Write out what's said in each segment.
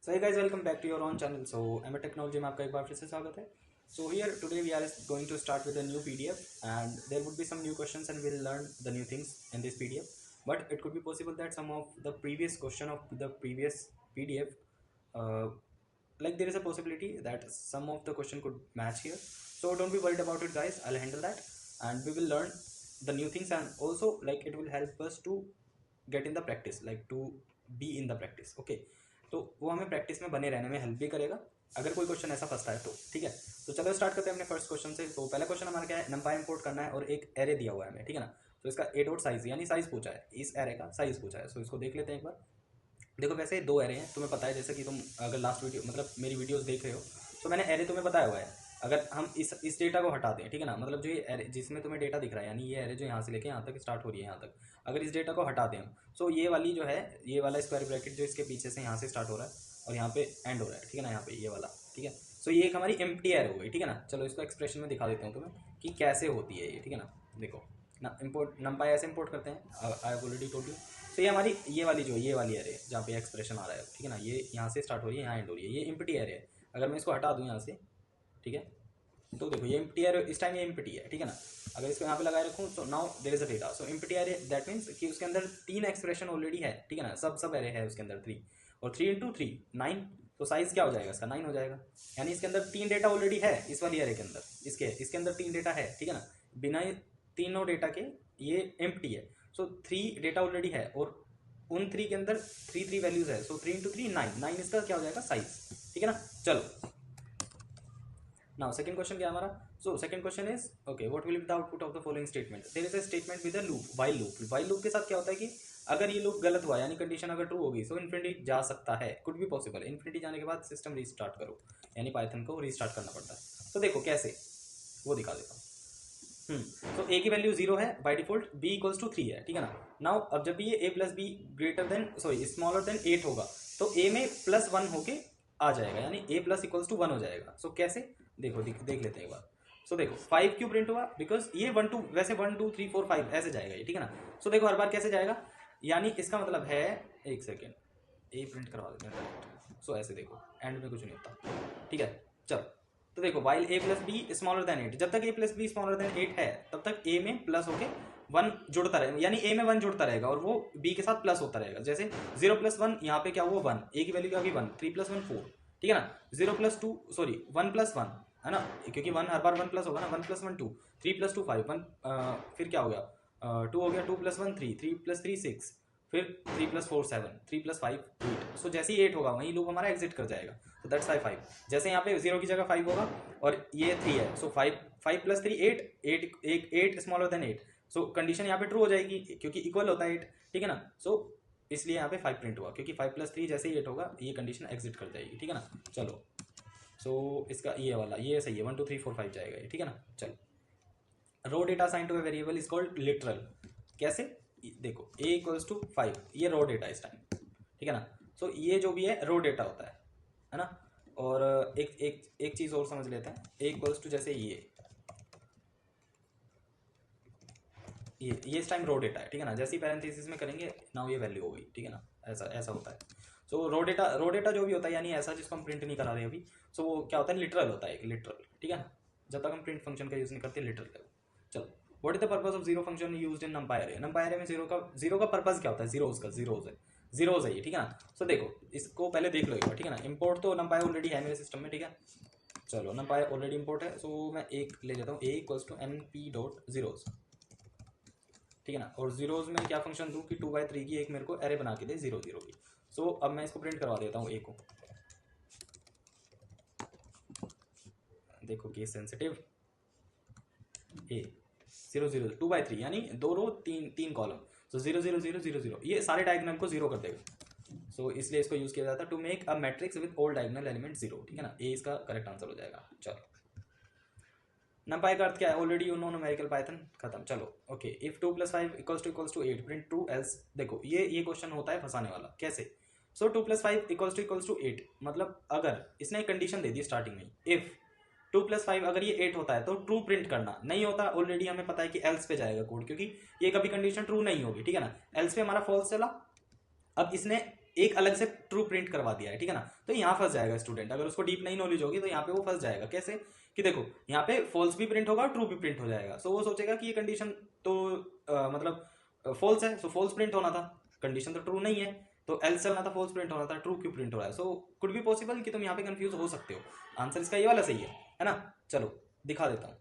So hey guys, welcome back to your own channel. So I'm a technology में आपका एक बार फिर से स्वागत है. So here today we are going to start with a new PDF and there would be some new questions and we'll learn the new things in this PDF. But it could be possible that some of the previous question of the previous PDF, uh, like there is a possibility that some of the question could match here. So don't be worried about it, guys. I'll handle that and we will learn the new things and also like it will help us to get in the practice, like to be in the practice. Okay. तो वो हमें practice में बने रहने में help भी करेगा अगर कोई क्वेश्चन ऐसा फंसता है तो. ठीक है, तो चलो स्टार्ट करते हैं अपने फर्स्ट क्वेश्चन से. तो पहला क्वेश्चन हमारा क्या है, नंपाई इंपोर्ट करना है और एक एरे दिया हुआ है हमें. ठीक है ना, तो इसका ए डॉट साइज यानी साइज पूछा है, इस एरे का साइज पूछा है. सो इसको देख लेते हैं एक बार. देखो वैसे दो एरे हैं, तुम्हें पता है, जैसे कि तुम अगर लास्ट वीडियो मतलब मेरी वीडियोस देख रहे हो तो मैंने एरे तुम्हें बताया हुआ है. अगर हम इस डेटा को हटा दें, ठीक है ना, मतलब जो ये एरे जिसमें तुम्हें डेटा दिख रहा है यानी ये एरे जो यहाँ से लेके यहाँ तक स्टार्ट हो रही है यहाँ तक, अगर इस डेटा को हटा दें हम, सो ये वाली जो है, ये वाला स्क्वायर ब्रैकेट जो इसके पीछे से यहाँ से स्टार्ट हो रहा है और यहाँ पे एंड हो रहा है, ठीक है ना, यहाँ पे ये वाला. ठीक है, सो ये एक हमारी एम्प्टी एरे हो गई. ठीक है ना, चलो इसको एक्सप्रेशन में दिखा देता हूँ तुम्हें कि कैसे होती है ये. ठीक है ना, देखो ना, इम्पोर्ट नंपाई ऐसे इम्पोर्ट करते हैं, I have already told you. तो ये हमारी ये वाली जो ये वाली एरे जहाँ पे एक्सप्रेशन आ रहा है, ठीक है ना, ये यहाँ से स्टार्ट हो रही है, यहाँ एंड हो रही है, ये एम्प्टी एरे है. अगर मैं इसको हटा दूँ यहाँ से, ठीक है, तो देखो ये एम्प्टी एरे, इस टाइम ये एम्प्टी है. ठीक है ना, अगर इसको यहाँ पे लगाए रखूँ तो now there is a data. So empty array that means कि उसके अंदर 3 एक्सप्रेशन ऑलरेडी है. ठीक है ना, सब एरे है उसके अंदर 3 और 3 इंटू 3 9. तो साइज क्या हो जाएगा इसका, 9 हो जाएगा. यानी इसके अंदर 3 डेटा ऑलरेडी है इस वाली एरे के अंदर, इसके अंदर 3 डेटा है. ठीक है ना, बिना तीनों डेटा के ये एम्प्टी है. सो 3 डेटा ऑलरेडी है और उन 3 के अंदर 3 वैल्यूज है. सो 3 इंटू 3 9 इसका क्या हो जाएगा साइज. ठीक है ना, चलो नाउ सेकंड क्वेश्चन क्या है हमारा. So second question is okay, what will be the output of the following statement. There is a statement with a loop, while loop. While loop के साथ क्या होता है कि अगर ये लूप गलत हुआ यानी कंडीशन अगर ट्रू होगी सो इन्फिनिटी जा सकता है, कुड बी पॉसिबल. इन्फिनिटी जाने के बाद सिस्टम रीस्टार्ट करो, यानी पाइथन को रीस्टार्ट करना पड़ता है. तो देखो कैसे, वो दिखा देता हूँ. तो ए की वैल्यू 0 है by default, b equals to 3 है. ठीक है ना, नाउ अब जब भी ये a plus b greater than smaller than 8 होगा तो ए में प्लस 1 होके आ जाएगा, यानी ए प्लस इक्वल्स टू 1 हो जाएगा. सो कैसे, देखो देख लेते हैं एक बार. सो देखो 5 क्यों प्रिंट हुआ, बिकॉज ये 1 2 वैसे 1 2 3 4 5 ऐसे जाएगा ये. ठीक है ना, सो देखो हर बार कैसे जाएगा, यानी इसका मतलब है, एक सेकेंड ए प्रिंट करवा देते हैं डायरेक्ट. सो ऐसे देखो एंड में कुछ नहीं होता. ठीक है, चलो तो देखो while a plus be smaller than 8, जब तक ए प्लस बी स्मॉलर देन 8 है तब तक ए में प्लस होके 1 जुड़ता रहेगा, यानी ए में 1 जुड़ता रहेगा और वो बी के साथ प्लस होता रहेगा. जैसे 0 प्लस 1 यहाँ पे क्या हुआ 1, ए की वैल्यू क्या होगी 1, 3 प्लस 1 4. ठीक है ना, 0 प्लस 2 1 प्लस 1 है ना, क्योंकि 1 हर बार 1 प्लस होगा ना, 1 प्लस 1 2, 3 प्लस 2 5 1, फिर क्या हो गया 2 हो गया, 2 प्लस 1 3, 3 प्लस 3 6, फिर 3 प्लस 4 7, 3 प्लस 5 8. सो जैसे ही 8 होगा वहीं लूप हमारा एग्जिट कर जाएगा. तो दैट्स 5. जैसे यहाँ पे 0 की जगह 5 होगा और ये 3 है, सो 5 प्लस 3 8 स्मॉलर देन 8. सो कंडीशन यहाँ पे ट्रू हो जाएगी क्योंकि इक्वल होता है 8. ठीक है ना, सो इसलिए यहाँ पे 5 प्रिंट हुआ क्योंकि 5 प्लस 3 जैसे ही 8 होगा ये कंडीशन एग्जिट कर जाएगी. ठीक है ना, चलो सो इसका ये वाला ये सही है, 1 2 3 4 5 जाएगा ये. ठीक है ना, चलो raw data assign to a variable is called literal. कैसे, देखो a इक्वल्स टू 5 ये रो डेटा इस टाइम. ठीक है ना, सो ये जो भी है रो डेटा होता है ना. और एक चीज़ और समझ लेते हैं, a इक्वल्स टू जैसे ये इस टाइम रो डेटा है. ठीक है ना, जैसे ही पैरेंथेसिस में करेंगे नाउ ये वैल्यू हो गई. ठीक है ना, ऐसा होता है. सो रो डेटा जो भी होता है यानी ऐसा जिसको हम प्रिंट नहीं करा रहे अभी, सो वो क्या होता है लिटरल होता है, लिटरल. ठीक है ना, जब तक हम प्रिंट फंक्शन का यूज़ नहीं करते लिटरल है. चलो what is the purpose of zero function used in नंपाई array. नंपाई array में जीरो का पर्पस क्या होता है, जीरोज है ये. ठीक है ना, सो देखो इसको पहले देख लो एक बार. ठीक है ना, इंपोर्ट तो नंपाई ऑलरेडी है मेरे सिस्टम में. ठीक है, चलो नंपाई ऑलरेडी इंपोर्ट है, सो मैं एक ले लेता हूँ, a equals to n p dot zeros. ठीक है ना, और जीरोज में क्या फंक्शन दूँ कि 2/3 की एक मेरे को एरे बना के दे 0 0 की. सो अब मैं इसको प्रिंट करवा देता हूँ ए को. देखो केस सेंसिटिव ए 0 0 2/3 यानी 2 रो 3 कॉलम. सो 0 0 0 0 0 ये सारे डायगोनल को 0 कर देगा. सो इसलिए इसको यूज किया जाता है to make a matrix with all diagonal element 0. ठीक है ना, ए इसका करेक्ट आंसर हो जाएगा. चलो नंपाई का अर्थ क्या है, already you know numerical Python, खत्म. चलो okay, if 2 + 5 = 8 print true else. देखो ये क्वेश्चन होता है फंसाने वाला. कैसे, सो 2 + 5 = 8, मतलब अगर इसने एक कंडीशन दे दी स्टार्टिंग में, इफ 2 + 5 अगर ये 8 होता है तो ट्रू प्रिंट करना, नहीं होता ऑलरेडी हमें पता है कि एल्स पे जाएगा कोड, क्योंकि ये कभी कंडीशन ट्रू नहीं होगी. ठीक है ना, एल्स पे हमारा फॉल्स चला. अब इसने एक अलग से ट्रू प्रिंट करवा दिया है, ठीक है ना। तो यहाँ फंस जाएगा स्टूडेंट, अगर उसको डीप नहीं नॉलेज होगी तो यहाँ पे वो फंस जाएगा। कैसे कि देखो यहाँ पे फॉल्स भी प्रिंट होगा और ट्रू भी प्रिंट हो जाएगा। सो वो सोचेगा कि ये कंडीशन तो मतलब फॉल्स है, सो फॉल्स प्रिंट होना था, कंडीशन तो ट्रू नहीं है, तो एल्स चलना था, फॉल्स प्रिंट होना था, ट्रू क्यों प्रिंट हो रहा है। सो कुड बी पॉसिबल कि तुम यहाँ पे कंफ्यूज हो सकते हो। आंसर इसका ये वाला सही है ना। चलो दिखा देता हूँ।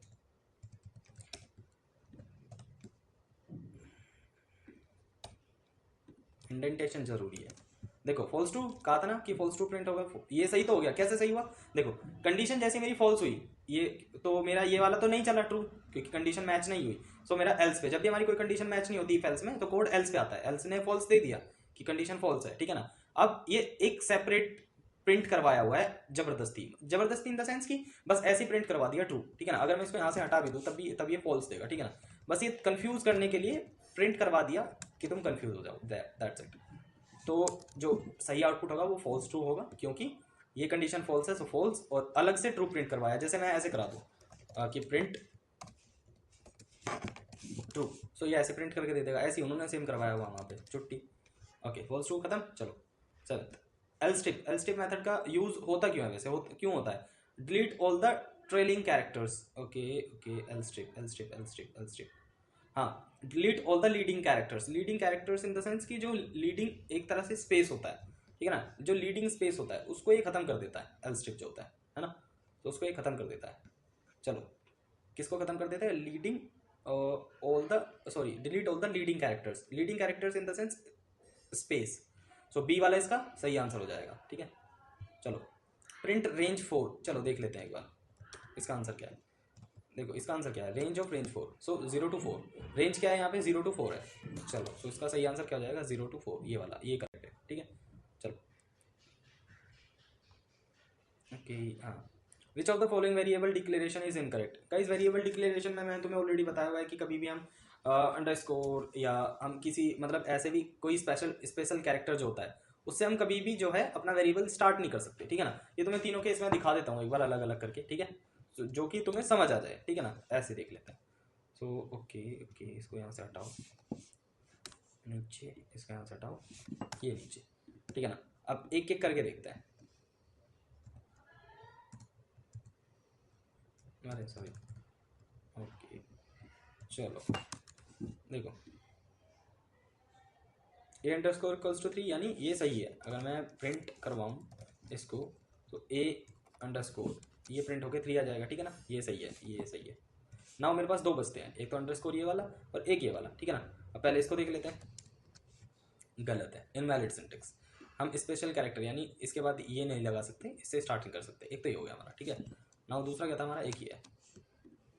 इंडेंटेशन जरूरी है। देखो फॉल्स ट्रू कहा था ना कि फॉल्स ट्रू प्रिंट होगा, ये सही तो हो गया। कैसे सही हुआ, देखो कंडीशन जैसे मेरी फॉल्स हुई, ये तो मेरा ये वाला तो नहीं चला ट्रू, क्योंकि कंडीशन मैच नहीं हुई। सो मेरा एल्स पे, जब भी हमारी कोई कंडीशन मैच नहीं होती एल्स में, तो कोड एल्स पे आता है। एल्स ने फॉल्स दे दिया कि कंडीशन फॉल्स है, ठीक है ना। अब ये एक सेपरेट प्रिंट करवाया हुआ है जबरदस्ती, जबरदस्ती इन द सेंस कि बस ऐसे प्रिंट करवा दिया ट्रू, ठीक है ना। अगर मैं इसको यहाँ से हटा भी दूँ तब ये फॉल्स देगा, ठीक है ना। बस ये कंफ्यूज करने के लिए प्रिंट करवा दिया कि तुम कंफ्यूज हो जाओ, दैट्स इट। तो जो सही आउटपुट होगा वो फॉल्स ट्रू होगा, क्योंकि ये कंडीशन फॉल्स है, सो फॉल्स, और अलग से ट्रू प्रिंट करवाया। जैसे मैं ऐसे करा दूँ कि प्रिंट ट्रू, सो ये ऐसे प्रिंट करके दे देगा। ऐसे उन्होंने सेम करवाया हुआ वहाँ पे, छुट्टी। ओके फॉल्स ट्रू खत्म। चलो seventh, l strip. L strip method का यूज होता क्यों है वैसे, क्यों होता है, delete all the trailing characters. Okay okay, l strip l strip l strip l strip, हाँ, delete all the leading characters. Leading characters in the sense कि जो लीडिंग एक तरह से स्पेस होता है, ठीक है ना, जो लीडिंग स्पेस होता है उसको ये खत्म कर देता है, एल स्ट्रिप जो होता है ना, तो उसको ये खत्म कर देता है। चलो किसको खत्म कर देता है, leading all the, sorry, delete all the leading characters. Leading characters in the sense space. So b वाला इसका सही आंसर हो जाएगा, ठीक है। चलो प्रिंट रेंज 4, चलो देख लेते हैं एक बार इसका आंसर क्या है। देखो इसका आंसर क्या है, range of range 4, so 0 to 4। Range क्या है यहाँ पे, 0 to 4 है। चलो सो इसका सही आंसर क्या हो जाएगा, 0 to 4, ये वाला, ये करेक्ट है, ठीक है। चलो ओके, हाँ, विच of the following variable declaration is incorrect. Guys variable declaration में मैंने तुम्हें ऑलरेडी बताया हुआ है कि कभी भी हम अंडरस्कोर या हम किसी मतलब ऐसे भी कोई स्पेशल कैरेक्टर जो होता है उससे हम कभी भी जो है अपना वेरिएबल स्टार्ट नहीं कर सकते, ठीक है ना। ये तुम्हें तीनों केस में दिखा देता हूँ एक बार अलग अलग करके, ठीक है, जो कि तुम्हें समझ आ जाए, ठीक है ना। ऐसे देख लेते हैं। सो ओके ओके, इसको यहाँ से हटाओ, नीचे इसको यहाँ से हटाओ, ये नीचे, ठीक है ना। अब एक एक करके देखते हैं। अरे सॉरी, ओके चलो देखो, ए अंडरस्कोर इक्वल्स टू 3, यानी ये सही है। अगर मैं प्रिंट करवाऊँ इसको तो ए अंडरस्कोर ये प्रिंट होके 3 आ जाएगा, ठीक है ना। ये सही है, ये सही है। नाउ मेरे पास दो बचते हैं, एक तो अंडरस्कोर ये वाला और एक ये वाला, ठीक है ना। अब पहले इसको देख लेते हैं, गलत है, इनवैलिड सिंटेक्स। हम स्पेशल कैरेक्टर यानी इसके बाद ये नहीं लगा सकते, इससे स्टार्टिंग कर सकते। एक तो ये हो गया हमारा, ठीक है। नाउ दूसरा क्या था हमारा, एक ही है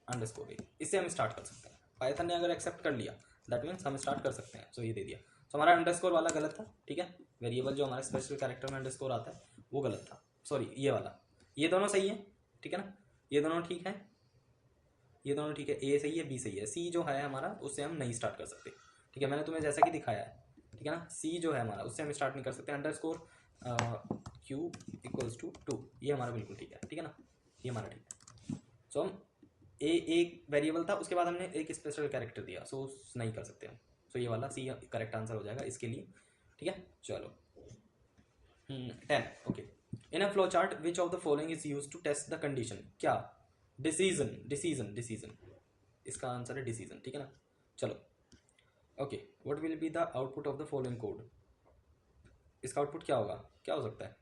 अंडरस्कोर, इससे हम स्टार्ट कर सकते हैं। पाइथन ने अगर एक्सेप्ट कर लिया दैट मीन्स हम स्टार्ट कर सकते हैं। सो ये दे दिया। सो हमारा अंडरस्कोर वाला गलत था, ठीक है। वेरिएबल जो हमारा स्पेशल कैरेक्टर में अंडरस्कोर आता है वो गलत था, सॉरी ये वाला। ये दोनों सही है, ठीक है ना, ये दोनों ठीक है, ये दोनों ठीक है। ए सही है, बी सही है, सी जो है हमारा उससे हम नहीं स्टार्ट कर सकते, ठीक है। मैंने तुम्हें जैसा कि दिखाया है, ठीक है ना। सी जो है हमारा उससे हम स्टार्ट नहीं कर सकते। अंडरस्कोर क्यू इक्वल्स टू 2, ये हमारा बिल्कुल ठीक है, ठीक है ना, ये हमारा ठीक है। सो हम ए एक वेरिएबल था, उसके बाद हमने एक स्पेशल कैरेक्टर दिया, सो नहीं कर सकते हम। सो ये वाला सी करेक्ट आंसर हो जाएगा इसके लिए, ठीक है। चलो 10, okay. In a flow chart which of the following is use to test the condition. क्या, डिसीजन डिसीजन डिसीजन, इसका आंसर है डिसीजन, ठीक है ना। चलो okay, what will be the output of the following code. इसका आउटपुट क्या होगा, क्या हो सकता है,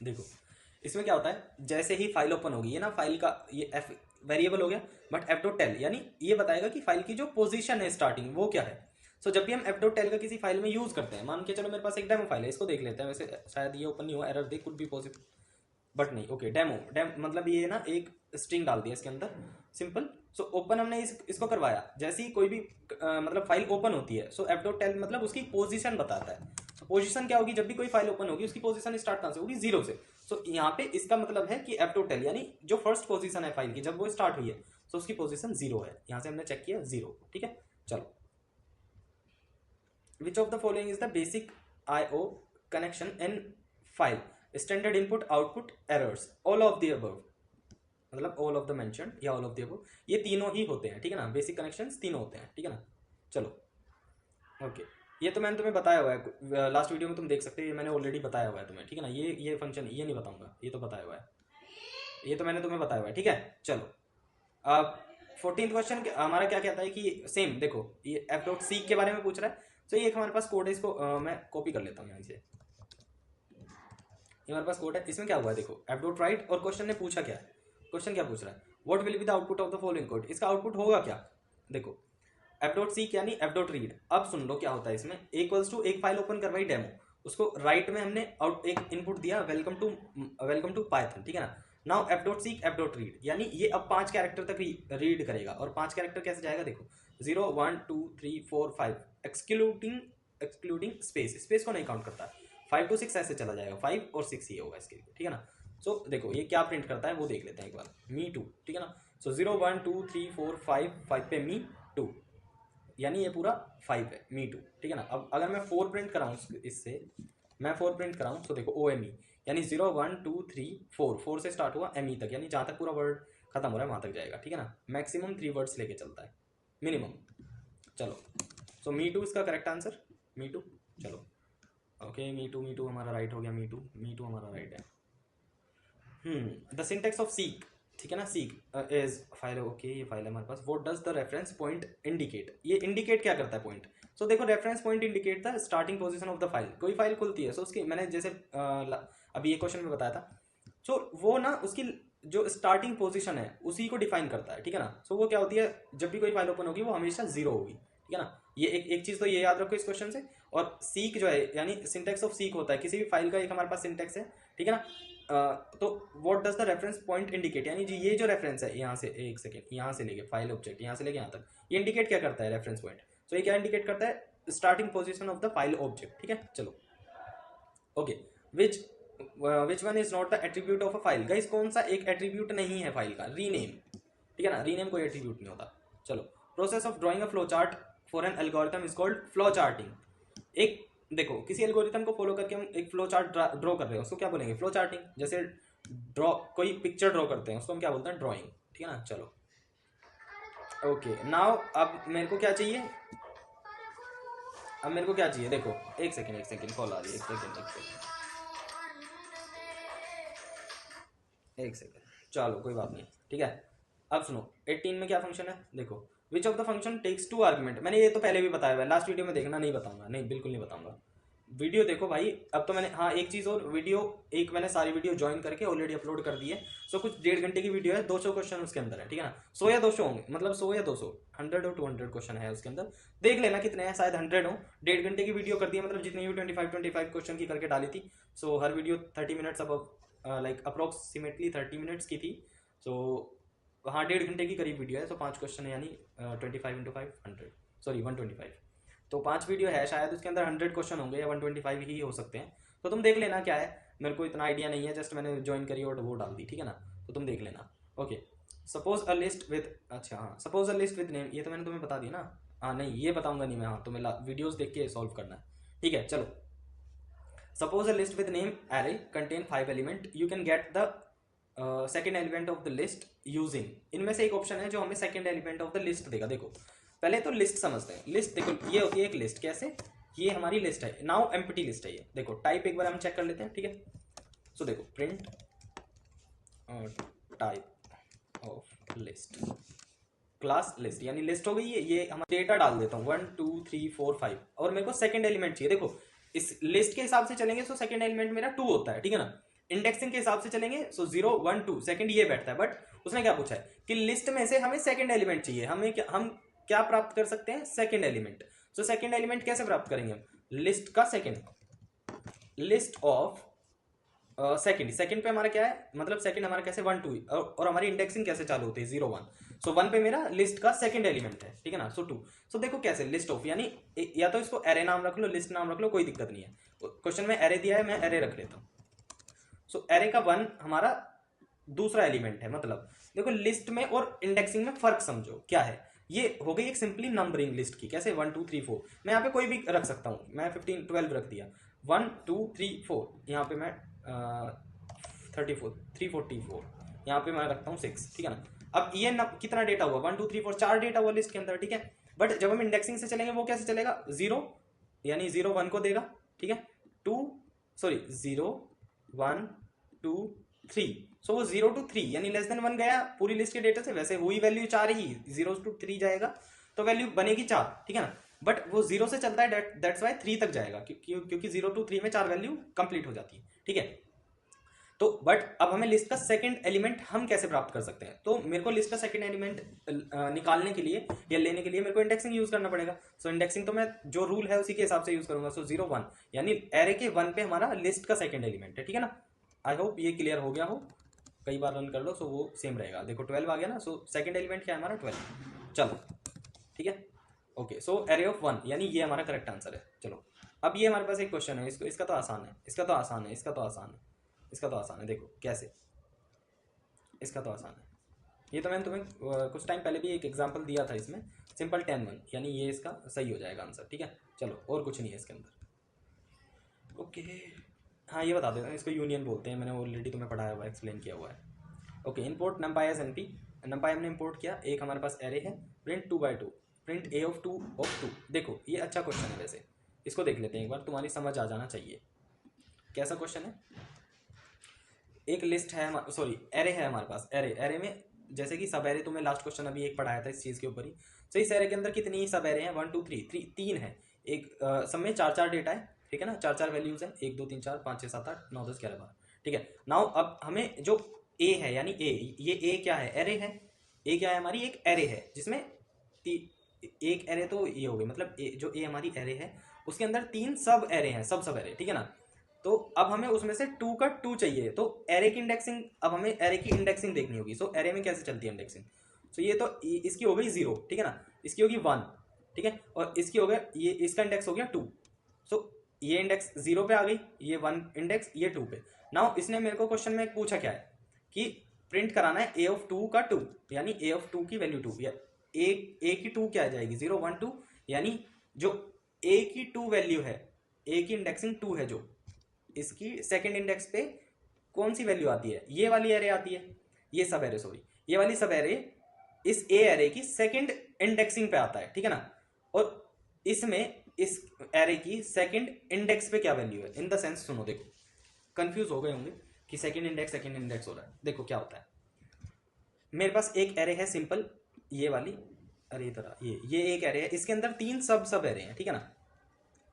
देखो इसमें क्या होता है, जैसे ही फाइल ओपन होगी, ये ना फाइल का ये एफ वेरिएबल हो गया, बट एफ डॉट टेल यानी ये बताएगा कि फाइल की जो पोजीशन है स्टार्टिंग वो क्या है। सो जब भी हम एफ डॉट टेल का किसी फाइल में यूज करते हैं, मान के चलो मेरे पास एक डेमो फाइल है, इसको देख लेते हैं। वैसे शायद ये ओपन नहीं हुआ, error they, could be possible, but नहीं। ओके डेमो मतलब ये ना एक स्ट्रिंग डाल दिया इसके अंदर, सिंपल। सो ओपन हमने इसको करवाया, जैसे ही कोई भी मतलब फाइल ओपन होती है, सो एफ डॉट टेल मतलब उसकी पोजीशन बताता है। तो पोजीशन क्या होगी, जब भी कोई फाइल ओपन होगी उसकी पोजीशन स्टार्ट कहाँ से होगी, 0 से। सो यहाँ पे इसका मतलब है कि एफ डॉट टेल यानी जो फर्स्ट पोजीशन है फाइल की जब वो स्टार्ट हुई है, सो उसकी पोजीशन 0 है। यहाँ से हमने चेक किया 0, ठीक है। चलो विच of the following is the basic IO connection in file, standard input output errors, all of the above, मतलब ऑल ऑफ द मेंशन्ड या ऑल ऑफ द अबव, ये तीनों ही होते हैं, ठीक है ना। बेसिक कनेक्शंस तीनों होते हैं, ठीक है ना। चलो ओके, ये तो मैंने तुम्हें बताया हुआ है लास्ट वीडियो में, तुम देख सकते हो, ये मैंने ऑलरेडी बताया हुआ है तुम्हें, ठीक है ना। ये फंक्शन ये नहीं बताऊंगा, ये तो बताया हुआ है, ये तो मैंने तुम्हें बताया हुआ है, ठीक है। चलो अब 14th क्वेश्चन हमारा क्या कहता है कि सेम देखो, ये एफ डॉट सी के बारे में पूछ रहा है। तो ये एक हमारे पास कोड है, इसको मैं कॉपी कर लेता हूँ यहाँ से। ये हमारे पास कोड है, इसमें क्या हुआ है देखो, एफ डॉट राइट, और क्वेश्चन ने पूछा क्या है, क्वेश्चन क्या पूछ रहा है, what will be the output of the following code. इसका आउटपुट होगा क्या, देखो एफ डॉट सी यानी एफ डॉट रीड। अब सुन लो क्या होता है इसमें, इक्वल्स टू एक फाइल ओपन करवाई डेमो, उसको राइट में हमने आउट एक इनपुट दिया वेलकम टू पाइथन, ठीक है ना। Now F dot seek F dot read, यानी ये अब 5 कैरेक्टर तक रीड करेगा। और 5 कैरेक्टर कैसे जाएगा देखो, 0 1 2 3 4 5 एक्सक्लूडिंग स्पेस को नहीं काउंट करता। 5 to 6 ऐसे चला जाएगा, 5 और 6 ही होगा इसके लिए, ठीक है ना। सो देखो ये क्या प्रिंट करता है वो देख लेते हैं एक बार, मी टू, ठीक है ना। सो 0 1 2 3 4 5 पे मी टू, यानी ये पूरा 5 है, मी टू, ठीक है ना। अब अगर मैं 4 प्रिंट कराऊँ इससे, मैं 4 प्रिंट कराऊँ तो देखो ओ एम ई, यानी 0 1 2 3 4 से स्टार्ट हुआ एम ई तक, यानी जहाँ तक पूरा वर्ड खत्म हो रहा है वहाँ तक जाएगा, ठीक है ना। मैक्सिमम 3 वर्ड्स लेके चलता है, मिनिमम। चलो सो मी टू इसका करेक्ट आंसर, मी टू। चलो ओके, मी टू हमारा राइट हो गया, मी टू हमारा राइट है। द सिंटेक्स ऑफ सीक, ठीक है ना, सीक इज फाइल, ओके ये फाइल है हमारे पास। What does the reference point indicate, ये इंडिकेट क्या करता है पॉइंट। सो देखो reference point indicate the starting position of the file. कोई फाइल खुलती है सो उसकी, मैंने जैसे अभी ये क्वेश्चन में बताया था, सो वो ना उसकी जो स्टार्टिंग पोजीशन है उसी को डिफाइन करता है, ठीक है ना। सो वो क्या होती है, जब भी कोई फाइल ओपन होगी वो हमेशा 0 होगी, ठीक है ना। ये एक चीज़ तो ये याद रखो इस क्वेश्चन से। और सीक जो है यानी सिंटेक्स ऑफ सीक होता है, किसी भी फाइल का एक हमारे पास सिंटेक्स है, ठीक है ना। तो what does the reference point indicate, यानी जी ये जो रेफरेंस है यहाँ से, एक सेकेंड, यहाँ से लेके फाइल ऑब्जेक्ट यहाँ से लेके यहाँ तक, ये इंडिकेट क्या करता है रेफरेंस पॉइंट। तो ये क्या इंडिकेट करता है, starting position of the file object, ठीक है। चलो okay, which one is not the attribute of a file. Guys कौन सा एक एट्रीब्यूट नहीं है फाइल का, रीनेम, ठीक है ना, रीनेम कोई एट्रीब्यूट नहीं होता। चलो process of drawing a flow chart for an algorithm is called flow charting. एक देखो किसी एल्गोरिथम को फॉलो करके हम एक फ्लो चार्ट ड्रॉ कर रहे हैं, उसको क्या बोलेंगे, फ्लो चार्टिंग। जैसे ड्रॉ कोई पिक्चर ड्रॉ करते हैं उसको हम क्या बोलते हैं, ड्राइंग, ठीक है ना। चलो ओके नाउ अब मेरे को क्या चाहिए, अब मेरे को क्या चाहिए देखो, एक सेकेंड कॉल आ रही है, एक सेकेंड, चलो कोई बात नहीं, ठीक है। अब सुनो 18 में क्या फंक्शन है देखो, which of the function takes 2 argument. मैंने ये तो पहले भी बताया हुआ है, लास्ट वीडियो में देखना, नहीं बताऊंगा, नहीं बिल्कुल नहीं बताऊंगा, वीडियो देखो भाई। अब तो मैंने, हाँ एक चीज़ और, वीडियो एक मैंने सारी वीडियो ज्वाइन करके ऑलरेडी अपलोड कर दी है। सो कुछ 1.5 घंटे की वीडियो है, 200 क्वेश्चन उसके अंदर है, ठीक है ना। 100 या 200 होंगे, मतलब 100 या 200, 100 और 200 क्वेश्चन है उसके अंदर, देख लेना कितने हैं, शायद 100 हो। 1.5 घंटे की वीडियो कर दी है, मतलब जितनी भी 25 क्वेश्चन की करके डाली थी। सो हर वीडियो 30 मिनट्स, अब लाइक अप्रोक्सीमेटली 30 मिनट्स की थी। सो हाँ 1.5 घंटे की करीब वीडियो है। तो 5 क्वेश्चन है, यानी 25 × 5 100, सॉरी 125। तो 5 वीडियो है, शायद उसके अंदर 100 क्वेश्चन होंगे या 125 ही हो सकते हैं। तो तुम देख लेना क्या है, मेरे को इतना आइडिया नहीं है, जस्ट मैंने ज्वाइन करी और वो डाल दी, ठीक है ना। तो तुम देख लेना। Okay suppose a list with, अच्छा हाँ suppose a list with name, ये तो मैंने तुम्हें बता दिया ना। हाँ नहीं ये बताऊंगा नहीं मैं, हाँ तुम्हें वीडियोज़ देख के सॉल्व करना है, ठीक है। चलो suppose a list with name array contain 5 element, you can get the second element of the list using. इनमें से एक ऑप्शन है जो हमें second element of the list देगा। देखो पहले तो लिस्ट समझते हैं। लिस्ट देखो ये होती है एक लिस्ट, कैसे, ये हमारी लिस्ट है, नाउ एम्प्टी लिस्ट है ये। देखो टाइप एक बार हम चेक कर लेते हैं, ठीक है। सो देखो print type of list, class list, यानी लिस्ट हो गई है। ये हम डेटा डाल देता हूँ 1 2 3 4 5, और मेरे को सेकेंड एलिमेंट चाहिए। देखो इस लिस्ट के हिसाब से चलेंगे तो सेकेंड एलिमेंट मेरा 2 होता है, ठीक है ना। इंडेक्सिंग के हिसाब से चलेंगे सो 0 1 2 सेकंड ये बैठता है। बट उसने क्या पूछा है कि लिस्ट में से हमें सेकंड एलिमेंट चाहिए, हम क्या प्राप्त कर सकते हैं, second element. So second element कैसे प्राप्त करेंगे हम, लिस्ट का सेकंड, लिस्ट ऑफ सेकंड पे हमारा क्या है, मतलब सेकंड हमारा कैसे 1 2, और हमारी इंडेक्सिंग कैसे चालू होती है 0 1। सो 1 पे मेरा लिस्ट का सेकंड एलिमेंट है, ठीक है ना। सो 2, सो देखो कैसे लिस्ट ऑफ, यानी या तो इसको एरे नाम रख लो, लिस्ट नाम रख लो, कोई दिक्कत नहीं है। क्वेश्चन में एरे दिया है, मैं एरे रख लेता हूँ। सो एरे का 1 हमारा दूसरा एलिमेंट है। मतलब देखो लिस्ट में और इंडेक्सिंग में फर्क समझो क्या है। ये हो गई एक सिंपली नंबरिंग लिस्ट की, कैसे 1 2 3 4, मैं यहाँ पे कोई भी रख सकता हूँ, मैं 15 12 रख दिया, 1 2 3 4, यहाँ पे मैं 34 344, यहाँ पे मैं रखता हूँ 6, ठीक है ना। अब ये कितना डेटा हुआ, 1 2 3 4, 4 डेटा हुआ लिस्ट के अंदर, ठीक है। बट जब हम इंडेक्सिंग से चलेंगे वो कैसे चलेगा, 0 यानी 0 1 को देगा, ठीक है, 2 सॉरी 0 1 2 3, सो वो 0 to 3 यानी लेस देन 1 गया पूरी लिस्ट के डेटा से। वैसे हुई वैल्यू 4 ही, 0 to 3 जाएगा तो वैल्यू बनेगी 4, ठीक है ना, बट वो 0 से चलता है, दैट्स वाई 3 तक जाएगा, क्योंकि 0 to 3 में 4 वैल्यू कंप्लीट हो जाती है, ठीक है। तो बट अब हमें लिस्ट का सेकंड एलिमेंट हम कैसे प्राप्त कर सकते हैं, तो मेरे को लिस्ट का सेकंड एलिमेंट निकालने के लिए या लेने के लिए मेरे को इंडेक्सिंग यूज करना पड़ेगा। सो इंडेक्सिंग तो मैं जो रूल है उसी के हिसाब से यूज करूंगा। सो 0 1 यानी एरे के 1 पे हमारा लिस्ट का सेकंड एलिमेंट है, ठीक है ना। आई होप ये क्लियर हो गया हो, कई बार रन कर लो सो वो सेम रहेगा। देखो 12 आ गया ना, सो सेकंड एलिमेंट क्या है हमारा 12, चलो ठीक है ओके। सो एरे ऑफ 1 यानी ये हमारा करेक्ट आंसर है। चलो अब ये हमारे पास एक क्वेश्चन है, इसका तो आसान है, इसका तो आसान है, इसका तो आसान है, इसका तो आसान है। देखो कैसे, इसका तो आसान है, ये तो मैंने तुम्हें कुछ टाइम पहले भी एक एग्जांपल दिया था इसमें, सिंपल 10 1 यानी ये इसका सही हो जाएगा आंसर, ठीक है। चलो और कुछ नहीं है इसके अंदर, ओके। हाँ ये बता देता हूँ, इसको यूनियन बोलते हैं, मैंने ऑलरेडी तुम्हें पढ़ाया हुआ, एक्सप्लेन किया हुआ है। Okay, import numpy as np, numpy हमने इंपोर्ट किया, एक हमारे पास एरे है, print 2 by 2, print a of 2 of 2। देखो ये अच्छा क्वेश्चन है, वैसे इसको देख लेते हैं एक बार, तुम्हारी समझ आ जाना चाहिए। कैसा क्वेश्चन है, एक लिस्ट है, सॉरी एरे है हमारे पास, एरे में जैसे कि सब एरे तुम्हें लास्ट क्वेश्चन अभी एक पढ़ाया था इस चीज़ के ऊपर ही। तो इस एरे के अंदर कितनी सब एरे हैं, 1 2 3 3 है, एक सब में 4 4 डेटा है, ठीक है ना, 4 4 वैल्यूज हैं, 1 2 3 4 5 6 7 8 9 10 11 12, ठीक है। नाउ अब हमें जो ए है यानी ये ए क्या है, एरे है, ए क्या है हमारी, एक एरे है जिसमें एक एरे तो ये हो गई, मतलब जो ए हमारी एरे है उसके अंदर 3 सब एरे हैं, सब एरे, ठीक है ना। तो अब हमें उसमें से 2 का 2 चाहिए, तो एरे की इंडेक्सिंग, अब हमें एरे की इंडेक्सिंग देखनी होगी। सो एरे में कैसे चलती है इंडेक्सिंग, सो ये तो इसकी हो गई 0, ठीक है ना, इसकी होगी 1, ठीक है, और इसकी हो गया, ये इसका इंडेक्स हो गया 2। सो ये इंडेक्स 0 पे आ गई, ये 1 इंडेक्स, ये 2 पे। नाउ इसने मेरे को क्वेश्चन में पूछा क्या है कि प्रिंट कराना है a of 2 का 2, यानी a of 2 की वैल्यू 2, या a की 2 क्या आ जाएगी, 0 1 2, यानी जो a की 2 वैल्यू है, a की इंडेक्सिंग 2 है, जो इसकी सेकंड इंडेक्स पे कौन सी वैल्यू आती है, ये वाली एरे आती है, ये सब एरे, सॉरी ये वाली सब एरे इस ए एरे की सेकंड इंडेक्सिंग पे आता है, ठीक है ना। और इसमें इस एरे की सेकंड इंडेक्स पे क्या वैल्यू है, इन द सेंस, सुनो देखो कंफ्यूज हो गए होंगे कि सेकंड इंडेक्स हो रहा है। देखो क्या होता है, मेरे पास एक एरे है सिंपल, ये वाली, अरे इधर ये एक एरे है, इसके अंदर 3 सब एरे हैं, ठीक है ना।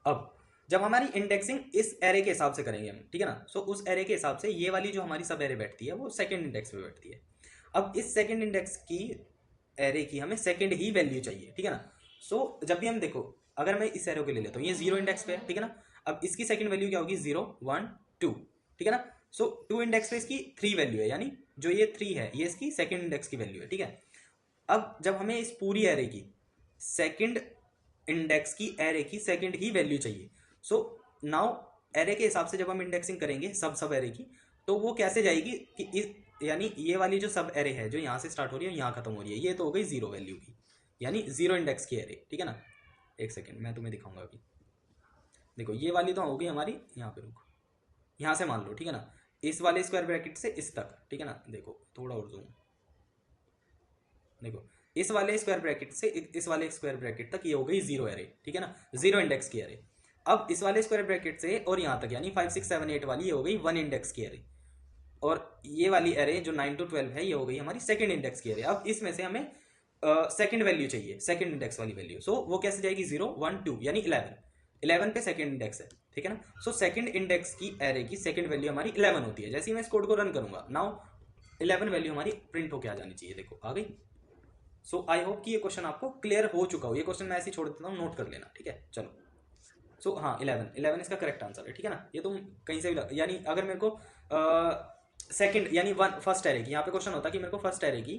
अब जब हमारी इंडेक्सिंग इस एरे के हिसाब से करेंगे हम, ठीक है ना, सो उस एरे के हिसाब से ये वाली जो हमारी सब एरे बैठती है वो सेकंड इंडेक्स पे बैठती है। अब इस सेकंड इंडेक्स की एरे की हमें सेकंड ही वैल्यू चाहिए, ठीक है ना। सो जब भी हम देखो, अगर मैं इस एरे को ले लेता हूँ, ये 0 इंडेक्स पे है, ठीक है ना, अब इसकी सेकंड वैल्यू क्या होगी, 0 1 2, ठीक है ना। सो 2 इंडेक्स पे इसकी 3 वैल्यू है, यानी जो ये 3 है ये इसकी सेकंड इंडेक्स की वैल्यू है, ठीक है। अब जब हमें इस पूरी एरे की सेकंड इंडेक्स की एरे की सेकंड ही वैल्यू चाहिए, सो नाउ एरे के हिसाब से जब हम इंडेक्सिंग करेंगे सब एरे की, तो वो कैसे जाएगी कि यानी ये वाली जो सब एरे है जो यहाँ से स्टार्ट हो रही है यहाँ खत्म हो रही है, ये तो हो गई 0 वैल्यू की, यानी 0 इंडेक्स की एरे, ठीक है ना। एक सेकेंड मैं तुम्हें दिखाऊंगा अभी, देखो ये वाली तो होगी हमारी, यहाँ पे रुको, यहाँ से मान लो, ठीक है ना, इस वाले स्क्वायर ब्रैकेट से इस तक, ठीक है ना, देखो थोड़ा और जूम, देखो इस वाले स्क्वायर ब्रैकेट से इस वाले स्क्वायर ब्रैकेट तक ये हो गई 0 एरे, ठीक है ना, 0 इंडेक्स की एरे। अब इस वाले स्क्वायर ब्रैकेट से और यहाँ तक यानी 5 6 7 8 वाली ये हो गई 1 इंडेक्स की एरे, और ये वाली एरे जो 9 to 12 है ये हो गई हमारी सेकंड इंडेक्स की एरे। अब इसमें से हमें सेकंड वैल्यू चाहिए, सेकंड इंडेक्स वाली वैल्यू, सो वो कैसे जाएगी, 0 1 2 यानी 11 पे सेकंड इंडेक्स है, ठीक है ना। सो सेकंड इंडेक्स की एरे की सेकंड वैल्यू हमारी 11 होती है। जैसे ही मैं इस कोड को रन करूंगा, नाउ 11 वैल्यू हमारी प्रिंट होकर आ जानी चाहिए, देखो आ गई। सो आई होप कि ये क्वेश्चन आपको क्लियर हो चुका हो, ये क्वेश्चन मैं ऐसे ही छोड़ देता हूँ, नोट कर लेना, ठीक है। चलो सो हाँ 11 इसका करेक्ट आंसर है, ठीक है ना। ये तुम कहीं से भी यानी अगर मेरे को सेकंड यानी फर्स्ट एरे की, यहाँ पे क्वेश्चन होता कि मेरे को फर्स्ट एरे की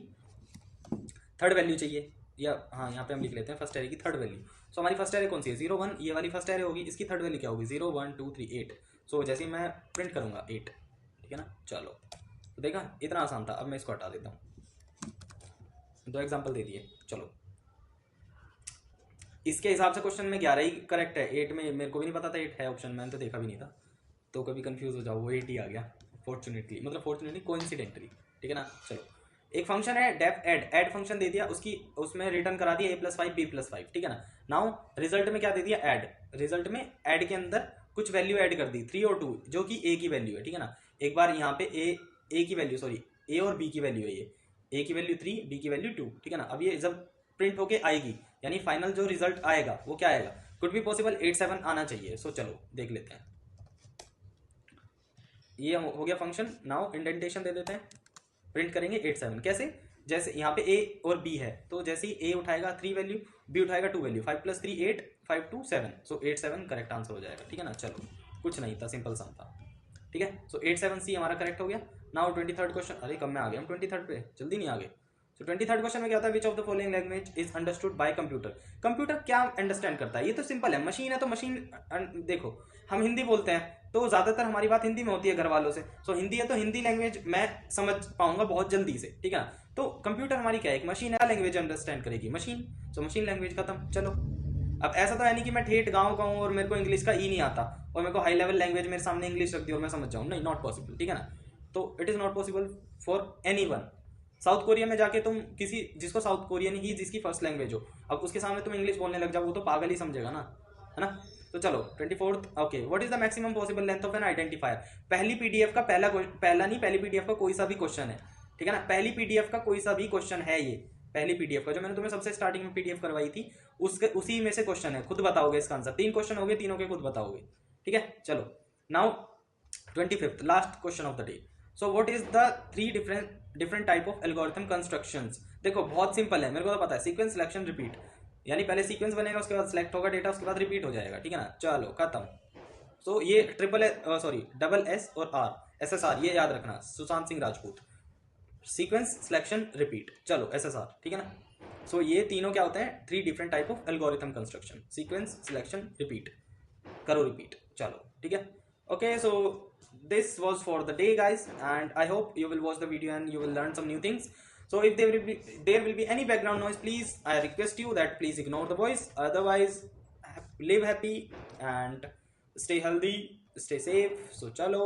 थर्ड वैल्यू चाहिए, या हाँ यहाँ पे हम लिख लेते हैं फर्स्ट एरे की थर्ड वैल्यू। सो हमारी फर्स्ट एरे कौन सी है, 0 1, ये वाली फर्स्ट एरे होगी, इसकी थर्ड वैल्यू क्या होगी, 0 1 2 3 8। सो जैसे मैं प्रिंट करूंगा 8, ठीक है ना। चलो तो देखा इतना आसान था, अब मैं इसको हटा देता हूँ, 2 एग्जाम्पल दे दिए। चलो इसके हिसाब से क्वेश्चन में 11 ही करेक्ट है, 8 में मेरे को भी नहीं पता था 8 है ऑप्शन, मैंने तो देखा भी नहीं था, तो कभी कंफ्यूज हो जाओ, वो 8 ही आ गया फॉर्चुनेटली, मतलब फॉर्चुनेटली कोइंसिडेंटली, ठीक है ना। चलो एक फंक्शन है डेफ ऐड फंक्शन दे दिया, उसमें रिटर्न करा दिया a + 5 b + 5, ठीक है ना। नाउ रिजल्ट में क्या दे दिया, ऐड, रिजल्ट में ऐड के अंदर कुछ वैल्यू ऐड कर दी 3 और 2 जो कि ए की वैल्यू है, ठीक है ना। एक बार यहाँ पे ए की वैल्यू, सॉरी ए और बी की वैल्यू है, ये ए की वैल्यू 3, बी की वैल्यू 2, ठीक है ना। अब ये जब प्रिंट होके आएगी यानी फाइनल जो रिजल्ट आएगा वो क्या आएगा, कुड बी पॉसिबल 8 7 आना चाहिए। सो चलो देख लेते हैं, ये हो गया फंक्शन। नाउ इंडेंटेशन दे देते हैं, प्रिंट करेंगे 8 7 कैसे, जैसे यहाँ पे ए और बी है तो जैसे ही ए उठाएगा 3 वैल्यू, बी उठाएगा 2 वैल्यू, 5 + 3 8, 5 2 7, सो 8 7 करेक्ट आंसर हो जाएगा, ठीक है ना। चलो कुछ नहीं था, सिंपल सा था, ठीक है। सो 8 7 सी हमारा करेक्ट हो गया। नाउ 23rd क्वेश्चन, अरे कब में आ गए हम 23rd पे, जल्दी नहीं आ गए। सो 23rd क्वेश्चन में क्या होता है, विच of the following language is understood by computer. Computer क्या अंडरस्टैंड करता है, ये तो सिंपल है, मशीन है तो मशीन, देखो हम हिंदी बोलते हैं तो ज़्यादातर हमारी बात हिंदी में होती है घर वालों से, सो हिंदी है तो हिंदी लैंग्वेज मैं समझ पाऊंगा बहुत जल्दी से, ठीक है ना। तो कंप्यूटर हमारी क्या है, एक मशीन है, लैंग्वेज अंडरस्टैंड करेगी मशीन, सो मशीन लैंग्वेज खत्म। चलो अब ऐसा तो है नहीं कि मैं ठेठ गाँव का हूँ और मेरे को इंग्लिश का ई नहीं आता और मेरे को हाई लेवल लैंग्वेज मेरे सामने इंग्लिश रख दी और मैं समझ जाऊँ, नहीं, नॉट पॉसिबल, ठीक है ना। तो it is not possible for anyone. South Korea में जाके तुम किसी, जिसको साउथ कोरियन ही जिसकी फर्स्ट लैंग्वेज हो, अब उसके सामने तुम इंग्लिश बोलने लग जाओ, वो तो पागल ही समझेगा ना, है ना। तो चलो 24th, okay, what is the maximum possible length of N identifier. पहली पीडीएफ का पहली पीडीएफ का कोई सा भी क्वेश्चन है, ठीक है ना, पहली पीडीएफ का कोई सा भी क्वेश्चन है, ये पहली पीडीएफ का जो मैंने तुम्हें सबसे स्टार्टिंग में पीडीएफ करवाई थी उसी में से क्वेश्चन है, खुद बताओगे इसका आंसर। 3 क्वेश्चन हो गए, तीनों के खुद बताओगे, ठीक है। चलो now 25th last question of the day. So what is the 3 different type of algorithm constructions. देखो बहुत सिंपल है, मेरे को तो पता है, सीक्वेंस, सिलेक्शन, रिपीट, यानी पहले सीक्वेंस बनेगा, उसके बाद सिलेक्ट होगा डेटा, उसके बाद रिपीट हो जाएगा, ठीक है ना। चलो खत्म। सो ये डबल एस और आर, SSR, ये याद रखना, Sushant Singh Rajput, sequence, selection, repeat, चलो SSR, ठीक है ना। सो ये तीनों क्या होते हैं, 3 different type of algorithm construction, sequence, selection, repeat, करो रिपीट, चलो ठीक है। Okay, so this was for the day guys, and I hope you will watch the video and you will learn some new things. So if there will be any background noise, please I request you that please ignore the voice, otherwise live happy and stay healthy, stay safe. So chalo.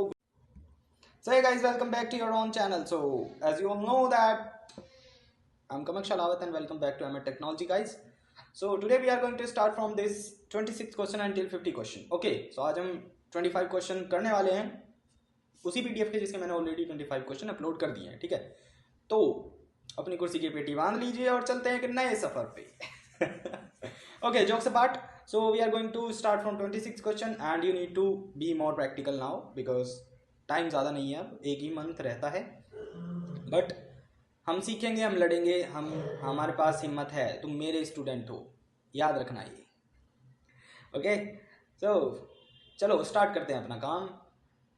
So hey guys, welcome back to your own channel. So as you all know that I'm Kamak Shalawat and welcome back to Amit Technology guys. So today we are going to start from this 26th question until 50 question. Okay, so आज हम 25 question करने वाले हैं उसी PDF के जिसके मैंने already 25 question upload कर दिए हैं, ठीक है। तो अपनी कुर्सी की पेटी बांध लीजिए और चलते हैं कि नए सफर पे। Okay, jokes apart, so we are going to start from 26 question and you need to be more practical now because time ज़्यादा नहीं है, अब एक ही मंथ रहता है, बट हम सीखेंगे, हम लड़ेंगे, हमारे पास हिम्मत है, तुम मेरे स्टूडेंट हो, याद रखना ये। ओके, सो चलो स्टार्ट करते हैं अपना काम।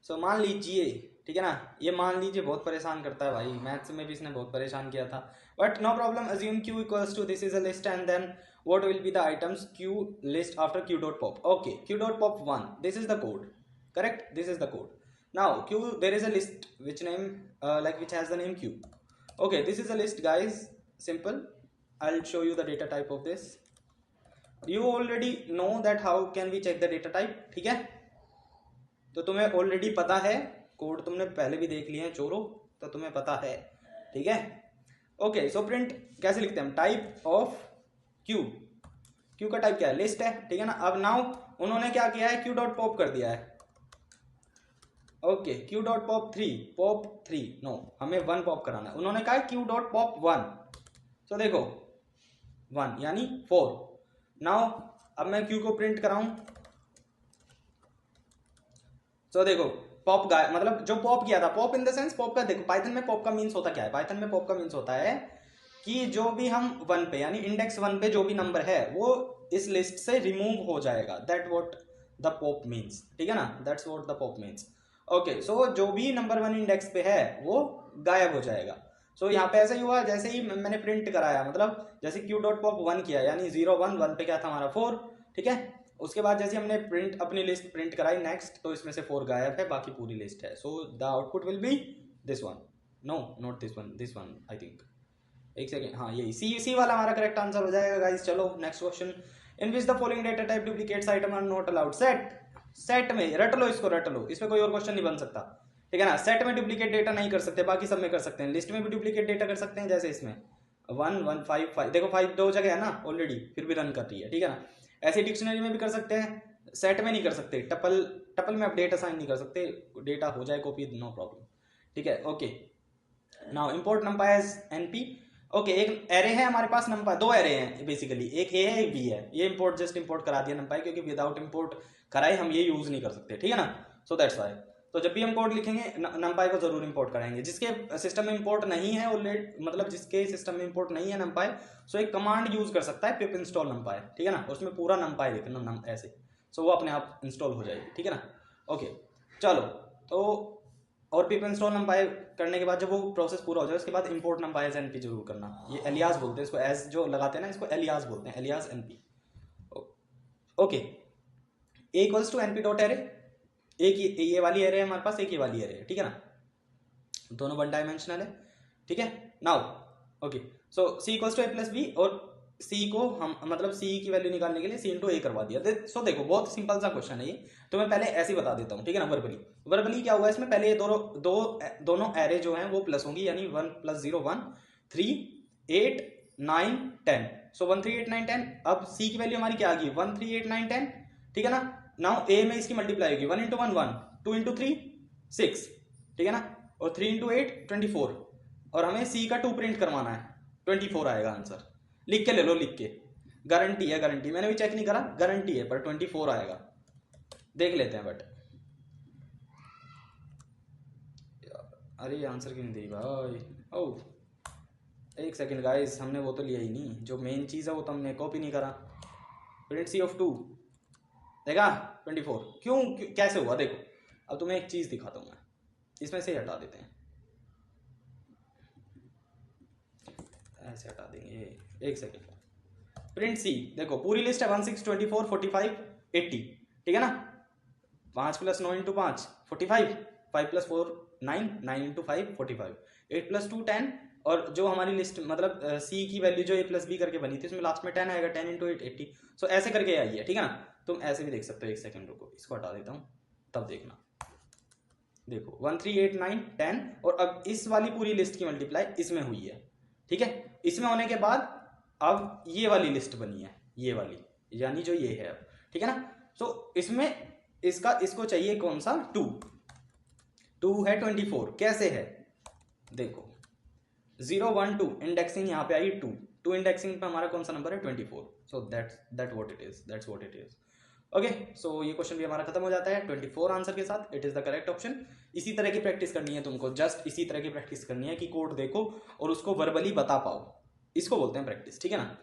सो मान लीजिए, ठीक है ना, ये मान लीजिए बहुत परेशान करता है भाई, मैथ्स में भी इसने बहुत परेशान किया था, but no problem. Assume q equals to this is a list and then what will be the items q list after q dot pop. Okay, q dot pop 1, this is the code, correct, this is the code. Now q, there is a list which name which has the name q. Okay, this is a list guys, simple. I'll show you the data type of this. You already know that how can we check the data type, ठीक है। तो तुम्हें already पता है, code तुमने पहले भी देख लिए हैं चोरों, तो तुम्हें पता है, ठीक है। ओके, सो प्रिंट कैसे लिखते हैं हम, टाइप ऑफ क्यू, क्यू का टाइप क्या है, लिस्ट है, ठीक है ना। अब नाउ उन्होंने क्या किया है, क्यू डॉट पॉप कर दिया है। Okay, q dot pop 3, no, हमें 1 पॉप कराना है, उन्होंने कहा क्यू डॉट पॉप 1, तो देखो 1 यानी 4। नाउ अब मैं क्यू को प्रिंट कराऊं, तो देखो पॉप गाय, मतलब जो पॉप किया था, pop in the sense, pop का देखो पाइथन में पॉप का मीन्स होता क्या है, पाइथन में पॉप का मीन्स होता है कि जो भी हम 1 पे यानी इंडेक्स 1 पे जो भी नंबर है वो इस लिस्ट से रिमूव हो जाएगा, that what the pop means, ठीक है ना, that's what the pop means. Okay, so जो भी नंबर 1 इंडेक्स पे है वो गायब हो जाएगा। सो यहाँ पे ऐसा ही हुआ, जैसे ही मैंने प्रिंट कराया, मतलब जैसे क्यू डॉट पॉप 1 किया यानी 0 1 1 पे क्या था हमारा 4, ठीक है। उसके बाद जैसे हमने प्रिंट अपनी लिस्ट प्रिंट कराई नेक्स्ट, तो इसमें से 4 गायब है, बाकी पूरी लिस्ट है। So the output will be this one, no not this one I think, एक सेकेंड, हाँ यही सी वाला हमारा करेक्ट आंसर हो जाएगा गाइस। चलो next question, in which the following data type duplicates item are not allowed. Set में रट लो, इसको रट लो, इसमें कोई और क्वेश्चन नहीं बन सकता, ठीक है ना। सेट में डुप्लीकेट डेटा नहीं कर सकते, बाकी सब में कर सकते हैं, लिस्ट में भी डुप्लीकेट डेटा कर सकते हैं, जैसे इसमें 1 1 5 5, देखो 5 दो जगह है ना ऑलरेडी, फिर भी रन कर रही है, ठीक है ना। ऐसे डिक्शनरी में भी कर सकते हैं, सेट में नहीं कर सकते, टपल में अपडेट असाइन नहीं कर सकते, डेटा हो जाए कॉपी नो प्रॉब्लम, ठीक है। Okay, now import numpy as np। Okay, एक एरे है हमारे पास numpy, दो एरे हैं बेसिकली, एक a है एक b है। ये जस्ट इंपोर्ट करा दिया numpy, क्योंकि विदाउट इंपोर्ट कराए हम ये यूज नहीं कर सकते, ठीक है ना। सो दैट्स वाई, तो जब भी हम कोड लिखेंगे numpy को जरूर इंपोर्ट कराएंगे। जिसके सिस्टम में इंपोर्ट नहीं है ऑलरेडी, मतलब जिसके सिस्टम में इंपोर्ट नहीं है numpy, सो एक कमांड यूज कर सकता है pip install numpy, ठीक है ना। उसमें पूरा numpy लिखना ऐसे, सो वो अपने आप इंस्टॉल हो जाएगी, ठीक है ना। ओके चलो, तो और pip install numpy करने के बाद जब वो प्रोसेस पूरा हो जाए उसके बाद इंपोर्ट numpy एज np जरूर करना। ये एलियास बोलते हैं इसको, एज जो लगाते हैं ना इसको एलियास बोलते हैं, alias np। Okay, a equals to np dot array, एक ये वाली एरे है हमारे पास, एक ये वाली एरे है, ठीक है ना, दोनों 1 डायमेंशनल है, ठीक है। Now okay, so c equals to a plus b, और c को हम मतलब c की वैल्यू निकालने के लिए c इंटू a करवा दिया। सो देखो बहुत सिंपल सा क्वेश्चन है ये, तो मैं पहले ऐसे ही बता देता हूँ, ठीक है ना। वर्बली क्या होगा इसमें, पहले ये दोनों एरे जो हैं वो प्लस होंगी, यानी 1 + 0 1 3 8 9 10। सो 1 3 8 9 10, अब c की वैल्यू हमारी क्या आ गई 1 3 8 9 10, ठीक है ना। नाउ a में इसकी मल्टीप्लाई होगी, 1 × 1 1, 2 × 3 6, ठीक है ना, और 3 × 8 24, और हमें c का 2 प्रिंट करवाना है, 24 आएगा आंसर। लिख के ले लो, लिख के, गारंटी है, गारंटी, मैंने भी चेक नहीं करा, गारंटी है, पर 24 आएगा, देख लेते हैं। बट अरे आंसर क्यों नहीं दी भाई, ओह एक सेकंड गाइस, हमने वो तो लिया ही नहीं, जो मेन चीज़ है वो तो हमने कॉपी नहीं करा। प्रिंट c ऑफ 2 देखा 24, क्यों कैसे हुआ देखो। अब तुम्हें एक चीज़ दिखाता हूँ मैं, इसमें से हटा देते हैं, ऐसे हटा देंगे, एक सेकेंड। प्रिंट सी, देखो पूरी लिस्ट है 1 6 24 45 80, ठीक है ना। 5 + 9 × 5 45, 5 + 4 9, 9 × 5 45, 8 + 2 10, और जो हमारी लिस्ट मतलब सी की वैल्यू जो a + b करके बनी थी उसमें लास्ट में 10 आएगा, 10 × 8 80। सो ऐसे करके आई है, ठीक है ना। तुम ऐसे भी देख सकते हो, एक सेकेंड रुको, इसको हटा देता हूँ, तब देखना। देखो 1 3 8 9 10, और अब इस वाली पूरी लिस्ट की मल्टीप्लाई इसमें हुई है, ठीक है। इसमें होने के बाद अब ये वाली लिस्ट बनी है, ये वाली, यानी जो ये है अब, ठीक है ना। सो इसमें इसको चाहिए कौन सा 2 है 24, कैसे है देखो 0 1 2, इंडेक्सिंग यहाँ पे आई 2 इंडेक्सिंग पे हमारा कौन सा नंबर है 24। So that's what it is. Okay, so ये क्वेश्चन भी हमारा खत्म हो जाता है 24 आंसर के साथ, it is the correct option. इसी तरह की प्रैक्टिस करनी है तुमको, जस्ट इसी तरह की प्रैक्टिस करनी है कि कोड देखो और उसको वर्बली बता पाओ, इसको बोलते हैं प्रैक्टिस, ठीक है ना।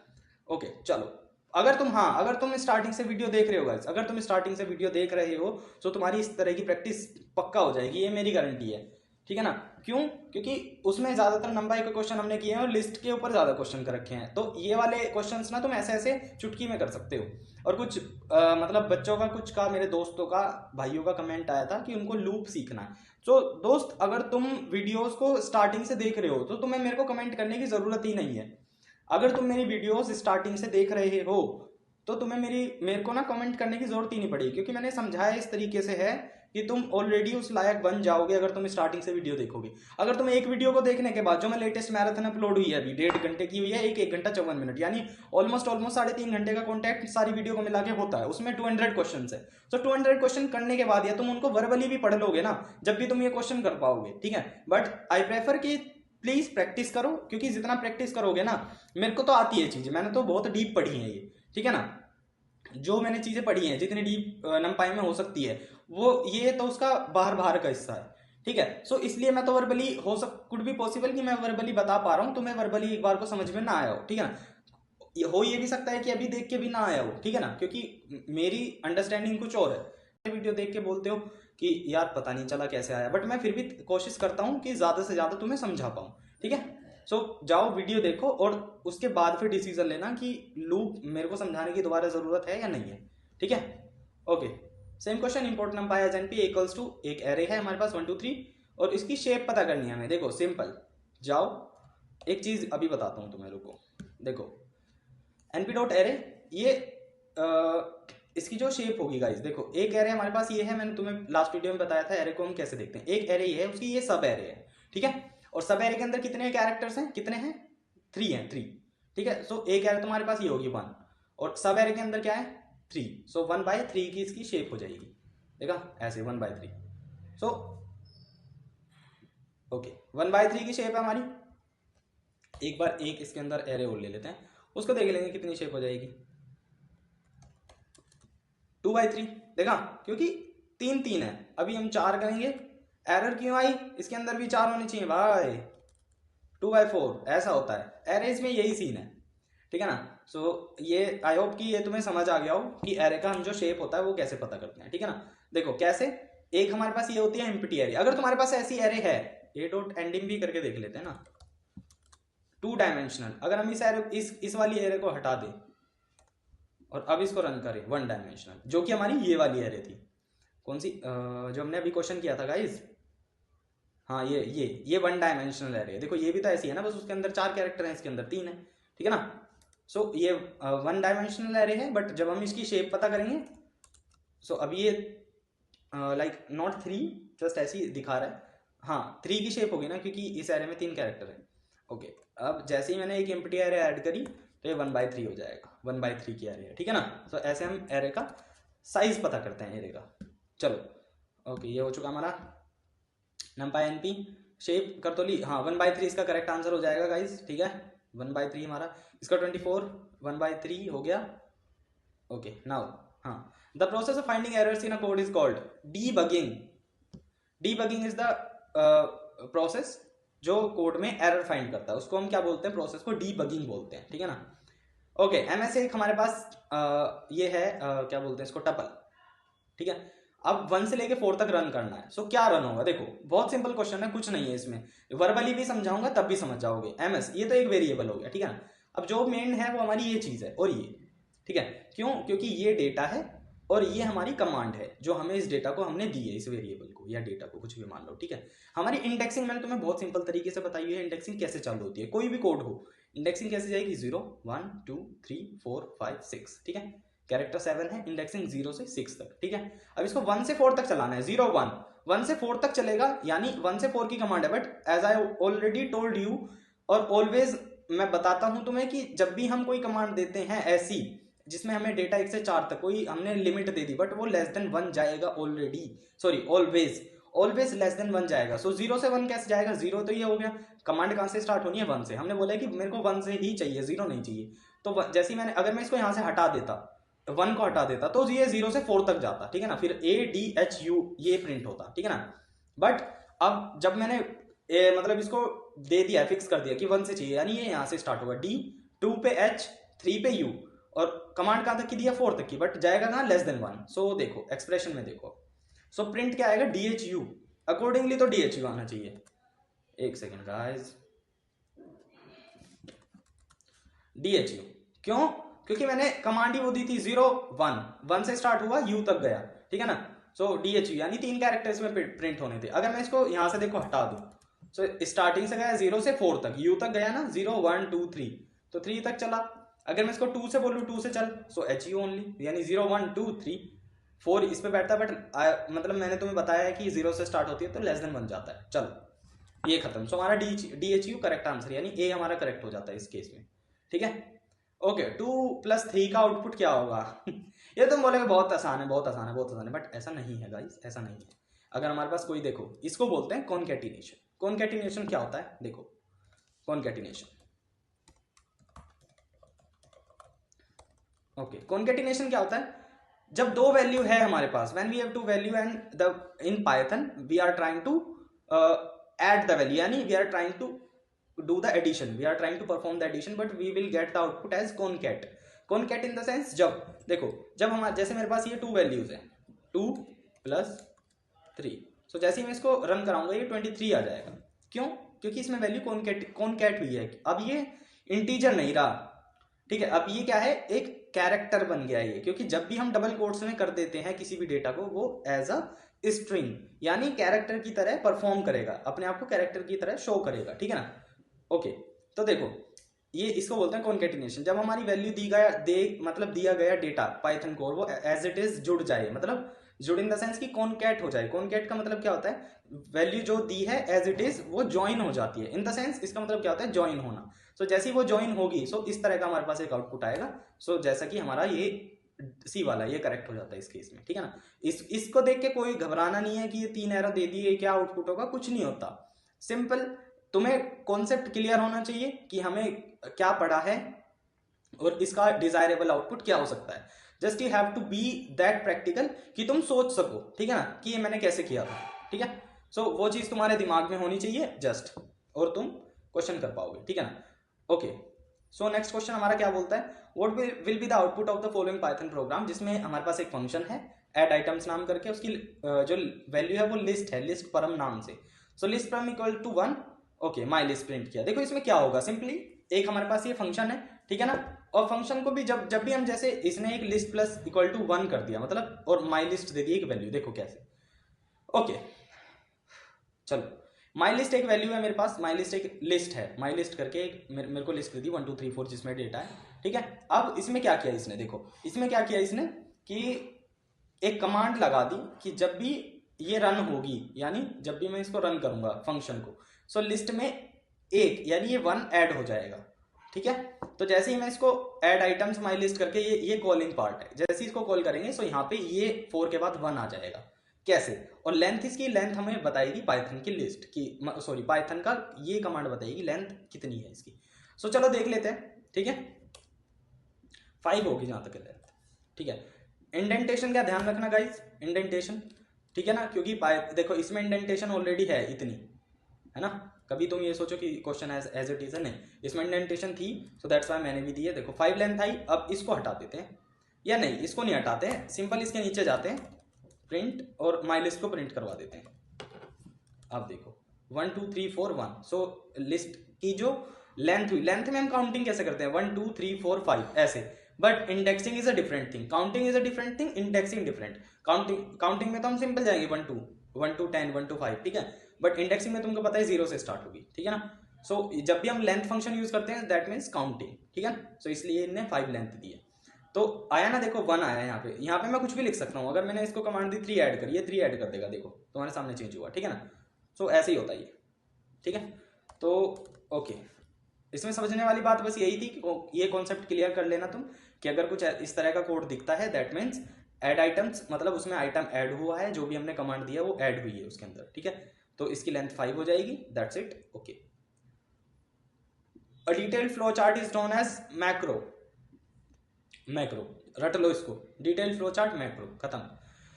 ओके चलो, अगर तुम स्टार्टिंग से वीडियो देख रहे हो गाइस, अगर तुम स्टार्टिंग से वीडियो देख रहे हो तो तुम्हारी इस तरह की प्रैक्टिस पक्का हो जाएगी, ये मेरी गारंटी है, ठीक है ना। क्यों, क्योंकि उसमें ज्यादातर नंबर के क्वेश्चन हमने किए हैं और लिस्ट के ऊपर ज्यादा क्वेश्चन कर रखे हैं, तो ये वाले क्वेश्चंस ना तुम ऐसे ऐसे चुटकी में कर सकते हो। और कुछ मतलब बच्चों का, कुछ का, मेरे दोस्तों का, भाइयों का कमेंट आया था कि उनको लूप सीखना है। तो दोस्त, अगर तुम वीडियोस को स्टार्टिंग से देख रहे हो तो तुम्हें मेरे को कमेंट करने की जरूरत ही नहीं है। अगर तुम मेरी वीडियोस स्टार्टिंग से देख रहे हो तो तुम्हें मेरे को ना कमेंट करने की जरूरत ही नहीं पड़ेगी, क्योंकि मैंने समझाया इस तरीके से है कि तुम ऑलरेडी उस लायक बन जाओगे अगर तुम स्टार्टिंग से वीडियो देखोगे। अगर तुम एक वीडियो को देखने के बाद, जो मैं लेटेस्ट मैराथन अपलोड हुई है अभी 1.5 घंटे की हुई है, 1 घंटा 54 मिनट, यानी ऑलमोस्ट 3.5 घंटे का कॉन्टेक्ट सारी वीडियो को मिला के होता है, उसमें 200 क्वेश्चन है। तो 200 क्वेश्चन करने के बाद या तुम उनको वर्बली भी पढ़ लोगे ना, जब भी तुम ये क्वेश्चन कर पाओगे, ठीक है। बट आई प्रेफर कि प्लीज प्रैक्टिस करो, क्योंकि जितना प्रैक्टिस करोगे ना, मेरे को तो आती है चीजें, मैंने तो बहुत डीप पढ़ी है ये, ठीक है ना। जो मैंने चीजें पढ़ी हैं, जितनी डीप नंपाई में हो सकती है, वो ये तो उसका बाहर का हिस्सा है, ठीक है। सो इसलिए मैं तो वर्बली कुड भी पॉसिबल कि मैं वर्बली बता पा रहा हूँ, तुम्हें वर्बली एक बार को समझ में ना आया हो, ठीक है ना। हो ये भी सकता है कि अभी देख के भी ना आया हो, ठीक है ना, क्योंकि मेरी अंडरस्टैंडिंग कुछ और है। वीडियो देख के बोलते हो कि यार पता नहीं चला कैसे आया, बट मैं फिर भी कोशिश करता हूँ कि ज्यादा से ज्यादा तुम्हें समझा पाऊँ, ठीक है। सो जाओ वीडियो देखो और उसके बाद फिर डिसीजन लेना कि लूप मेरे को समझाने की दोबारा जरूरत है या नहीं है, ठीक है। Okay, same question, import numpy as np equals to, एक एरे है हमारे पास 1 2 3, और इसकी शेप पता करनी है हमें। देखो सिंपल, जाओ एक चीज अभी बताता हूँ तुम्हें, रुको। देखो np डॉट एरे, ये इसकी जो शेप होगी गाइस, देखो एक एरे हमारे पास ये है, मैंने तुम्हें लास्ट वीडियो में बताया था एरे को हम कैसे देखते हैं। एक एरे ये है, उसकी ये सब एरे है, ठीक है। और सब एरे के अंदर कितने कैरेक्टर्स हैं, कितने हैं 3 है, 3, ठीक है। सो एक एरे तुम्हारे पास ये होगी 1 और सब एरे के अंदर क्या है 3, सो 1/3 की इसकी शेप हो जाएगी, देखा ऐसे 1/3। सो ओके 1/3 की शेप है हमारी। एक बार एक इसके अंदर एरे और ले लेते हैं, उसको देख लेंगे कितनी शेप हो जाएगी। 2/3, देखा क्योंकि 3 3 है, अभी हम 4 करेंगे, एरर क्यों आई, इसके अंदर भी 4 होने चाहिए भाई, 2/4 ऐसा होता है एरेज में, यही सीन है, ठीक है ना। सो ये आई होप कि ये तुम्हें समझ आ गया हो कि एरे का हम जो शेप होता है वो कैसे पता करते हैं, ठीक है ना। देखो कैसे, एक हमारे पास ये होती है एम्प्टी एरे, अगर तुम्हारे पास ऐसी एरे है, ए डॉट एंडिंग भी करके देख लेते हैं ना, 2 डायमेंशनल, अगर हम इस एरे इस वाली एरे को हटा दें और अब इसको रन करें 1 डायमेंशनल, जो कि हमारी ये वाली एरे थी, कौन सी जो हमने अभी क्वेश्चन किया था गाइज, हाँ ये 1 डायमेंशनल एरे, देखो ये भी तो ऐसी है ना, बस उसके अंदर 4 कैरेक्टर हैं, इसके अंदर 3 है, ठीक है ना। सो ये 1 डायमेंशनल एरे है, बट जब हम इसकी शेप पता करेंगे, सो अब ये लाइक नॉट 3, जस्ट ऐसी दिखा रहा है, हाँ 3 की शेप होगी ना, क्योंकि इस एरे में 3 कैरेक्टर है। ओके अब जैसे ही मैंने एक एम्प्टी एरे ऐड करी तो ये 1/3 हो जाएगा, 1/3 की एरे है, ठीक है ना। तो ऐसे हम एरे का साइज पता करते हैं एरे का। चलो ओके ये हो चुका हमारा numpy np, शेप कर तो ली, हाँ 1/3 इसका करेक्ट आंसर हो जाएगा गाइज, ठीक है 1/3 हमारा, इसका 24 1/3 हो गया। ओके नाउ हाँ, the process of finding errors in a code is called debugging. Debugging is the process जो कोड में एरर फाइंड करता है, उसको हम क्या बोलते हैं, प्रोसेस को डीबगिंग बोलते हैं, ठीक है ना। ओके एमएस एक हमारे पास ये है क्या बोलते हैं इसको, टपल, ठीक है। अब 1 से लेके 4 तक रन करना है, सो क्या रन होगा, देखो बहुत सिंपल क्वेश्चन है, कुछ नहीं है इसमें, वर्बली भी समझाऊंगा तब भी समझ जाओगे। एमएस ये तो एक वेरिएबल हो गया, ठीक है ना। अब जो मेन है वो हमारी ये चीज है और ये, ठीक है, क्यों, क्योंकि ये डेटा है और ये हमारी कमांड है जो हमें इस डेटा को हमने दी है, इस वेरिएबल को या डेटा को, कुछ भी मान लो, ठीक है। हमारी इंडेक्सिंग मैंने तुम्हें बहुत सिंपल तरीके से बताई हुई है, इंडेक्सिंग कैसे चालू होती है, कोई भी कोड हो इंडेक्सिंग कैसे जाएगी, 0 1 2 3 4 5 6, ठीक है। कैरेक्टर 7 है, इंडेक्सिंग 0 से 6 तक, ठीक है। अब इसको 1 से 4 तक चलाना है, 0 1 1 से 4 तक चलेगा, यानी 1 से 4 की कमांड है, but as I already told you और ऑलवेज मैं बताता हूं तुम्हें कि जब भी हम कोई कमांड देते हैं ऐसी जिसमें हमें डेटा 1 से 4 तक कोई हमने लिमिट दे दी, बट वो लेस देन 1 जाएगा already, sorry always less than 1 जाएगा। सो 0 से 1 कैसे जाएगा, 0 तो ये हो गया, कमांड कहां से स्टार्ट होनी है, 1 से, हमने बोला कि मेरे को 1 से ही चाहिए, 0 नहीं चाहिए। तो जैसे ही मैंने, अगर मैं इसको यहां से हटा देता, 1 को हटा देता, तो ये 0 से 4 तक जाता, ठीक है ना, फिर ADHU ये प्रिंट होता, ठीक है ना। बट अब जब मैंने मतलब इसको दे दिया, फिक्स कर दिया कि 1 से चाहिए, यानी ये यहां से स्टार्ट होगा, D 2 पे H 3 पे U, और कमांड कहां तक की दिया, 4 तक की, बट जाएगा कहां, लेस देन 1। सो देखो एक्सप्रेशन में देखो, सो प्रिंट क्या आएगा, DHU, अकॉर्डिंगली तो DHU आना चाहिए। एक सेकेंड गाइस, DHU क्यों, क्योंकि मैंने कमांड ही वो दी थी 0 1 से स्टार्ट हुआ U तक गया, ठीक है ना। सो DHU यानी 3 कैरेक्टर्स में प्रिंट होने थे। अगर मैं इसको यहां से देखो हटा दूं, सो स्टार्टिंग से गया 0 से 4 तक, U तक गया ना, 0 1 2 3, तो 3 तक चला। अगर मैं इसको 2 से बोलूं, 2 से चल, सो HU ओनली, यानी 0 1 2 3 4 इस पे बैठता है, बट मतलब मैंने तुम्हें बताया है कि 0 से स्टार्ट होती है तो लेस देन 1 जाता है। चलो ये खत्म। सो हमारा DHU करेक्ट आंसर, यानी ए हमारा करेक्ट हो जाता है इस केस में, ठीक है। ओके 2 + 3 का आउटपुट क्या होगा ये तुम बोलोगे बहुत आसान है, बहुत आसान है, बहुत आसान है, बट ऐसा नहीं है गाइस, ऐसा नहीं है। अगर हमारे पास कोई, देखो इसको बोलते हैं कॉन्कैटिनेशन। कॉन्कैटिनेशन क्या होता है, देखो कॉन्कैटिनेशन, ओके कॉन्कैटिनेशन क्या होता है, जब 2 वैल्यू है हमारे पास, when we have 2 value and the in Python we are trying to add the value, यानी we are trying to do the addition, we are trying to perform the addition, but we will get the output as concat. Concat in the sense, जब देखो, जब हमारे जैसे मेरे पास ये 2 values है, 2 + 3, सो जैसे ही मैं इसको रन कराऊंगा ये 23 आ जाएगा, क्यों, क्योंकि इसमें वैल्यू कॉनकैट हुई है। अब ये इंटीजर नहीं रहा, ठीक है, अब ये क्या है, एक कैरेक्टर बन गया ये, क्योंकि जब भी हम डबल कोट्स में कर देते हैं किसी भी डेटा को, वो एज अ स्ट्रिंग यानी कैरेक्टर की तरह परफॉर्म करेगा, अपने आप को कैरेक्टर की तरह शो करेगा, ठीक है ना। ओके तो देखो ये इसको बोलते हैं कॉन्कैटिनेशन। जब हमारी वैल्यू दिया गया डेटा पाइथन कोड वो एज इट इज जुड़ जाए, मतलब जुड़ इन द सेंस कि कॉनकैट हो जाए। कॉनकैट का मतलब क्या होता है, वैल्यू जो दी है एज इट इज वो ज्वाइन हो जाती है। इन द सेंस इसका मतलब क्या होता है, ज्वाइन होना। सो जैसे ही वो ज्वाइन होगी सो इस तरह का हमारे पास एक आउटपुट आएगा। सो जैसा कि हमारा ये सी वाला ये करेक्ट हो जाता है इस केस में, ठीक है ना। इसको देख के कोई घबराना नहीं है कि ये 3 एरर दे दिए क्या आउटपुट होगा, कुछ नहीं होता। सिंपल, तुम्हें कॉन्सेप्ट क्लियर होना चाहिए कि हमें क्या पढ़ा है और इसका डिजायरेबल आउटपुट क्या हो सकता है। Just you have to be that practical कि तुम सोच सको, ठीक है ना, कि ये मैंने कैसे किया था, ठीक है। सो वो चीज तुम्हारे दिमाग में होनी चाहिए जस्ट, और तुम क्वेश्चन कर पाओगे, ठीक है ना। ओके, सो नेक्स्ट क्वेश्चन हमारा क्या बोलता है, what will be the output of the following Python programme, जिसमें हमारे पास एक फंक्शन है ऐड आइटम्स नाम करके, उसकी जो वैल्यू है वो लिस्ट है, लिस्ट परम नाम से। So list param equal to 1। Okay, my list print किया। देखो इसमें क्या होगा, सिंपली एक हमारे पास ये फंक्शन है, ठीक है ना, और फंक्शन को भी जब भी हम, जैसे इसने एक लिस्ट प्लस इक्वल टू 1 कर दिया मतलब, और माई लिस्ट दे दी एक वैल्यू, देखो कैसे। ओके चलो, माई लिस्ट एक वैल्यू है मेरे पास, माई लिस्ट एक लिस्ट है, माई लिस्ट करके एक मेरे को लिस्ट दे दी 1 2 3 4 जिसमें डेटा है, ठीक है। अब इसमें क्या किया इसने, देखो इसमें क्या किया इसने कि एक कमांड लगा दी कि जब भी ये रन होगी, यानी जब भी मैं इसको रन करूंगा फंक्शन को, सो लिस्ट में एक यानी ये 1 ऐड हो जाएगा, ठीक है। तो जैसे ही मैं इसको ऐड आइटम्स माई लिस्ट करके, ये कॉलिंग पार्ट है, जैसे ही इसको कॉल करेंगे सो यहाँ पे ये 4 के बाद 1 आ जाएगा। कैसे, और लेंथ, इसकी लेंथ हमें बताएगी पाइथन की लिस्ट की, सॉरी पाइथन का ये कमांड बताएगी लेंथ कितनी है इसकी। सो चलो देख लेते हैं, ठीक है। 5 होगी जहां तक लेंथ, ठीक है। इंडेंटेशन का ध्यान रखना गाइस, इंडेंटेशन, ठीक है ना, क्योंकि देखो इसमें इंडेंटेशन ऑलरेडी है इतनी, है ना। कभी तुम ये सोचो कि क्वेश्चन एज इट इज है, नहीं, इसमें इंडेंटेशन थी, सो दैट्स वाई मैंने भी दी है। देखो 5 लेंथ आई, अब इसको हटा देते हैं, या नहीं इसको नहीं हटाते हैं, सिंपल इसके नीचे जाते हैं, प्रिंट, और माई लिस्ट को प्रिंट करवा देते हैं। अब देखो 1 2 3 4 1, सो लिस्ट की जो लेंथ हुई, लेंथ में हम काउंटिंग कैसे करते हैं 1 2 3 4 5 ऐसे, but indexing is a different thing, counting is a different thing, indexing different. Counting में तो हम सिंपल जाएंगे 1 2 10 1 2 5, ठीक है, बट इंडेक्सिंग में तुमको पता है 0 से स्टार्ट होगी, ठीक है ना। सो जब भी हम लेंथ फंक्शन यूज करते हैं दैट मीन्स काउंटिंग, ठीक है। सो इसलिए इन्हें 5 लेंथ दी है। तो आया ना, देखो 1 आया यहाँ पे मैं कुछ भी लिख सकता हूँ, अगर मैंने इसको कमांड दी 3 ऐड करी, ये 3 ऐड कर देगा, देखो तुम्हारे सामने चेंज हुआ, ठीक है ना। सो ऐसे ही होता है ये, ठीक है। तो ओके, इसमें समझने वाली बात बस यही थी कि ये कॉन्सेप्ट क्लियर कर लेना तुम, कि अगर कुछ इस तरह का कोड दिखता है दैट मीन्स ऐड आइटम्स, मतलब उसमें आइटम ऐड हुआ है, जो भी हमने कमांड दिया वो ऐड हुई है उसके अंदर, ठीक है। तो इसकी लेंथ 5 हो जाएगी, that's it, okay. A detailed flow chart is known as macro, macro रट लो इसको, डिटेल्ड फ्लो चार्ट मैक्रो, खत्म।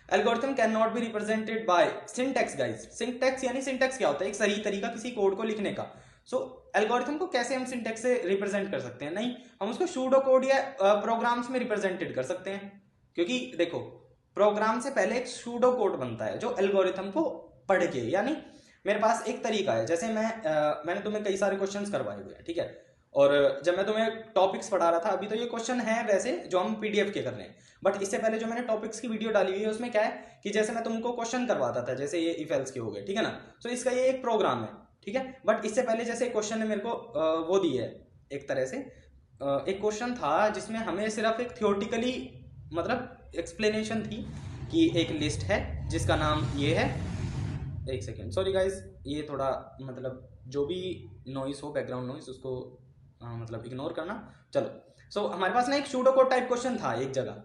Algorithm can not be represented by syntax guys, syntax यानी सिंटैक्स क्या होता है, एक सही तरीका किसी कोड को लिखने का। सो एल्गोरिथम को कैसे हम सिंटैक्स से रिप्रेजेंट कर सकते हैं, नहीं, हम उसको सूडो कोड या प्रोग्राम्स में रिप्रेजेंटेड कर सकते हैं, क्योंकि देखो प्रोग्राम से पहले एक सूडो कोड बनता है जो एल्गोरिथम को पढ़ के, यानी मेरे पास एक तरीका है, जैसे मैंने तुम्हें कई सारे क्वेश्चंस करवाए हुए हैं, ठीक है, और जब मैं तुम्हें टॉपिक्स पढ़ा रहा था, अभी तो ये क्वेश्चन है वैसे जो हम पीडीएफ के कर रहे हैं, बट इससे पहले जो मैंने टॉपिक्स की वीडियो डाली हुई है उसमें क्या है कि जैसे मैं तुमको क्वेश्चन करवाता था, जैसे ये इफ एल्स के हो गए, ठीक है ना। तो इसका ये एक प्रोग्राम है, ठीक है, बट इससे पहले जैसे क्वेश्चन ने मेरे को वो दी है, एक तरह से एक क्वेश्चन था जिसमें हमें सिर्फ एक थियोरटिकली मतलब एक्सप्लेनेशन थी कि एक लिस्ट है जिसका नाम ये है, एक सेकेंड सॉरी गाइज, ये थोड़ा मतलब जो भी नॉइस हो, बैकग्राउंड नॉइस, उसको मतलब इग्नोर करना। चलो, सो हमारे पास ना एक सूडो कोड टाइप क्वेश्चन था एक जगह,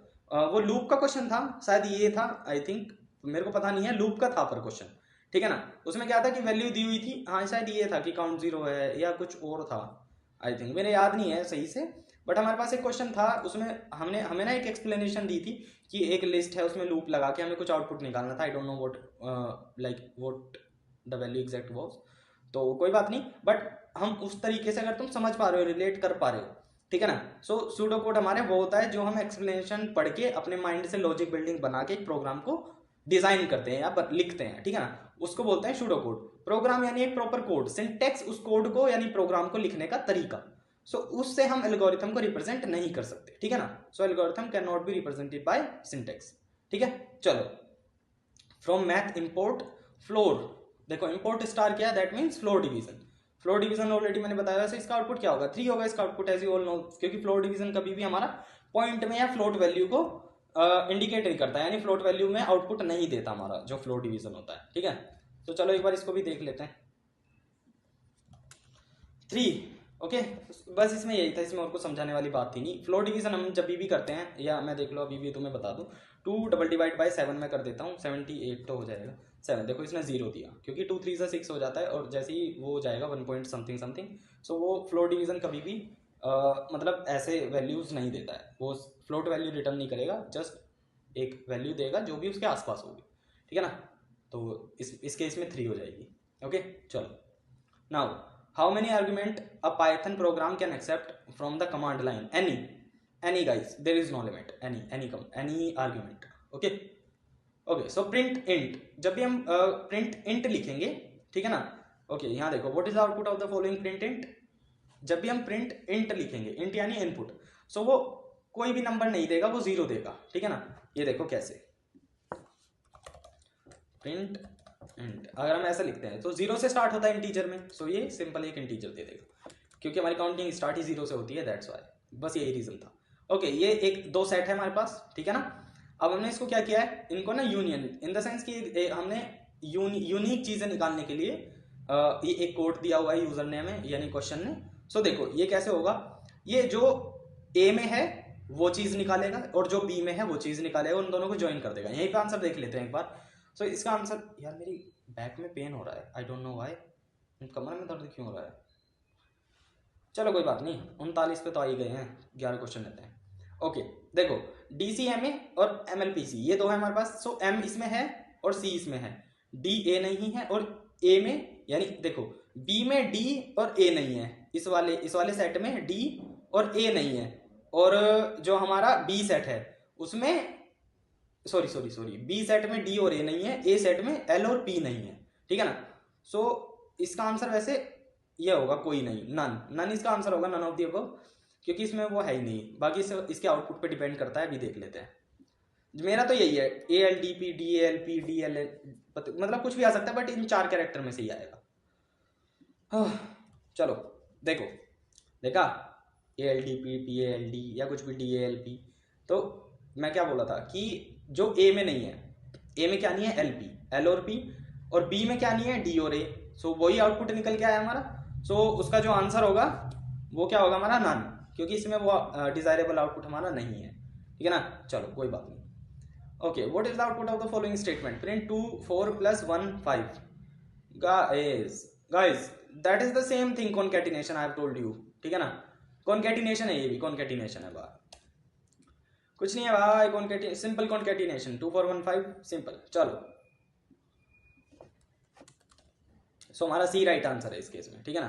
वो लूप का क्वेश्चन था, शायद ये था, आई थिंक, मेरे को पता नहीं है, लूप का था पर क्वेश्चन, ठीक है ना। उसमें क्या था कि वैल्यू दी हुई थी, हाँ शायद ये था कि काउंट 0 है या कुछ और था, आई थिंक, मेरे याद नहीं है सही से, बट हमारे पास एक क्वेश्चन था, उसमें हमें ना एक एक्सप्लेनेशन दी थी कि एक लिस्ट है, उसमें लूप लगा के हमें कुछ आउटपुट निकालना था, I don't know what the value exact was, तो कोई बात नहीं, बट हम उस तरीके से अगर तुम समझ पा रहे हो, रिलेट कर पा रहे हो, ठीक है ना। सो सूडो कोड हमारे वो होता है जो हम एक्सप्लेनेशन पढ़ के अपने माइंड से लॉजिक बिल्डिंग बना के एक प्रोग्राम को डिजाइन करते हैं या लिखते हैं, ठीक है ना, उसको बोलते हैं सूडो कोड। प्रोग्राम यानी एक प्रॉपर कोड, सिंटैक्स उस कोड को यानी प्रोग्राम को लिखने का तरीका, सो उससे हम एल्गोरिथम को रिप्रेजेंट नहीं कर सकते, ठीक है ना। So algorithm can not be represented by syntax, ठीक है। चलो, फ्रॉम मैथ इंपोर्ट फ्लोर, देखो इंपोर्ट स्टार क्या है, that means floor division, floor division already मैंने बताया, वैसे इसका आउटपुट क्या होगा 3 होगा इसका output, as you all know, क्योंकि फ्लोर डिवीजन कभी भी हमारा पॉइंट में या फ्लोट वैल्यू को इंडिकेट नहीं करता, यानी फ्लोट वैल्यू में आउटपुट नहीं देता हमारा जो फ्लोट डिवीजन होता है, ठीक है। तो चलो एक बार इसको भी देख लेते हैं। 3 ओके, बस इसमें यही था, इसमें और कुछ समझाने वाली बात थी नहीं। फ्लोट डिवीजन हम जब भी करते हैं, या मैं देख लो अभी भी तुम्हें बता दूं, 2 डबल डिवाइड बाई 7 में कर देता हूँ, 78 तो हो जाएगा 7। देखो इसने 0 दिया क्योंकि 2 3 से 6 हो जाता है, और जैसे ही वो हो जाएगा 1 पॉइंट समथिंग समथिंग, सो वो फ्लोट डिवीजन कभी भी मतलब ऐसे वैल्यूज़ नहीं देता है, वो फ्लोट वैल्यू रिटर्न नहीं करेगा, जस्ट एक वैल्यू देगा जो भी उसके आसपास होगी, ठीक है ना। तो इस केस में 3 हो जाएगी। ओके चलो, now how many argument a python program can accept from the command line? Any guys, there is no limit, any argument, okay so print int, जब भी हम print int लिखेंगे, ठीक है ना। ओके यहाँ देखो, what is the output of the following print int? जब भी हम print int लिखेंगे, int यानी इनपुट, सो वो कोई भी नंबर नहीं देगा, वो 0 देगा, ठीक है ना। ये देखो कैसे, print int अगर हम ऐसा लिखते हैं तो 0 से स्टार्ट होता है इंटीजर में, सो ये सिंपल एक इंटीजर दे देगा क्योंकि हमारी काउंटिंग स्टार्ट ही 0 से होती है, दैट्स वाई, बस यही रीजन था। ओके ये एक 2 सेट है हमारे पास, ठीक है ना। अब हमने इसको क्या किया है, इनको ना यूनियन इन द सेंस कि हमने यूनिक चीजें निकालने के लिए ये एक कोड दिया हुआ है यूजर ने हमें, यानी क्वेश्चन ने। सो देखो ये कैसे होगा, ये जो ए में है वो चीज निकालेगा और जो बी में है वो चीज निकालेगा, उन दोनों को ज्वाइन कर देगा। यहीं पे आंसर देख लेते हैं एक बार। सो इसका आंसर, यार मेरी बैक में पेन हो रहा है, आई डोंट नो व्हाई, कमर में दर्द क्यों हो रहा है। चलो कोई बात नहीं, 39 पे तो आ ही गए हैं, 11 क्वेश्चन लेते हैं। ओके देखो, DCMA और MLPC ये दो है हमारे पास। सो M इसमें है और C इसमें है, D A नहीं है, और A में यानी देखो B में D और A नहीं है, इस वाले सेट में D और A नहीं है, और जो हमारा B सेट है उसमें सॉरी बी सेट में डी और ए नहीं है, ए सेट में एल और पी नहीं है, ठीक है ना। सो इसका आंसर वैसे ये होगा कोई नहीं, नन इसका आंसर होगा, नन ऑफ द अबव, क्योंकि इसमें वो है ही नहीं। बाकी इसके आउटपुट पे डिपेंड करता है, अभी देख लेते हैं। मेरा तो यही है, ALDP DALP DLL, मतलब कुछ भी आ सकता है, बट इन 4 कैरेक्टर में से ही आएगा। चलो देखा ALDP TALD या कुछ भी DALP। तो मैं क्या बोला था कि जो ए में नहीं है, ए में क्या नहीं है, LP L और P, और बी में क्या नहीं है, D और A, सो वही आउटपुट निकल के आया हमारा। सो उसका जो आंसर होगा वो क्या होगा हमारा, नन, क्योंकि इसमें वो डिजायरेबल आउटपुट हमारा नहीं है, ठीक है ना। चलो कोई बात नहीं। Okay, what is the output of the following statement? Print 2 4 + 1 5। Guys that is the same thing concatenation, I have told you, ठीक है ना। कॉन्कैटिनेशन है, ये भी कॉन्कैटिनेशन है, बात कुछ नहीं है भाई, सिंपल कॉन्कैटिनेशन 2 4 1 5 सिंपल। चलो सो हमारा सी राइट आंसर है इस केस में, ठीक है ना।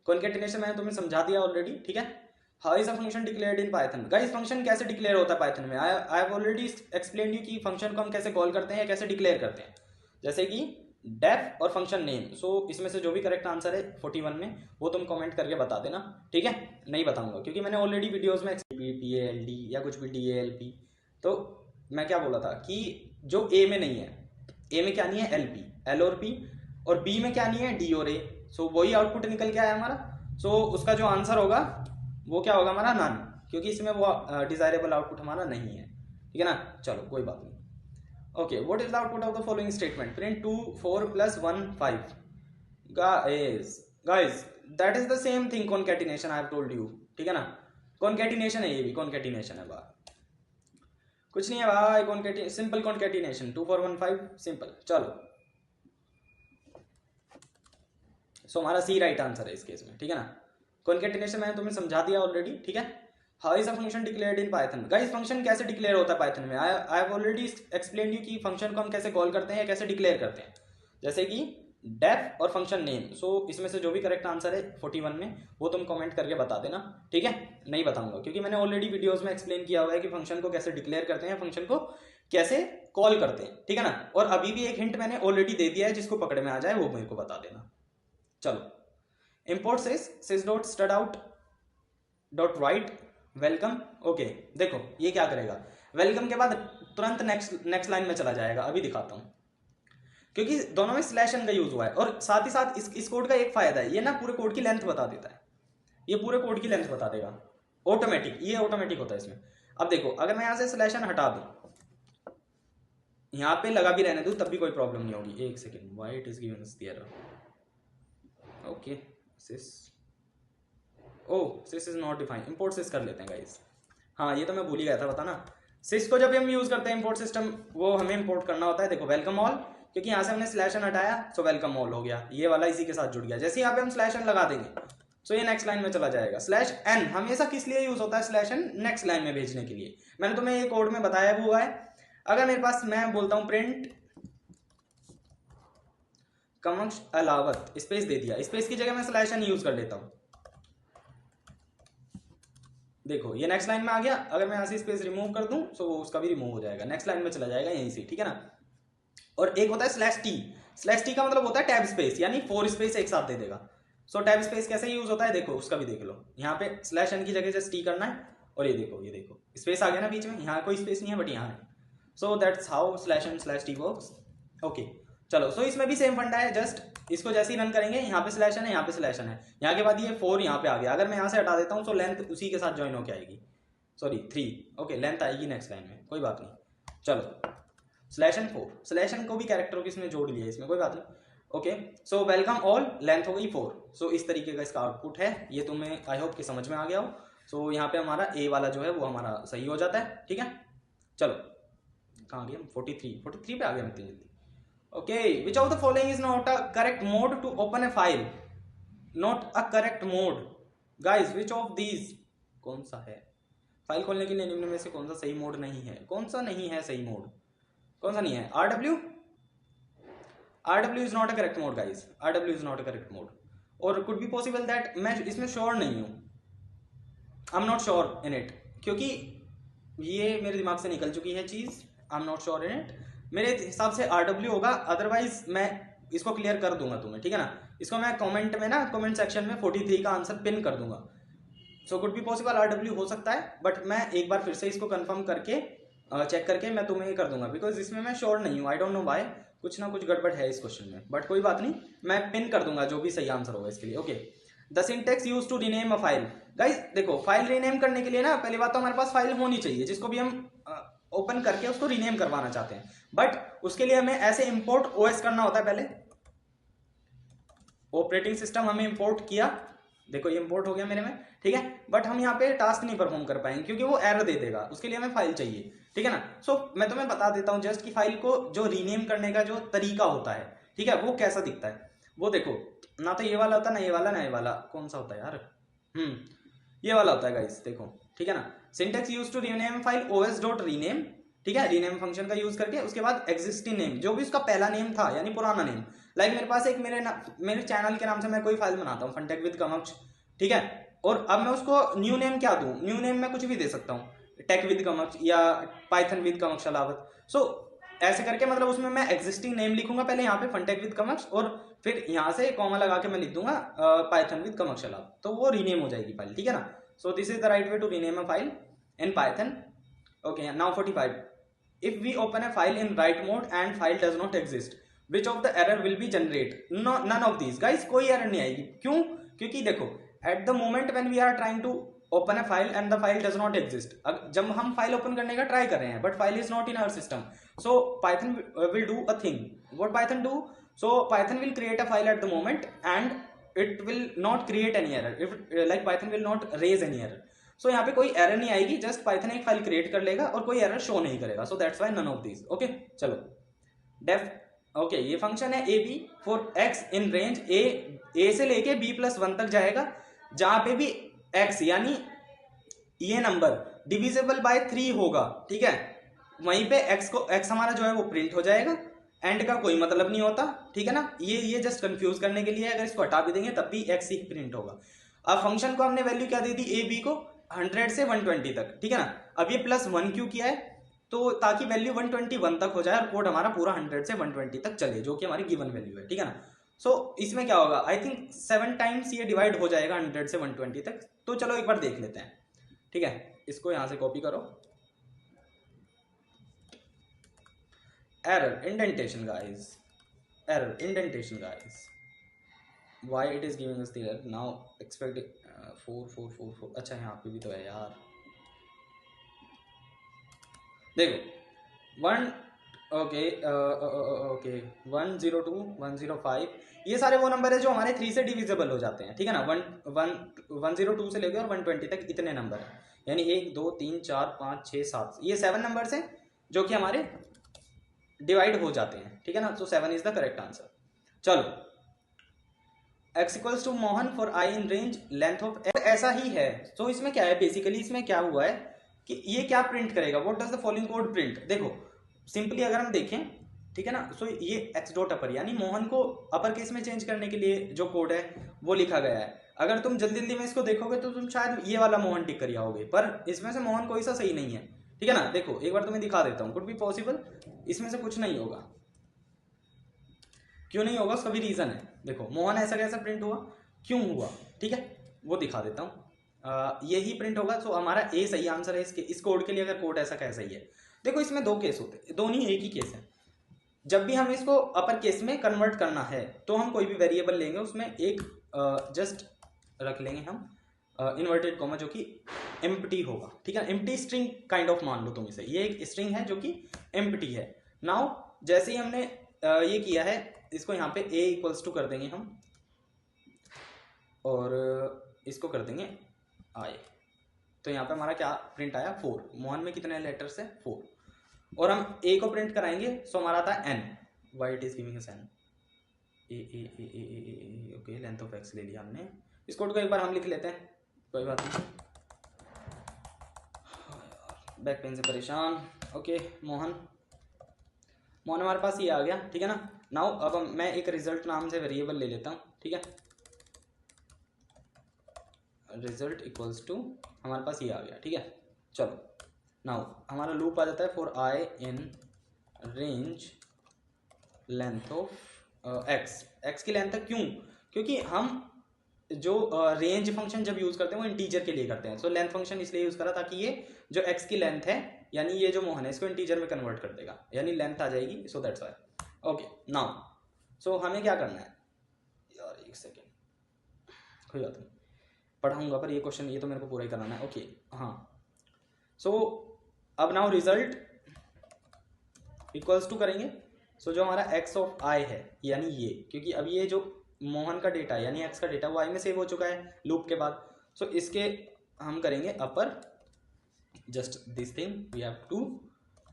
कॉन्कैटिनेशन मैंने तुम्हें समझा दिया ऑलरेडी, ठीक है। How is a function declared in Python? Guys function कैसे डिक्लेयर होता है पाइथन में, I have already explained you कि फंक्शन को हम कैसे कॉल करते हैं या कैसे डिक्लेयर करते हैं, जैसे कि डेफ और फंक्शन नेम। सो इसमें से जो भी करेक्ट आंसर है 41 में, वो तुम कमेंट करके बता देना, ठीक है। नहीं बताऊंगा क्योंकि मैंने ऑलरेडी वीडियोस में PALD या कुछ भी DALP। तो मैं क्या बोला था कि जो ए में नहीं है, ए में क्या नहीं है, LP L और P, और B में क्या नहीं है, D और A, सो वही आउटपुट निकल के आया हमारा। सो उसका जो आंसर होगा वो क्या होगा हमारा, नन, क्योंकि इसमें वो डिजायरेबल आउटपुट हमारा नहीं है, ठीक है ना। चलो कोई बात नहीं। Okay, what is the output of the following statement? Print 2 4 + 1 5। Guys that is the same thing concatenation, I have told you, ठीक है ना। कॉन्कैटिनेशन है, ये भी कॉन्कैटिनेशन है, बात कुछ नहीं है भाई, सिंपल कॉन्कैटिनेशन 2 4 1 5 सिंपल। चलो सो हमारा सी राइट आंसर है इस केस में, ठीक है ना। कॉन्कैटिनेशन मैंने तुम्हें समझा दिया ऑलरेडी, ठीक है। How is a function declared in Python? Guys function कैसे डिक्लेयर होता है पाइथन में, I have already explained you कि फंक्शन को हम कैसे कॉल करते हैं या कैसे डिक्लेयर करते हैं, जैसे कि डेफ और फंक्शन नेम। सो इसमें से जो भी करेक्ट आंसर है 41 में, वो तुम कमेंट करके बता देना, ठीक है। नहीं बताऊंगा क्योंकि मैंने ऑलरेडी वीडियोस में एक्सप्लेन किया हुआ है कि फंक्शन को कैसे डिक्लेयर करते हैं, फंक्शन को कैसे कॉल करते हैं, ठीक है ना। और अभी भी एक हिंट मैंने ऑलरेडी दे दिया है, जिसको पकड़ में आ जाए वो मेरे को बता देना। चलो, import sys dot stud out dot right welcome. Okay देखो ये क्या करेगा, वेलकम के बाद तुरंत नेक्स्ट लाइन में चला जाएगा। अभी दिखाता हूं, क्योंकि दोनों में /n का यूज हुआ है, और साथ ही साथ इस कोड का एक फायदा है, ये ना पूरे कोड की लेंथ बता देता है, ये पूरे कोड की लेंथ बता देगा ऑटोमेटिक, ये ऑटोमेटिक होता है इसमें। अब देखो अगर मैं यहां से /n हटा दूं, यहाँ पे लगा भी रहने दूँ तब भी कोई प्रॉब्लम नहीं होगी। एक second, why it is given the error, okay sys, oh sys is not define, import sys कर लेते हैं गाइस। हाँ ये तो मैं भूल ही गया था बताना, सिस को जब हम यूज करते हैं इंपोर्ट सिस्टम, वो हमें इंपोर्ट करना होता है। देखो वेलकम ऑल, क्योंकि यहाँ से हमने स्लैश एन हटाया सो वेलकम ऑल हो गया, ये वाला इसी के साथ जुड़ गया। जैसे यहाँ पे हम स्लैश एन लगा देंगे सो ये नेक्स्ट लाइन में चला जाएगा। स्लैश एन हमेशा किस लिए यूज होता है? स्लैश एन नेक्स्ट लाइन में भेजने के लिए। मैंने तुम्हें ये कोड में बताया हुआ है। अगर मेरे पास, मैं बोलता हूँ प्रिंट कमक्ष अलावत, स्पेस दे दिया, स्पेस की जगह मैं स्लैश एन यूज कर लेता हूँ। देखो ये नेक्स्ट लाइन में आ गया। अगर मैं यहाँ से स्पेस रिमूव कर दूं तो वो उसका भी रिमूव हो जाएगा, नेक्स्ट लाइन में चला जाएगा यहीं से, ठीक है ना। और एक होता है स्लैश टी, स्लैश टी का मतलब होता है टैब स्पेस, यानी 4 स्पेस एक साथ दे देगा। सो टैब स्पेस कैसे यूज होता है देखो, उसका भी देख लो। यहाँ पे स्लैश एन की जगह जस्ट टी करना है और ये देखो स्पेस आ गया ना बीच में, यहाँ कोई स्पेस नहीं है बट यहाँ है। So that's how slash n slash t works. Okay चलो, सो इसमें भी सेम फंडा है, जस्ट इसको जैसे ही रन करेंगे, यहाँ पे स्लैश एन है, यहाँ पे स्लैश एन है, यहाँ के बाद ये 4 यहाँ पे आ गया। अगर मैं यहाँ से हटा देता हूँ तो लेंथ उसी के साथ ज्वाइन होकर आएगी, सॉरी 3, ओके लेंथ आएगी नेक्स्ट लाइन में, कोई बात नहीं। चलो स्लैश एन 4, स्लैश एन को भी कैरेक्टरों की इसमें जोड़ लिया, इसमें कोई बात नहीं। Okay so welcome all, length हो गई 4। सो इस तरीके का इसका आउटपुट है, ये तुम्हें आई होप कि समझ में आ गया हो। सो यहाँ पे हमारा ए वाला जो है वो हमारा सही हो जाता है, ठीक है। चलो कहाँ गए हम, 43 पे आ गए हम इतनी जल्दी। Okay, which of the following is not a correct mode to open a file? Not a correct mode guys, which of these, कौन सा है फाइल खोलने के लिए निम्न में से कौन सा सही मोड नहीं है? कौन सा नहीं है सही मोड, कौन सा नहीं है? RW is not a correct mode guys, RW is not a correct mode. और कुड बी पॉसिबल दैट, मैं इसमें श्योर नहीं हूं, I am not sure in it, क्योंकि ये मेरे दिमाग से निकल चुकी है चीज, I am not sure in it. मेरे हिसाब से RW होगा, अदरवाइज मैं इसको क्लियर कर दूंगा तुम्हें, ठीक है ना। इसको मैं कमेंट में ना, कमेंट सेक्शन में 43 का आंसर पिन कर दूंगा। So could be possible RW हो सकता है, बट मैं एक बार फिर से इसको कंफर्म करके चेक करके मैं तुम्हें कर दूंगा, बिकॉज इसमें मैं श्योर नहीं हूँ, आई डोंट नो व्हाई, कुछ ना कुछ गड़बड़ है इस क्वेश्चन में, बट कोई बात नहीं, मैं पिन कर दूंगा जो भी सही आंसर होगा इसके लिए। Okay, the syntax use to rename a file. Guys देखो, फाइल रीनेम करने के लिए ना, पहली बात तो हमारे पास फाइल होनी चाहिए जिसको भी हम ओपन करके उसको रीनेम करवाना चाहते हैं, बट उसके लिए हमें ऐसे इंपोर्ट ओएस करना होता है। पहले ऑपरेटिंग सिस्टम हमें इंपोर्ट किया, देखो ये इंपोर्ट हो गया मेरे में, ठीक है, बट हम यहाँ पे टास्क नहीं परफॉर्म कर पाएंगे क्योंकि वो एरर दे देगा, उसके लिए हमें फाइल चाहिए, ठीक है ना। सो मैं तुम्हें बता देता हूँ जस्ट कि फाइल को जो रीनेम करने का जो तरीका होता है, ठीक है, वो कैसा दिखता है। वो देखो, ना तो ये वाला होता, ना ये वाला, ना ये वाला, कौन सा होता है यार, ये वाला होता है गाइस, देखो, ठीक है ना। Syntax use to rename file os dot rename, ठीक है, रीनेम फंक्शन का यूज करके, उसके बाद एग्जिस्टिंग नेम, जो भी उसका पहला नेम था यानी पुराना नेम, लाइक मेरे पास एक मेरे चैनल के नाम से मैं कोई फाइल बनाता हूँ, फनटेक विद कमक्ष, ठीक है, और अब मैं उसको न्यू नेम क्या दूं? न्यू नेम मैं कुछ भी दे सकता हूँ, टेक विद कमक्ष या पाइथन विद कमक्ष अलावत। सो ऐसे करके मतलब उसमें मैं एग्जिस्टिंग नेम लिखूंगा पहले यहाँ पे फनटेक विद कमक्ष, और फिर यहाँ से कॉमा लगा के मैं लिख दूंगा पाइथन विद कमक्ष अलावत, तो वो रीनेम हो जाएगी फाइल, ठीक है ना। So this is the right way to rename a file in Python. Okay, now 45, if we open a file in write mode and file does not exist, which of the error will be generate? No, none of these guys, कोई error नहीं आएगी। क्यों? क्योंकि देखो, at the moment when we are trying to open a file and the file does not exist, जब हम file open करने का ट्राई कर रहे हैं but file is not in our system, so Python will do a thing. What Python do? So Python will create a file at the moment and it will not create any error, if like Python will not raise any error. सो यहाँ पे कोई error नहीं आएगी, just Python एक file create कर लेगा और कोई एरर शो नहीं करेगा। So that's why none of this. Okay चलो, डेफ ओके, ये फंक्शन है a b for x in range a से लेके b+1 तक जाएगा, जहां पे भी x यानी ये नंबर डिविजिबल बाय 3 होगा, ठीक है, वहीं पे x हमारा जो है वो प्रिंट हो जाएगा। एंड का कोई मतलब नहीं होता, ठीक है ना, ये जस्ट कंफ्यूज करने के लिए, अगर इसको हटा भी देंगे तब भी x ही प्रिंट होगा। अब फंक्शन को हमने वैल्यू क्या दे दी, ए बी को 100 से 120 तक, ठीक है ना। अब ये +1 क्यों किया है, तो ताकि वैल्यू 121 तक हो जाए और कोड हमारा पूरा 100 से 120 तक चले, जो कि हमारी गिवन वैल्यू है, ठीक है ना। सो इसमें क्या होगा, आई थिंक 7 टाइम्स ये डिवाइड हो जाएगा 100 से 120 तक। तो चलो एक बार देख लेते हैं, ठीक है, इसको यहां से कॉपी करो। Error indentation guys, error indentation guys, why it is giving us the error now, expect 4444, अच्छा यहाँ पे भी तो है यार, देखो ओके ओके 102 105 ये सारे वो नंबर है जो हमारे 3 से डिविजिबल हो जाते हैं, ठीक है ना। 102 से लेकर और 120 तक इतने नंबर हैं, यानी 1 2 3 4 5 6 7 ये 7 नंबर्स हैं जो कि हमारे डिवाइड हो जाते हैं, ठीक है ना। So 7 is the correct answer. चलो, x equals to Mohan for i in range length of ऐसा ही है। तो इसमें क्या है, बेसिकली इसमें क्या हुआ है कि ये क्या प्रिंट करेगा, what does the following code print. देखो सिंपली अगर हम देखें, ठीक है ना, सो ये एक्स डॉट अपर यानी मोहन को अपर केस में चेंज करने के लिए जो कोड है वो लिखा गया है। अगर तुम जल्दी जल्दी में इसको देखोगे तो तुम शायद ये वाला मोहन टिक कर आओगे, पर इसमें से मोहन कोई सा सही नहीं है, ठीक है ना। देखो एक बार तुम्हें दिखा देता हूँ, कुड बी पॉसिबल इसमें से कुछ नहीं होगा। क्यों नहीं होगा, उसका भी रीजन है। देखो मोहन ऐसा कैसा प्रिंट हुआ, क्यों हुआ, ठीक है, वो दिखा देता हूँ। यही प्रिंट होगा। तो हमारा ए सही आंसर है इसके, इस कोड के लिए, अगर कोड ऐसा कैसा ही है। देखो इसमें दो केस होते हैं, दो नहीं एक ही केस है। जब भी हम इसको अपर केस में कन्वर्ट करना है तो हम कोई भी वेरिएबल लेंगे, उसमें एक जस्ट रख लेंगे हम इन्वर्टेड कॉमा जो कि एम्प्टी होगा, ठीक है। एम्प्टी स्ट्रिंग काइंड ऑफ मान लो तुम इसे, ये एक स्ट्रिंग है जो कि एम्प्टी है। नाउ जैसे ही हमने ये किया है, इसको यहाँ पे a इक्वल्स टू कर देंगे हम, और इसको कर देंगे i। तो यहाँ पे हमारा क्या प्रिंट आया, 4। मोहन में कितने लेटर्स है, 4। और हम a को प्रिंट कराएंगे, सो हमारा था n, Y it is giving us n। Okay, length of x ले लिया हमने। इस कोड को एक बार हम लिख लेते हैं, कोई बात नहीं, बैक पेन से परेशान। ओके मोहन हमारे पास ये आ गया, ठीक है ना। नाउ अब मैं एक रिजल्ट नाम से वेरिएबल ले लेता हूँ, ठीक है। रिजल्ट इक्वल्स टू हमारे पास ये आ गया, ठीक है। चलो नाउ हमारा लूप आ जाता है for I in range length of x की लेंथ है, क्यों, क्योंकि हम जो रेंज फंक्शन जब यूज करते हैं वो इंटीजर के लिए करते हैं। सो लेंथ फंक्शन इसलिए यूज करा ताकि ये जो एक्स की लेंथ है, यानी ये जो मोहन है, इसको इंटीजर में कन्वर्ट कर देगा, यानी लेंथ आ जाएगी। सो that's Y. Okay now so हमें क्या करना है यार, एक सेकेंड, कोई बात नहीं, पढ़ाऊंगा, पर ये क्वेश्चन ये तो मेरे को पूरा ही कराना है। ओके हाँ, सो अब नाउ रिजल्ट इक्वल्स टू करेंगे। सो जो हमारा एक्स ऑफ आई है, यानी ये, क्योंकि अब ये जो मोहन का डेटा यानी एक्स का डेटा वो आई में सेव हो चुका है लूप के बाद। सो इसके हम करेंगे upper, just this thing we have to,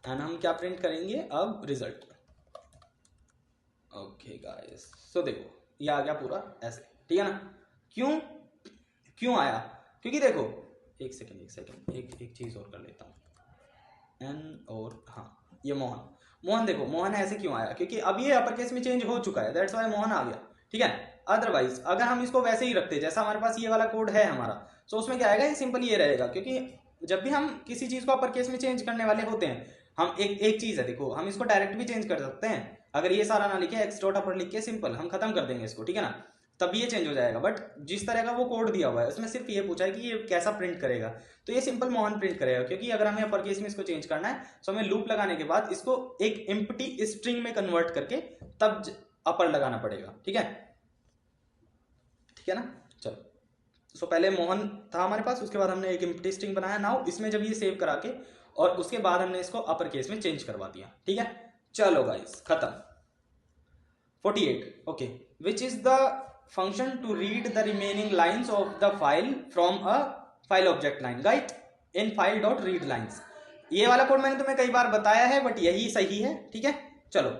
and हम क्या प्रिंट करेंगे अब, रिजल्ट। ओके गाइस, सो देखो ये आ गया पूरा ऐसे, ठीक है ना। क्यों आया, क्योंकि देखो एक सेकेंड एक चीज और कर लेता हूँ, एन और हाँ ये मोहन देखो मोहन ऐसे क्यों आया, क्योंकि अब ये अपर केस में चेंज हो चुका है, दैट्स वाई मोहन आ गया, ठीक है। अदरवाइज अगर हम इसको वैसे ही रखते जैसा हमारे पास ये वाला कोड है हमारा, तो उसमें क्या आएगा, ये सिंपल ये रहेगा। क्योंकि जब भी हम किसी चीज को अपर केस में चेंज करने वाले होते हैं, हम एक चीज है, देखो हम इसको डायरेक्ट भी चेंज कर सकते हैं। अगर ये सारा ना लिखे, एक्स डॉट अपर लिख के सिंपल हम खत्म कर देंगे इसको, ठीक है ना, तब ये चेंज हो जाएगा। बट जिस तरह का वो कोड दिया हुआ है उसमें सिर्फ ये पूछा है कि ये कैसा प्रिंट करेगा, तो ये सिंपल मोहन प्रिंट करेगा। क्योंकि अगर हमें अपर केस में इसको चेंज करना है, तो हमें लूप लगाने के बाद इसको एक एम्प्टी स्ट्रिंग में कन्वर्ट करके तब अपर लगाना पड़ेगा, ठीक है ना। चलो सो पहले मोहन था हमारे पास, उसके बाद हमने एक एम्प्टी स्ट्रिंग बनाया। नाउ इसमें जब ये सेव करा के और उसके बाद हमने इसको अपर केस में चेंज करवा दिया, ठीक है। चलो गाइस खत्म। 48 okay, which is the function to read the remaining lines of the file from a file object line, right in file dot read lines। ये वाला कोड मैंने तुम्हें कई बार बताया है, बट यही सही है, ठीक है। चलो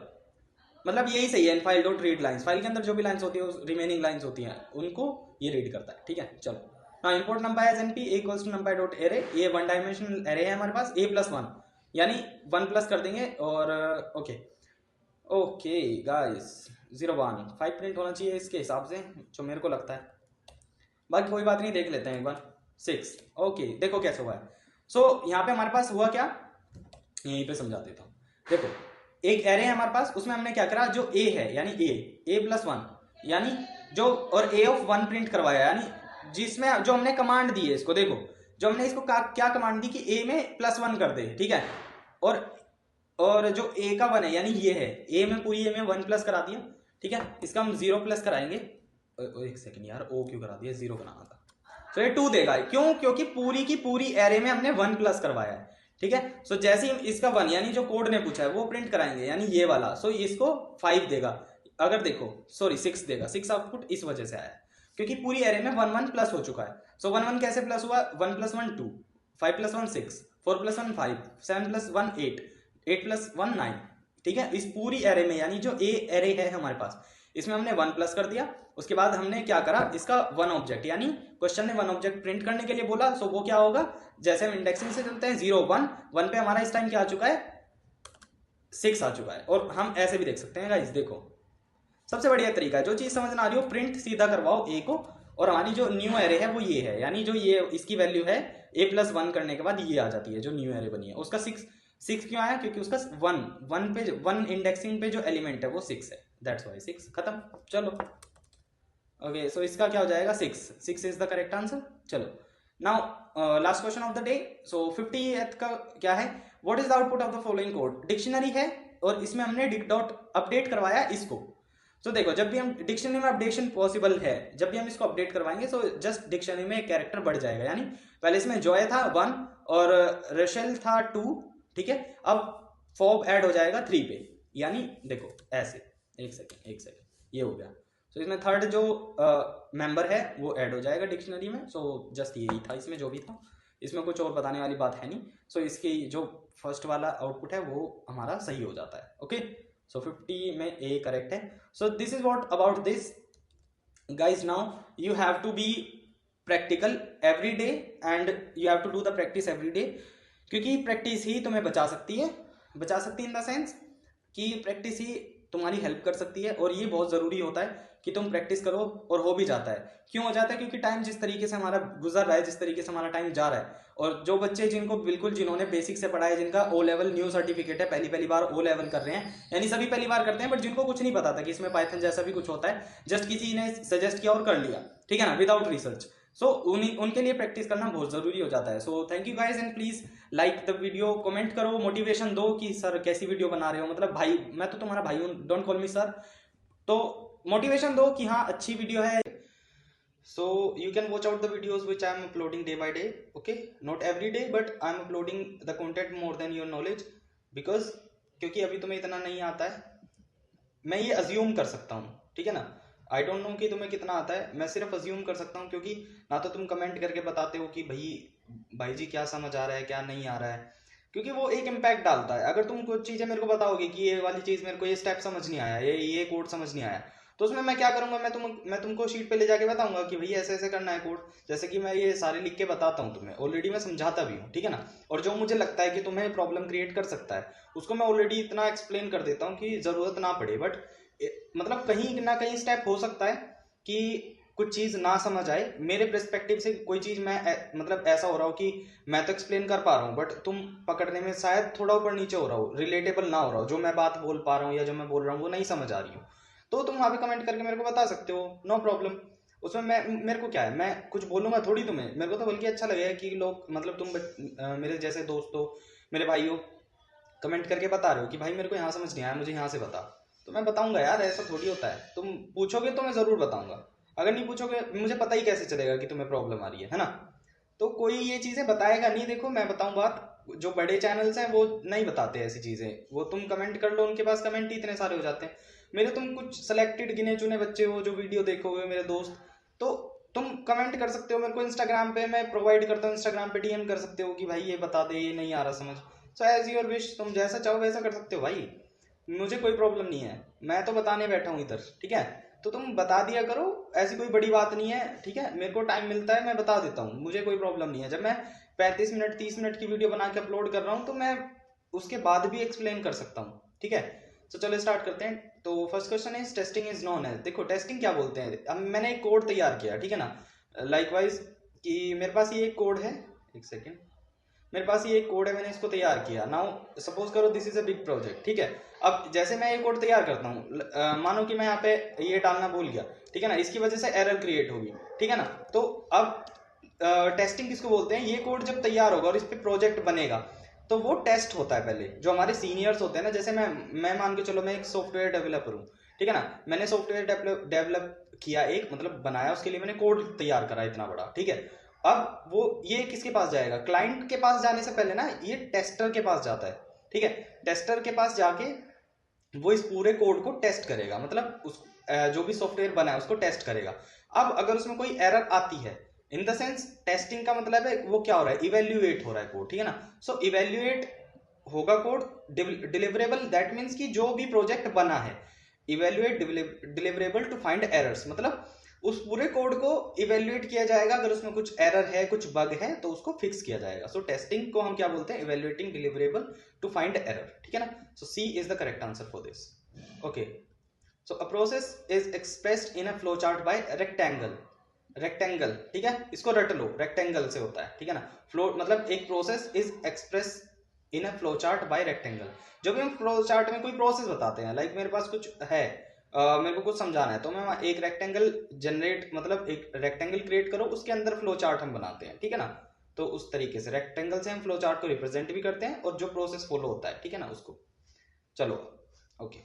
मतलब यही सही है, in file dot read lines, file के अंदर जो भी लाइंस होती है, रिमेनिंग लाइंस होती हैं, उनको ये रीड करता है, ठीक है। चलो ना, import number as np equals to number dot array, ये 1 डायमेंशनल एरे है हमारे पास, a+1 यानी 1 प्लस कर देंगे, और ओके गाइस 01 5 प्रिंट होना चाहिए इसके हिसाब से, जो मेरे को लगता है। बाकी कोई बात नहीं, देख लेते हैं एक बार। 6 ओके, देखो कैसे हुआ है। सो यहाँ पे हमारे पास हुआ क्या, यहीं पे समझा देता हूँ। देखो एक एरे है हमारे पास, उसमें हमने क्या करा, जो a है यानी a+1 यानी जो, और a ऑफ 1 प्रिंट करवाया, यानी जिसमें जो हमने कमांड दी है इसको, देखो जो हमने इसको क्या कमांड दी कि a में +1 कर दे, ठीक है। और जो a का 1 है यानी ये है, a में पूरी a में 1 प्लस करा दिया, ठीक है। इसका हम 0 प्लस कराएंगे, एक सेकंड यार, o क्यों करा दिया, 0 बनाना था। तो ये 2 देगा, क्यों, क्योंकि पूरी की पूरी एरे में हमने 1 प्लस करवाया है, ठीक है। सो जैसे ही इसका 1 यानी जो कोड ने पूछा है वो प्रिंट कराएंगे, यानी ये वाला, सो इसको 5 देगा। अगर देखो सॉरी 6 देगा, 6 आउटपुट इस वजह से आया क्योंकि पूरी एरे में 1 1 प्लस हो चुका है। सो 1 1 कैसे प्लस हुआ, 1 + 1 2, 5 + 1 6, 4 + 1 5, 7 + 1 8, 8 + 1 9। ठीक है, इस पूरी एरे में यानी जो ए एरे है हमारे पास, इसमें हमने 1 प्लस कर दिया। उसके बाद हमने क्या करा, इसका 1 ऑब्जेक्ट, यानी क्वेश्चन ने 1 ऑब्जेक्ट प्रिंट करने के लिए बोला। सो वो क्या होगा, जैसे हम इंडेक्सिंग से चलते हैं 0 1 1 पे हमारा इस टाइम क्या आ चुका है, 6 आ चुका है। और हम ऐसे भी देख सकते हैं गाइस, देखो सबसे बढ़िया तरीका है, जो चीज समझ ना आ रही हो प्रिंट सीधा करवाओ ए को, और हमारी जो न्यू एरे है वो ये है, यानी जो ये इसकी वैल्यू है a + 1 करने के बाद ये आ जाती है, जो न्यू एरे बनी है उसका 6 क्यों आया, क्योंकि उसका 1 पे 1 इंडेक्सिंग पे जो एलिमेंट है वो 6 है, दैट्स वाई 6। खत्म, चलो ओके। सो इसका क्या हो जाएगा, 6 इज द करेक्ट आंसर। चलो now last question of the day. So 50th का क्या है, what is the output of the following code. Dictionary है और इसमें हमने डॉट अपडेट करवाया इसको। तो देखो जब भी हम डिक्शनरी में अपडेशन पॉसिबल है, जब भी हम इसको अपडेट करवाएंगे तो जस्ट डिक्शनरी में एक कैरेक्टर बढ़ जाएगा, यानी पहले इसमें जॉय था 1 और रेशल था 2, ठीक है, अब फॉब ऐड हो जाएगा 3 पे, यानी देखो ऐसे, एक सेकेंड ये हो गया। तो इसमें थर्ड जो मेंबर है वो ऐड हो जाएगा डिक्शनरी में। सो जस्ट यही था इसमें, जो भी था इसमें कुछ और बताने वाली बात है नहीं। सो इसकी जो फर्स्ट वाला आउटपुट है वो हमारा सही हो जाता है। ओके, सो 50 में ए करेक्ट है। So this is what about this guys. Now you have to be practical every day and you have to do the practice every day, क्योंकि प्रैक्टिस ही तुम्हें बचा सकती है इन द सेंस कि practice ही तुम्हारी हेल्प कर सकती है। और ये बहुत ज़रूरी होता है कि तुम प्रैक्टिस करो, और हो भी जाता है। क्यों हो जाता है, क्योंकि टाइम जिस तरीके से हमारा गुजर रहा है, जिस तरीके से हमारा टाइम जा रहा है, और जो बच्चे जिन्होंने बेसिक से पढ़ा है, जिनका ओ लेवल न्यू सर्टिफिकेट है, पहली बार ओ लेवल कर रहे हैं, यानी सभी पहली बार करते हैं, बट जिनको कुछ नहीं पता था कि इसमें पाइथन जैसा भी कुछ होता है, जस्ट किसी ने सजेस्ट किया और कर लिया, ठीक है ना, विदाउट रिसर्च। सो उनके लिए प्रैक्टिस करना बहुत जरूरी हो जाता है। So thank you guys and please like the video, comment करो, मोटिवेशन दो कि सर कैसी वीडियो बना रहे हो, मतलब भाई मैं तो तुम्हारा भाई हूँ, डोंट कॉल मी सर, तो मोटिवेशन दो कि हाँ अच्छी वीडियो है। सो you can watch out the videos which I am uploading day by day, okay, not every day but I am uploading the content more than your knowledge, because क्योंकि अभी तुम्हें इतना नहीं आता है, मैं ये अज्यूम कर सकता हूँ, ठीक है ना, आई डोंट नो कि तुम्हें कितना आता है, मैं सिर्फ अज्यूम कर सकता हूँ, क्योंकि ना तो तुम कमेंट करके बताते हो कि भाई जी क्या समझ आ रहा है क्या नहीं आ रहा है, क्योंकि वो एक इम्पैक्ट डालता है। अगर तुम कुछ चीज़ें मेरे को बताओगे कि ये वाली चीज़ मेरे को ये स्टेप समझ नहीं आया, ये कोड समझ नहीं आया, तो उसमें मैं क्या करूंगा, मैं तुमको शीट पे ले जाके बताऊंगा कि भाई ऐसे ऐसे करना है कोड, जैसे कि मैं ये सारे लिख के बताता हूँ तुम्हें, ऑलरेडी मैं समझाता भी हूँ, ठीक है ना। और जो मुझे लगता है कि तुम्हें प्रॉब्लम क्रिएट कर सकता है उसको मैं ऑलरेडी इतना एक्सप्लेन कर देता हूँ कि जरूरत ना पड़े, बट मतलब कहीं ना कहीं स्टेप हो सकता है कि कुछ चीज़ ना समझ आए मेरे पर्सपेक्टिव से, कोई चीज़ मैं मतलब ऐसा हो रहा हो कि मैं तो एक्सप्लेन कर पा रहा हूँ बट तुम पकड़ने में शायद थोड़ा ऊपर नीचे हो रहा हो, रिलेटेबल ना हो रहा हो, जो मैं बात बोल पा रहा हूँ या जो मैं बोल रहा हूँ वो नहीं समझ आ रही हो, तो तुम वहाँ पे कमेंट करके मेरे को बता सकते हो, नो प्रॉब्लम। उसमें मेरे को क्या है, मैं कुछ बोलूँगा थोड़ी तुम्हें, मेरे को तो बल्कि अच्छा लगेगा कि लोग मतलब तुम मेरे जैसे दोस्तों, मेरे भाइयों कमेंट करके बता रहे हो कि भाई मेरे को यहाँ समझ नहीं आया, मुझे यहाँ से बता, तो मैं बताऊंगा यार, ऐसा थोड़ी होता है, तुम पूछोगे तो मैं ज़रूर बताऊंगा, अगर नहीं पूछोगे मुझे पता ही कैसे चलेगा कि तुम्हें प्रॉब्लम आ रही है ना। तो कोई ये चीज़ें बताएगा नहीं, देखो मैं बताऊं बात, जो बड़े चैनल्स हैं वो नहीं बताते ऐसी चीज़ें, वो तुम कमेंट कर लो, उनके पास कमेंट ही इतने सारे हो जाते हैं, मेरे तुम कुछ सेलेक्टेड गिने चुने बच्चे हो जो वीडियो देखोगे मेरे दोस्त, तो तुम कमेंट कर सकते हो मेरे को इंस्टाग्राम पे, मैं प्रोवाइड करता हूँ, इंस्टाग्राम पे डीएम कर सकते हो कि भाई ये बता दे, ये नहीं आ रहा समझ। सो एज योर विश, तुम जैसा चाहो वैसा कर सकते हो भाई, मुझे कोई प्रॉब्लम नहीं है, मैं तो बताने बैठा हूँ इधर, ठीक है, तो तुम बता दिया करो, ऐसी कोई बड़ी बात नहीं है, ठीक है, मेरे को टाइम मिलता है मैं बता देता हूँ, मुझे कोई प्रॉब्लम नहीं है। जब मैं 35 मिनट 30 मिनट की वीडियो बना के अपलोड कर रहा हूँ तो मैं उसके बाद भी एक्सप्लेन कर सकता हूँ, ठीक है। तो चलो स्टार्ट करते हैं। तो first question is testing is known as, देखो टेस्टिंग क्या बोलते हैं, अब मैंने एक कोड तैयार किया, ठीक है ना, लाइकवाइज कि मेरे पास ये एक कोड है, एक सेकेंड, मेरे पास ये एक कोड है, मैंने इसको तैयार किया, नाउ सपोज करो this is a big project, ठीक है। अब जैसे मैं ये कोड तैयार करता हूँ, मानो कि मैं यहाँ पे ये डालना भूल गया, ठीक है ना, इसकी वजह से एरर क्रिएट होगी, ठीक है ना। तो अब टेस्टिंग किसको बोलते हैं, ये कोड जब तैयार होगा और इस पर प्रोजेक्ट बनेगा तो वो टेस्ट होता है पहले, जो हमारे सीनियर्स होते हैं ना, जैसे मैं मान के चलो मैं एक सॉफ्टवेयर डेवलपर हूँ, ठीक है ना, मैंने सॉफ्टवेयर डेवलप किया, एक मतलब बनाया, उसके लिए मैंने कोड तैयार करा इतना बड़ा, ठीक है। अब वो ये किसके पास जाएगा, क्लाइंट के पास जाने से पहले ना ये टेस्टर के पास जाता है, ठीक है। टेस्टर के पास जाके वो इस पूरे कोड को टेस्ट करेगा, मतलब उस जो भी सॉफ्टवेयर बना है उसको टेस्ट करेगा। अब अगर उसमें कोई एरर आती है, इन द सेंस टेस्टिंग का मतलब है वो क्या हो रहा है, इवेल्युएट हो रहा है कोड, ठीक है ना। सो इवेल्युएट होगा कोड, डिलीवरेबल दैट मीन्स कि जो भी प्रोजेक्ट बना है, evaluate deliverable to find errors, मतलब उस पूरे कोड को इवेल्युएट किया जाएगा, अगर उसमें कुछ एरर है, कुछ बग है तो उसको फिक्स किया जाएगा। सो टेस्टिंग को हम क्या बोलते हैं, evaluating deliverable to find error, ठीक है ना। So C is the correct answer for this. Okay, so a process is expressed in a flow chart by rectangle, rectangle, ठीक है, इसको रट लो, रेक्टेंगल से होता है, ठीक है ना। फ्लो मतलब एक process is express in a flow chart by rectangle. जब हम फ्लो चार्ट में कोई प्रोसेस बताते हैं, लाइक मेरे पास कुछ है, मेरे को कुछ समझाना है, तो मैं एक रेक्टेंगल जनरेट, मतलब एक रेक्टेंगल क्रिएट करो, उसके अंदर फ्लो चार्ट हम बनाते हैं, ठीक है ना। तो उस तरीके से रेक्टेंगल से हम फ्लो चार्ट को रिप्रेजेंट भी करते हैं और जो प्रोसेस फॉलो होता है, ठीक है ना, उसको। चलो ओके,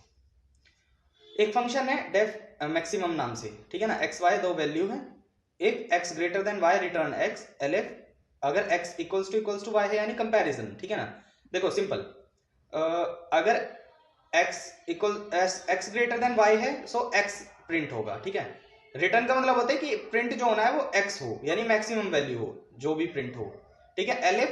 एक फंक्शन है डेफ मैक्सिमम नाम से, ठीक है ना, एक्स वाई दो वैल्यू है, if x greater than y return x, elif अगर एक्स इक्वल्स टू वाई है, यानी कंपैरिजन, ठीक है ना। देखो सिंपल, अगर एक्स ग्रेटर देन वाई है सो एक्स प्रिंट होगा, ठीक है। रिटर्न का मतलब होता है कि प्रिंट जो होना है वो एक्स हो, यानी मैक्सिमम वैल्यू हो जो भी प्रिंट हो, ठीक है। एलएफ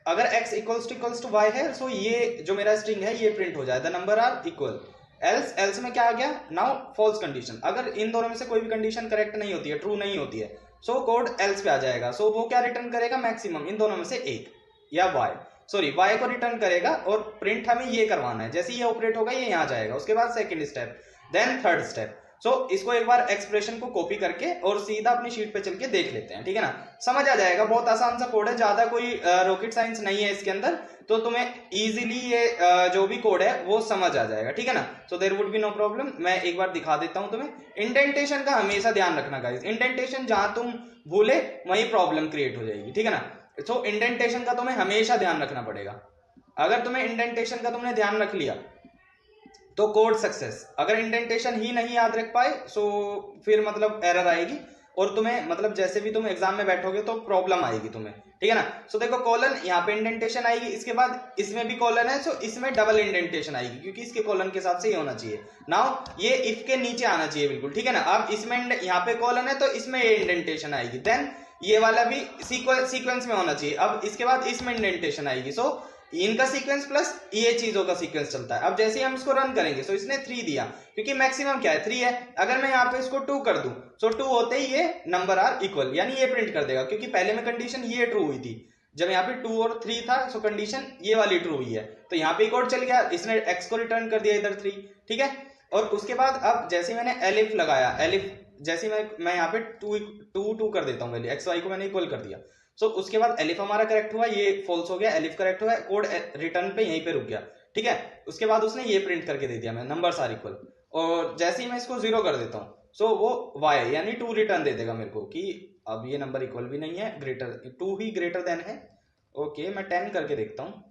अगर x इक्वल्स टू वाई है सो ये जो मेरा स्ट्रिंग है ये प्रिंट हो जाए, the number are equal. Else में क्या आ गया, नाउ फॉल्स कंडीशन, अगर इन दोनों में से कोई भी कंडीशन करेक्ट नहीं होती है, ट्रू नहीं होती है, सो कोड एल्स पे आ जाएगा। सो वो क्या रिटर्न करेगा, मैक्सिमम इन दोनों में से एक, या वाई को रिटर्न करेगा, और प्रिंट हमें ये करवाना है, जैसे ये ऑपरेट होगा ये यहाँ जाएगा, उसके बाद second step, then third step. So इसको एक बार एक्सप्रेशन को कॉपी करके और सीधा अपनी शीट पे चल के देख लेते हैं, ठीक है ना, समझ आ जाएगा। बहुत आसान सा कोड है, ज्यादा कोई रॉकेट साइंस नहीं है इसके अंदर, तो तुम्हें इजीली ये जो भी कोड है वो समझ आ जाएगा, ठीक है ना। So there would be no problem. मैं एक बार दिखा देता हूं तुम्हें। इंडेंटेशन का हमेशा ध्यान रखना गाइस, इंडेंटेशन जहां तुम भूले वहीं प्रॉब्लम क्रिएट हो जाएगी, ठीक है ना। सो इंडेंटेशन का तुम्हें हमेशा ध्यान रखना पड़ेगा। अगर तुम्हें इंडेंटेशन का तुमने ध्यान रख लिया तो कोड सक्सेस। अगर इंडेंटेशन ही नहीं याद रख पाए सो फिर मतलब एरर आएगी, और तुम्हें मतलब जैसे भी तुम एग्जाम में बैठोगे तो प्रॉब्लम आएगी तुम्हें, ठीक है ना। सो देखो कॉलन, यहाँ पे इंडेंटेशन आएगी, इसके बाद इसमें भी कॉलन है, सो इसमें डबल इंडेंटेशन आएगी, क्योंकि इसके कॉलन के हिसाब से ये होना चाहिए। नाउ ये इफ के नीचे आना चाहिए बिल्कुल, ठीक है ना। अब इसमें यहाँ पे कॉलन है तो इसमें ये इंडेंटेशन आएगी, देन ये वाला भी सीक्वेंस में होना चाहिए, अब इसके बाद इसमें इंडेंटेशन आएगी। सो इनका सीक्वेंस प्लस ये चीजों का सीक्वेंस चलता है। अब जैसे ही हम इसको रन करेंगे, सो इसने 3 दिया, क्योंकि मैक्सिमम क्या है 3 है। अगर मैं यहाँ पे इसको 2 कर दूं, सो 2 होते ही ये नंबर आर इक्वल, यानी ये प्रिंट कर देगा, क्योंकि पहले में कंडीशन ये ट्रू हुई थी, जब यहाँ पे 2 और 3 था, सो कंडीशन ये वाली ट्रू हुई है, तो यहाँ पे एक और चल गया, इसने एक्स को रिटर्न कर दिया इधर 3, ठीक है। और उसके बाद अब जैसे मैंने एलिफ लगाया, एलिफ जैसे मैं यहाँ पे 2 कर देता हूँ, एक्स वाई को मैंने इक्वल कर दिया। सो उसके बाद एलिफ हमारा करेक्ट हुआ, ये फॉल्स हो गया, एलिफ करेक्ट हुआ, कोड रिटर्न पे यहीं पे रुक गया, ठीक है। उसके बाद उसने ये प्रिंट करके दे दिया, मैं नंबर्स आर इक्वल, और जैसे ही मैं इसको 0 कर देता हूँ, सो वो y यानी 2 रिटर्न दे देगा मेरे को, कि अब ये नंबर इक्वल भी नहीं है, ग्रेटर 2 ही ग्रेटर देन है। ओके, मैं 10 करके देखता हूँ,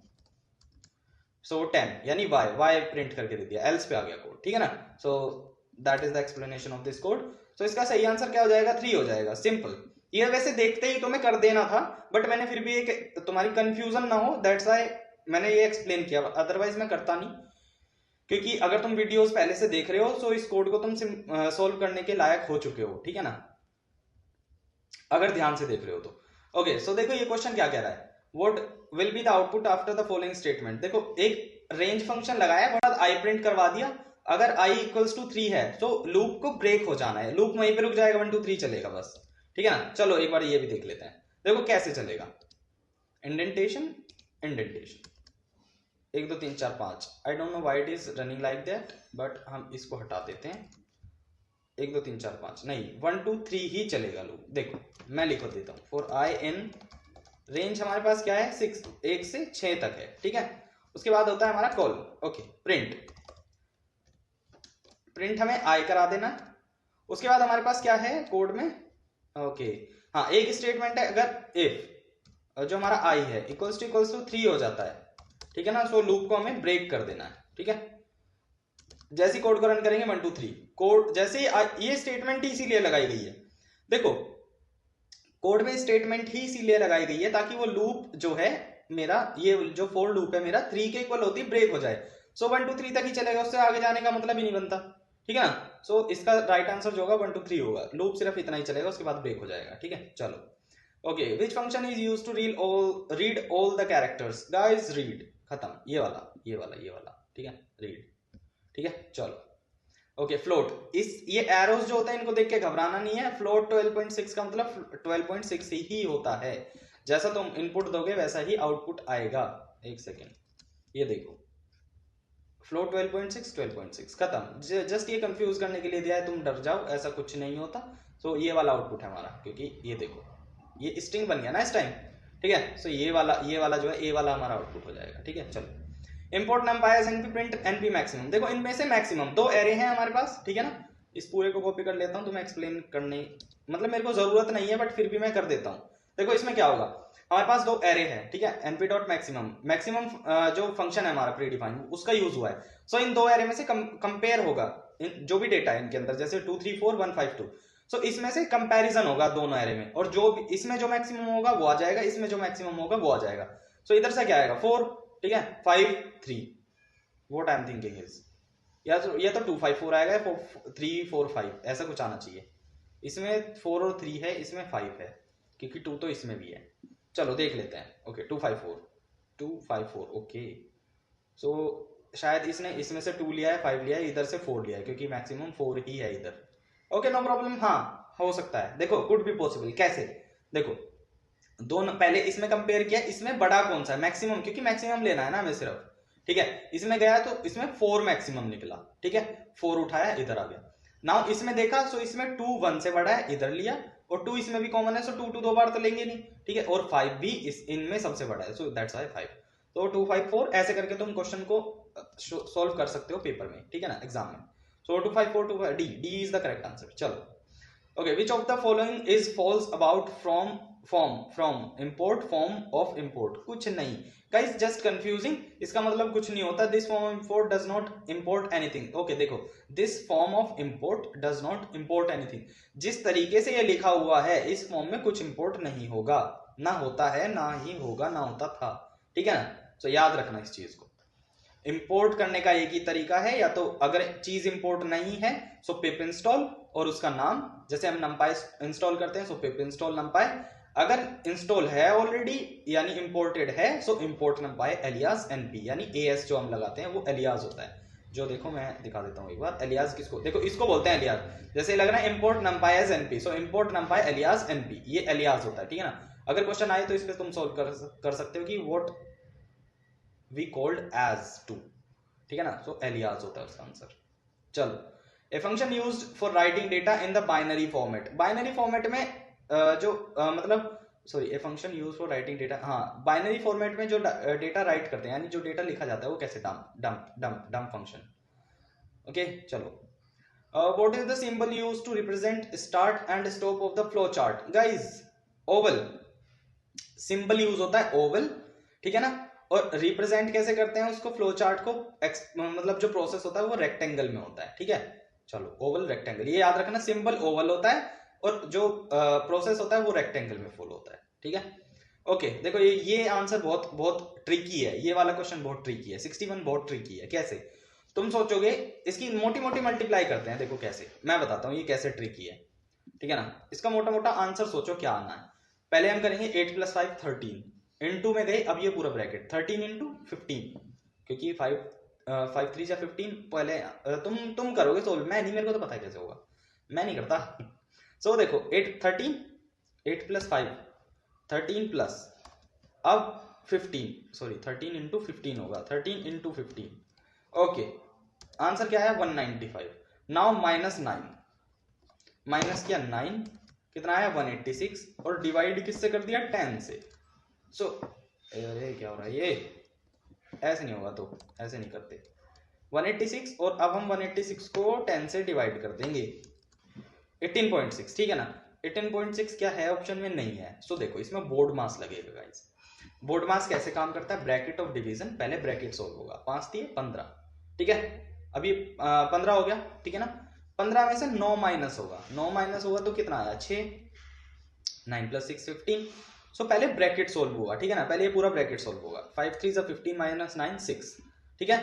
सो 10 यानी y प्रिंट करके दे दिया, एल्स पे आ गया कोड, ठीक है ना। So that is the explanation of this code. So इसका सही आंसर क्या हो जाएगा, 3 हो जाएगा, सिंपल। ये वैसे देखते ही तुम्हें कर देना था, बट मैंने फिर भी एक तुम्हारी कंफ्यूजन ना हो, दैट्स व्हाई मैंने ये एक्सप्लेन किया, अदरवाइज मैं करता नहीं। क्योंकि अगर तुम वीडियोस पहले से देख रहे हो तो इस कोड को तुम सोल्व करने के लायक हो चुके हो, ठीक है ना, अगर ध्यान से देख रहे हो तो। ओके, सो देखो ये क्वेश्चन क्या कह रहा है, what will be the output after the following statement. देखो एक रेंज फंक्शन लगाया, बाद आई प्रिंट करवा दिया, अगर i इक्वल्स टू 3 है तो लूप को ब्रेक हो जाना है, लूप वहीं पे रुक जाएगा, 1 2 3 चलेगा बस, ठीक है ना। चलो एक बार ये भी देख लेते हैं, देखो कैसे चलेगा। Indentation 1 2 3 4 5, I don't know why it is running like that, but हम इसको हटा देते हैं। 1 2 3 4 5 नहीं, 1 2 3 ही चलेगा लूप। देखो मैं लिख देता हूँ, फॉर i in रेंज हमारे पास क्या है 6, 1 से 6 तक है, ठीक है। उसके बाद होता है हमारा कॉल, ओके, प्रिंट हमें आई करा देना। उसके बाद हमारे पास क्या है कोड में, ओके हाँ, एक स्टेटमेंट है, अगर इफ जो हमारा आई है इक्वल्स टू 3 हो जाता है, ठीक है ना, सो लूप को हमें ब्रेक कर देना है, ठीक है। जैसे कोड को रन करेंगे 1 2 3 कोड, जैसे ये स्टेटमेंट इसीलिए लगाई गई है। देखो कोड में स्टेटमेंट ही इसीलिए लगाई गई है ताकि वो लूप जो है मेरा, ये जो फोर लूप है मेरा 3 के इक्वल होती ब्रेक हो जाए। सो 1 2 3 तक ही चलेगा, उससे आगे जाने का मतलब ही नहीं बनता, ठीक है ना। सो इसका राइट आंसर जो होगा 1 2 3 होगा, लूप सिर्फ इतना ही चलेगा, उसके बाद ब्रेक हो जाएगा, ठीक है। चलो okay, which function is use to read all the characters, guys read खत्म, ये वाला, ठीक है, रीड, ठीक है। चलो ओके, फ्लोट, इस ये एरोस जो होता है इनको देख के घबराना नहीं है, फ्लोट 12.6 का मतलब 12.6 ही होता है, जैसा तुम इनपुट दोगे वैसा ही आउटपुट आएगा। एक सेकेंड, ये देखो फ्लोट 12.6 खत्म, जस्ट ये कंफ्यूज करने के लिए दिया है, तुम डर जाओ, ऐसा कुछ नहीं होता। सो ये वाला आउटपुट है हमारा, क्योंकि ये देखो ये स्ट्रिंग बन गया ना इस टाइम, ठीक है। सो ये वाला जो है, ये वाला हमारा आउटपुट हो जाएगा, ठीक है। चलो import नंपाई NP print NP maximum, देखो इनमें से मैक्सिमम 2 एरे हैं हमारे पास, ठीक है ना। इस पूरे को कॉपी कर लेता हूं, तुम्हें एक्सप्लेन करने मतलब मेरे को जरूरत नहीं है, बट फिर भी मैं कर देता हूं। देखो इसमें क्या होगा, हमारे पास 2 एरे है, ठीक है, np डॉट मैक्सिमम जो फंक्शन है हमारा प्री डिफाइंड उसका यूज हुआ है। सो इन 2 एरे में से कंपेयर होगा जो भी डेटा है इनके अंदर, जैसे 2 3 4 1 5 2, सो इसमें से कंपैरिजन होगा दोनों एरे में, और जो इसमें जो मैक्सिमम होगा वो आ जाएगा, इसमें जो मैक्सिमम होगा वो आ जाएगा। सो इधर से क्या आएगा 4, ठीक है, 5 3, what I am thinking is या तो 2 5 4 आएगा, 3 4 5 ऐसा कुछ आना चाहिए। इसमें 4 और 3 है, इसमें 5 है, क्योंकि 2 तो इसमें भी है। चलो देख लेते हैं, ओके 2 5 4 ओके। सो शायद इसने इसमें से 2 लिया है, 5 लिया है, इधर से 4 लिया है, क्योंकि मैक्सिमम 4 ही है इधर। ओके नो प्रॉब्लम, हाँ हो सकता है। देखो कुड बी पॉसिबल, कैसे, देखो दोनों पहले इसमें कंपेयर किया, इसमें बड़ा कौन सा है मैक्सिमम, क्योंकि मैक्सिमम लेना है ना हमें सिर्फ, ठीक है। इसमें गया तो इसमें 4 मैक्सिमम निकला, ठीक है, 4 उठाया इधर आ गया। नाउ इसमें देखा, सो इसमें 2 1 से बड़ा है, इधर लिया, और 2 इसमें भी कॉमन है, सो 2 2 बार तो लेंगे नहीं, ठीक है, और 5 भी इनमें सबसे बड़ा है, सो दैट्स व्हाई 5। तो 2 5 4 ऐसे करके तुम क्वेश्चन को सॉल्व कर सकते हो पेपर में, ठीक है ना, एग्जाम में। So 2 5 4 2 D is the correct answer. चलो okay, which of the following is false about from import form of import, कुछ नहीं गाइस, जस्ट कंफ्यूजिंग, इसका मतलब कुछ नहीं होता। This form of import does not import anything, okay देखो, this form of import does not import anything, जिस तरीके से ये लिखा हुआ है इस फॉर्म में कुछ इंपोर्ट नहीं होगा, ना होता है, ना ही होगा, ना होता था, ठीक है ना। तो याद रखना इस चीज को, इंपोर्ट करने का एक ही तरीका है, या तो अगर चीज इंपोर्ट नहीं है सो पिप इंस्टॉल और उसका नाम, जैसे हम नंपाई इंस्टॉल करते हैं सो पिप इंस्टॉल नंपाई, अगर इंस्टॉल है ऑलरेडी यानी इंपोर्टेड है सो इंपोर्ट नंपाई एलियास एनपी, यानी एएस जो हम लगाते हैं वो एलियास होता है। जो देखो मैं दिखा देता हूँ एक बार, एलियास किसको, देखो इसको बोलते हैं एलियास, जैसे लग रहा है इंपोर्ट नंपाई एज एनपी, सो इंपोर्ट नंपाई एलियास एनपी, ये एलियास होता है, ठीक है ना। अगर क्वेश्चन आए तो इस पे तुम सॉल्व कर सकते हो कि what we called as to, ठीक है ना, सो एलियास होता है उसका आंसर। चलो, a function used for writing data in the binary format, binary format में मतलब sorry, a function use for writing data, हाँ बाइनरी फॉर्मेट में जो डेटा राइट करते हैं, यानी जो डेटा लिखा जाता है वो कैसे, डम्प फंक्शन, ओके। चलो what is the symbol used to represent start and stop of the flow chart, guys oval symbol use होता है, ओवल, ठीक है ना। और रिप्रेजेंट कैसे करते हैं उसको, फ्लो चार्ट को, मतलब जो प्रोसेस होता है वो रेक्टेंगल में होता है, ठीक है। चलो ओवल रेक्टेंगल, ये याद रखना, सिंबल ओवल होता है और जो प्रोसेस होता है वो रेक्टेंगल में फॉलो होता है, ठीक है। ओके देखो ये आंसर बहुत बहुत ट्रिकी है, ये वाला क्वेश्चन बहुत ट्रिकी है, 61 बहुत ट्रिकी है। कैसे, तुम सोचोगे इसकी मोटी मोटी मल्टीप्लाई करते हैं, देखो कैसे, मैं बताता हूँ ये कैसे ट्रिकी है, ठीक है ना। इसका मोटा मोटा आंसर सोचो क्या आना है। पहले हम करेंगे 8 + 5 13, इनटू में गए, अब ये पूरा ब्रैकेट 13 × 15, क्योंकि 5 3 × 15, पहले तुम करोगे सोल्व, मैं नहीं, मेरे को तो पता है कैसे होगा, मैं नहीं करता। सो देखो 8 + 5 13 प्लस अब 15, सॉरी 13 × 15 होगा, 13 × 15, ओके आंसर क्या है 195। नाउ -9, माइनस किया 9, कितना आया 186, और डिवाइड किससे कर दिया 10 से। सो अरे क्या हो रहा है ये, ऐसे नहीं होगा, तो ऐसे नहीं करते 186, और अब हम 186 को 10 से डिवाइड कर देंगे 18.6, ठीक है ना। 18.6 क्या है ऑप्शन में, नहीं है। सो देखो इसमें बोर्ड मास लगेगा गाइस। बोर्ड मास कैसे काम करता है, ब्रैकेट ऑफ डिवीजन, पहले ब्रैकेट सोल्व होगा, 5 दिए 15, ठीक है, अभी 15 हो गया, ठीक है ना। 15 में से 9 माइनस होगा, 9 माइनस होगा तो कितना आया 6, 9 + 6 15। सो पहले ब्रैकेट सोल्व होगा, ठीक है ना, पहले ये पूरा ब्रैकेट सोल्व होगा। 5 3 15 - 9 6, ठीक है।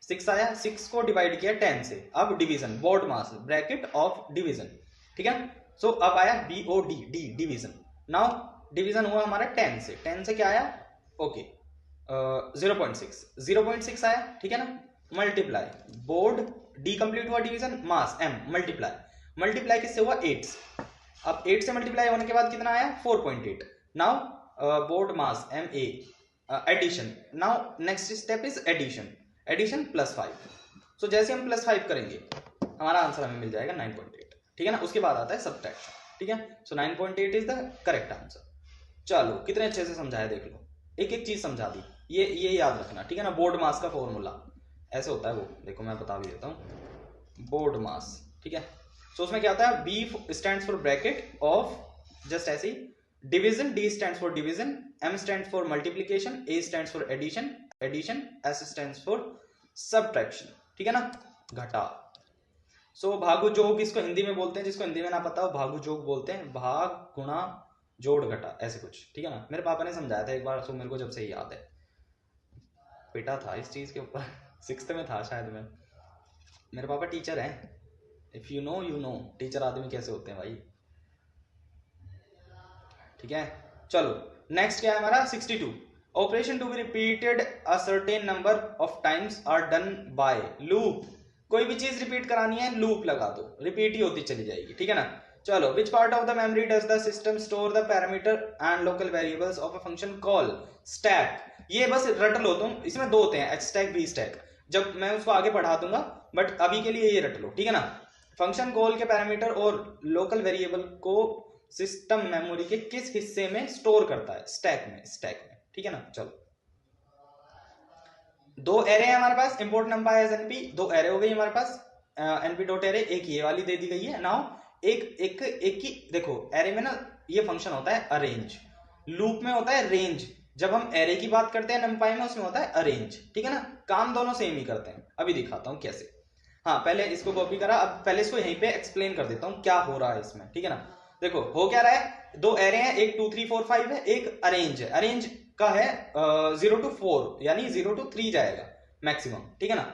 6 आया, 6 को डिवाइड किया 10 से। अब division, board mass, bracket of division, ठीक है। सो अब आया BOD, D division. Now division हुआ हमारा 10 से, 10 से क्या आया, ओके 0.6 आया, ठीक है ना। मल्टीप्लाई, बोर्ड डी कंप्लीट हुआ, डिवीजन, मास M, मल्टीप्लाई किससे हुआ, 8 से। अब 8 से मल्टीप्लाई होने के बाद कितना आया, 4.8। Now board mass MA, addition. Now next step is addition +5। सो जैसे हम +5 करेंगे हमारा आंसर हमें मिल जाएगा 9.8, ठीक है ना। उसके बाद आता है सब्ट्रैक्शन, ठीक है। सो 9.8 इज द करेक्ट आंसर। चलो कितने अच्छे से समझाया, देख लो, एक एक चीज समझा दी। ये याद रखना, ठीक है ना। बोर्ड मास का फॉर्मूला ऐसे होता है, वो देखो मैं बता भी देता हूँ। बोर्ड मास, ठीक है। सो उसमें क्या आता है, B stands for bracket of, just ऐसे ही, division, D stands for division, M stands for multiplication, A stands for addition, S stands for subtraction, ठीक है ना, घटा। सो भागु जोग इसको हिंदी में बोलते हैं, जिसको हिंदी में ना पता हो भागु जोग बोलते हैं, भाग गुणा जोड़ घटा, ऐसे कुछ, ठीक है ना। मेरे पापा ने समझाया था एक बार, सो मेरे को जब से याद है, पिटा था इस चीज के ऊपर 6th में था शायद मैं। मेरे पापा टीचर हैं, if you know you know, teacher आदमी कैसे होते हैं भाई, ठीक है। चलो नेक्स्ट क्या है हमारा, 62। Operation to be repeated a certain number of times are done by loop. कोई भी चीज रिपीट करानी है, लूप लगा दो, रिपीट ही होती चली जाएगी, ठीक है ना। चलो, which part of the memory does the system store the parameter and local variables of a function call stack. ये बस रट लो तुम, इसमें दो होते हैं, H स्टैक B स्टैक, जब मैं उसको आगे पढ़ा दूंगा, बट अभी के लिए ये रट लो, ठीक है ना। फंक्शन कॉल के पैरामीटर और लोकल वेरिएबल को सिस्टम मेमोरी के किस हिस्से में स्टोर करता है, स्टैक में, ठीक है ना। चलो, दो एरे है हमारे पास, इंपोर्ट नंबर एज NP, दो एरे हो गई हमारे पास, NP डॉट एरे, एक ये वाली दे दी गई है। नाउ एक की देखो, एरे में ना ये फंक्शन होता है अरेंज, लूप में होता है रेंज। जब हम एरे की बात करते हैं नंपाई में, उसमें होता है अरेंज, ठीक है ना। काम दोनों सेम ही करते हैं, अभी दिखाता हूं कैसे। हाँ, पहले इसको कॉपी करा, अब पहले इसको यहीं पे एक्सप्लेन कर देता हूं क्या हो रहा है इसमें, ठीक है ना। देखो हो क्या रहा है, दो एरे हैं, एक 2 3 4 5 है, एक अरेंज है। अरेंज का है 0 to 4, यानी 0 to 3 जाएगा मैक्सिमम, ठीक है ना।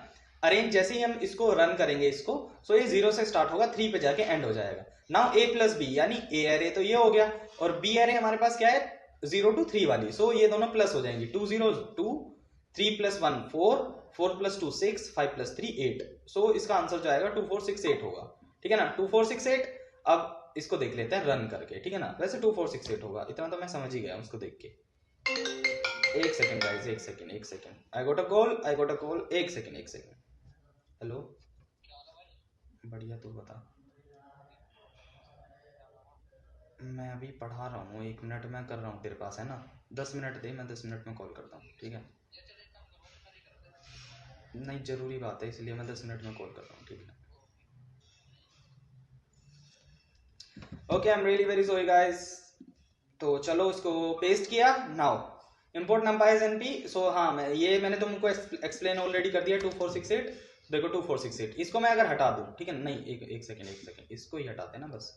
अरेंज जैसे ही हम इसको रन करेंगे इसको, सो ये 0 से स्टार्ट होगा, 3 पे जाके एंड हो जाएगा। नाउ A + B, यानी A एरे तो ये हो गया, और B एरे हमारे पास क्या है, 0 to 3 वाली, सो ये दोनों प्लस हो जाएंगी। 2 0 2, 3 + 1 4, 4 + 2 6, 5 + 3 8। सो इसका आंसर जो आएगा 2468 होगा, ठीक है ना। 2468। अब इसको देख लेते हैं रन करके, ठीक है ना। वैसे 2468 होगा, इतना तो मैं समझ ही गया उसको देख के। एक सेकंड गाइस, एक second, I got a call, एक सेकंड। हेलो, बढ़िया, तू बता। मैं अभी पढ़ा रहा हूँ, 1 मिनट मैं कर रहा हूँ तेरे पास, है ना। 10 मिनट दे, मैं 10 मिनट में कॉल करता हूँ, ठीक है। नहीं, जरूरी बात है, इसलिए मैं 10 मिनट में कॉल कर रहा हूँ, ठीक है। Okay, I am really very sorry guys. तो चलो उसको पेस्ट किया। Now import numpy as NP। So हाँ, मैंने तुमको एक्सप्लेन ऑलरेडी कर दिया। 2468, देखो 2468, इसको मैं अगर हटा दूं, ठीक है, नहीं एक सेकंड, इसको ही हटाते हैं ना बस।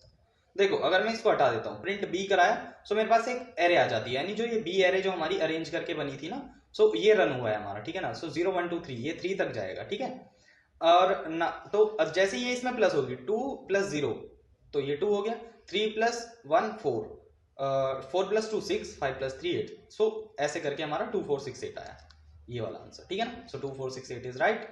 देखो अगर मैं इसको हटा देता हूँ, प्रिंट B कराया, सो मेरे पास एक एरे आ जाती है, यानी जो ये B एरे जो हमारी अरेंज करके बनी थी ना, सो ये रन हुआ है हमारा, ठीक है ना। सो 0 1 2 3, ये 3 तक जाएगा, ठीक है। और ना तो अब जैसे ये इसमें प्लस होगी, 2 + 0, तो ये 2 हो गया, 3 + 1 4, 4 + 2 6, 5 + 3 8। सो ऐसे करके हमारा 2468 आया, ये वाला आंसर, ठीक है ना। सो 2468 इज राइट।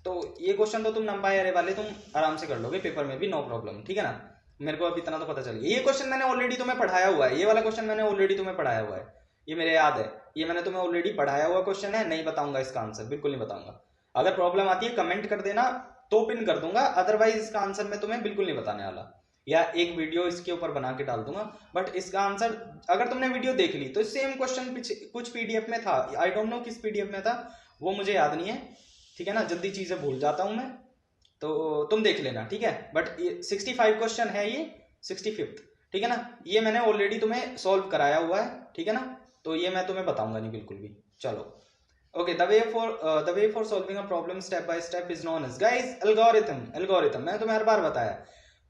तो ये क्वेश्चन तो तुम नंपाई एरे वाले तुम आराम से कर लोगे पेपर में भी, नो प्रॉब्लम, ठीक है ना। मेरे को अब इतना तो पता चल गया। ये क्वेश्चन मैंने ऑलरेडी तुम्हें पढ़ाया हुआ है, ये वाला क्वेश्चन मैंने ऑलरेडी तुम्हें पढ़ाया हुआ है, ये मेरे याद है, ये मैंने तुम्हें ऑलरेडी पढ़ाया हुआ क्वेश्चन है। नहीं बताऊंगा इसका आंसर, बिल्कुल नहीं बताऊंगा। अगर प्रॉब्लम आती है कमेंट कर देना, तो पिन कर दूंगा, अदरवाइज इसका आंसर मैं तुम्हें बिल्कुल नहीं बताने वाला, या एक वीडियो इसके ऊपर बना के डाल दूंगा। बट इसका आंसर अगर तुमने वीडियो देख ली तो सेम क्वेश्चन कुछ PDF में था, आई डोंट नो किस PDF में था, वो मुझे याद नहीं है, ठीक है ना। जल्दी चीजें भूल जाता हूं मैं, तो तुम देख लेना, ठीक है। बट 65 क्वेश्चन है ये, 65th, ठीक है ना। ये मैंने ऑलरेडी तुम्हें सॉल्व कराया हुआ है, ठीक है ना। तो ये मैं तुम्हें बताऊंगा नहीं बिल्कुल भी। चलो okay, the way for solving a problem step by step is known as, guys, algorithm. मैंने तुम्हें हर बार बताया,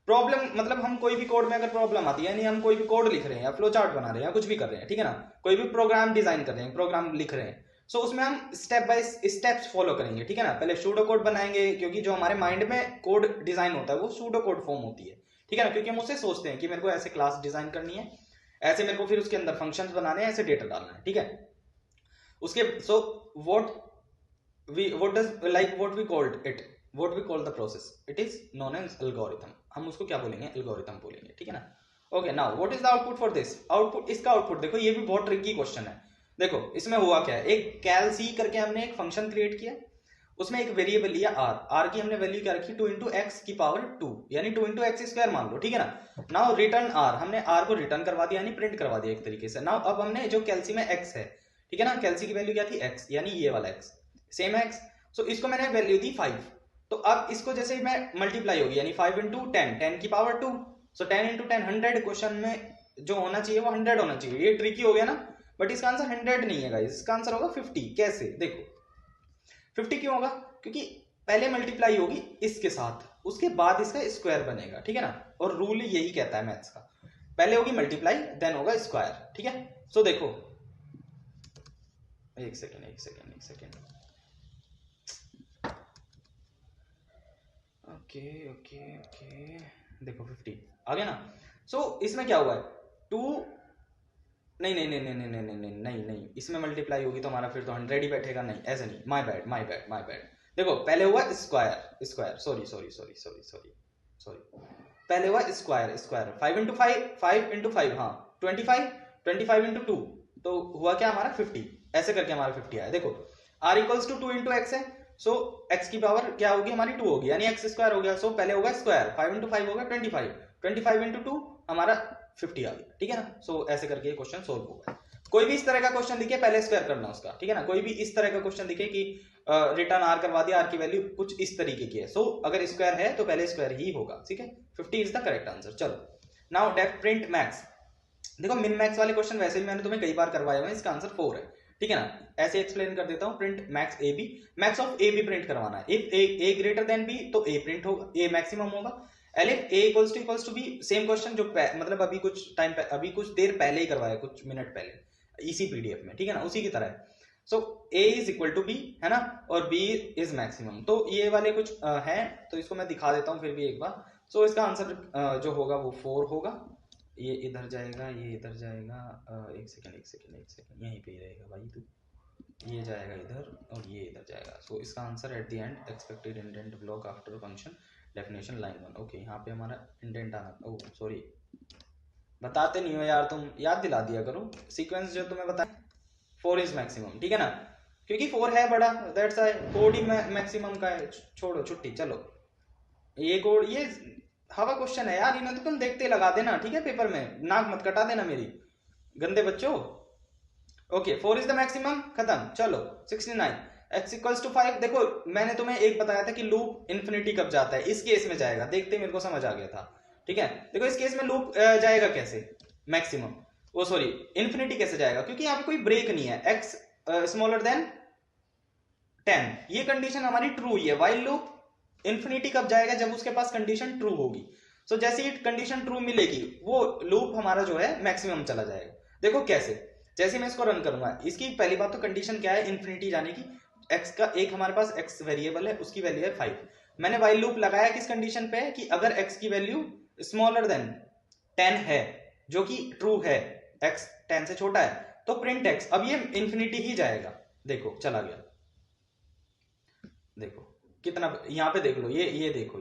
प्रॉब्लम मतलब हम कोई भी कोड में अगर प्रॉब्लम आती है, यानी हम कोई भी कोड लिख रहे हैं या फ्लो चार्ट बना रहे हैं या कुछ भी कर रहे हैं, ठीक है ना, कोई भी प्रोग्राम डिजाइन कर रहे हैं, प्रोग्राम लिख रहे हैं, सो उसमें हम स्टेप बाय स्टेप्स फॉलो करेंगे, ठीक है ना। पहले सूडो कोड बनाएंगे, क्योंकि जो हमारे माइंड में कोड डिजाइन होता है वो सूडो कोड फॉर्म होती है, ठीक है ना, क्योंकि हम उससे सोचते हैं कि मेरे को ऐसे क्लास डिजाइन करनी है, ऐसे मेरे को फिर उसके अंदर फंक्शंस बनाने हैं, ऐसे डेटा डालना है, ठीक है। उसके सो what does like what we called it, what we call the process, it is known as algorithm, हम उसको क्या बोलेंगे, एल्गोरिथम बोलेंगे, ठीक है ना। Okay, now what is the output for this, output, इसका आउटपुट देखो, ये भी बहुत ट्रिकी क्वेश्चन है। देखो इसमें हुआ क्या है, एक कैल सी करके हमने एक फंक्शन क्रिएट किया, उसमें एक वेरिएबल लिया आर की हमने वैल्यू क्या रखी 2 इंटू एक्स की पावर 2, यानी 2 इंटू एक्स स्क्वायर मान लो, ठीक है ना। नाउ रिटर्न आर, हमने आर को रिटर्न करवा दिया, यानी प्रिंट करवा दिया एक तरीके से। नाउ अब हमने जो कैलसी में एक्स है, ठीक है ना, कैलसी की वैल्यू क्या थी एक्स, यानी ये वाला एक्स सेम एक्स, सो इसको मैंने वैल्यू दी 5। तो अब इसको जैसे मैं मल्टीप्लाई होगी, यानी 5 इंटू 10, 10 की पावर 2, सो 10 इंटू 10 100, क्वेश्चन में जो होना चाहिए वो 100 होना चाहिए, ये ट्रिकी हो गया ना, बट इसका आंसर 100 नहीं है गाइस, इसका आंसर होगा 50। कैसे, देखो 50 क्यों होगा, क्योंकि पहले मल्टीप्लाई होगी इसके साथ, उसके बाद इसका स्क्वायर बनेगा, ठीक है ना, और रूल यही कहता है मैथ्स का, पहले होगी मल्टीप्लाई देन होगा स्क्वायर, ठीक है। सो देखो एक सेकेंड, ओके, देखो 50 आ गया ना। सो इसमें क्या हुआ है 2, नहीं, इसमें मल्टीप्लाई होगी तो हमारा फिर तो 100 ही बैठेगा, नहीं ऐसे नहीं, माय बैड। देखो पहले हुआ स्क्वायर, सॉरी, पहले हुआ स्क्वायर 5 इंटू 5, हाँ 25 इंटू 2, तो हुआ क्या हमारा 50, ऐसे करके हमारा 50 आया। देखो r equals to 2 into x है, सो x की पावर क्या होगी हमारी 2 होगी, यानी x स्क्वायर हो गया, सो पहले होगा स्क्वायर, 5 इंटू 5 होगा 25 इंटू 2 हमारा 50 आ गया, ठीक है ना। सो ऐसे करके ये क्वेश्चन सोल्व होगा। कोई भी इस तरह का क्वेश्चन दिखे पहले स्क्वायर करना उसका, ठीक है ना। कोई भी इस तरह का क्वेश्चन दिखे कि रिटर्न आर करवा दिया, आर की वैल्यू कुछ इस तरीके की है, सो अगर स्क्वायर है तो पहले स्क्वायर ही होगा, ठीक है। 50 इज द करेक्ट आंसर। चलो नाउ डेफ प्रिंट मैक्स, देखो मिन मैक्स वाले क्वेश्चन वैसे भी मैंने तुम्हें कई बार करवाया हुआ है, इसका आंसर 4 है, ठीक है ना। ऐसे एक्सप्लेन कर देता हूं, print max a b, max of a b print करवाना है, if a greater than b तो ए प्रिंट होगा, ए मैक्सिमम होगा, elif a equals to b, same question जो मतलब अभी कुछ देर पहले ही करवाया, कुछ मिनट पहले इसी पीडीएफ में, ठीक है ना, उसी की तरह है। सो ए इज इक्वल टू बी है ना, और बी इज मैक्सिमम, तो ये वाले कुछ है, तो इसको मैं दिखा देता हूँ फिर भी एक बार। सो इसका आंसर जो होगा वो 4 होगा, ये इधर जाएगा, ये इधर जाएगा, एक सेकेंड यहीं पे ही रहेगा भाई तू, ये जाएगा इधर और ये इधर जाएगा। सो इसका answer at the end expected indent block after function definition line 1। Okay यहाँ पे हमारा इंडेंट आना, ओह सॉरी बताते नहीं हो यार तुम, याद दिला दिया करो सीक्वेंस जो तुम्हें बताया। 4 इज मैक्सिमम, ठीक है ना, क्योंकि 4 है बड़ा, that's I, code he maximum का है, छोड़ो छुट्टी। चलो ये कोड, ये हवा क्वेश्चन है यार, इन्हें तो तुम देखते लगा देना, ठीक है, पेपर में नाक मत कटा देना मेरी, गंदे बच्चों। ओके 4 इज द मैक्सिमम, खत्म। चलो 69, x इक्वल्स टू 5। देखो मैंने तुम्हें एक बताया था कि लूप इन्फिनिटी कब जाता है, इस केस में जाएगा, देखते मेरे को समझ आ गया था, ठीक है। देखो इस केस में लूप जाएगा कैसे मैक्सिमम, वो सॉरी इन्फिनिटी कैसे जाएगा, क्योंकि यहाँ पे कोई ब्रेक नहीं है, x स्मॉलर देन 10, ये कंडीशन हमारी ट्रू ही है। व्हाइल लूप इन्फिनिटी कब जाएगा, जब उसके पास कंडीशन ट्रू होगी। सो जैसे ही कंडीशन ट्रू मिलेगी वो लूप हमारा जो है मैक्सिमम चला जाएगा। देखो कैसे, जैसे मैं इसको रन करूंगा, इसकी पहली बात तो कंडीशन क्या है इन्फिनिटी जाने की, x का एक हमारे पास x वेरिएबल है, उसकी वैल्यू है 5। मैंने व्हाइल लूप लगाया किस कंडीशन पे, कि अगर x की वैल्यू स्मॉलर देन 10 है, जो कि ट्रू है, x 10 से छोटा है, तो प्रिंट x, अब ये इन्फिनिटी ही जाएगा। देखो चला गया, देखो कितना, यहाँ पे देख लो, ये देखो,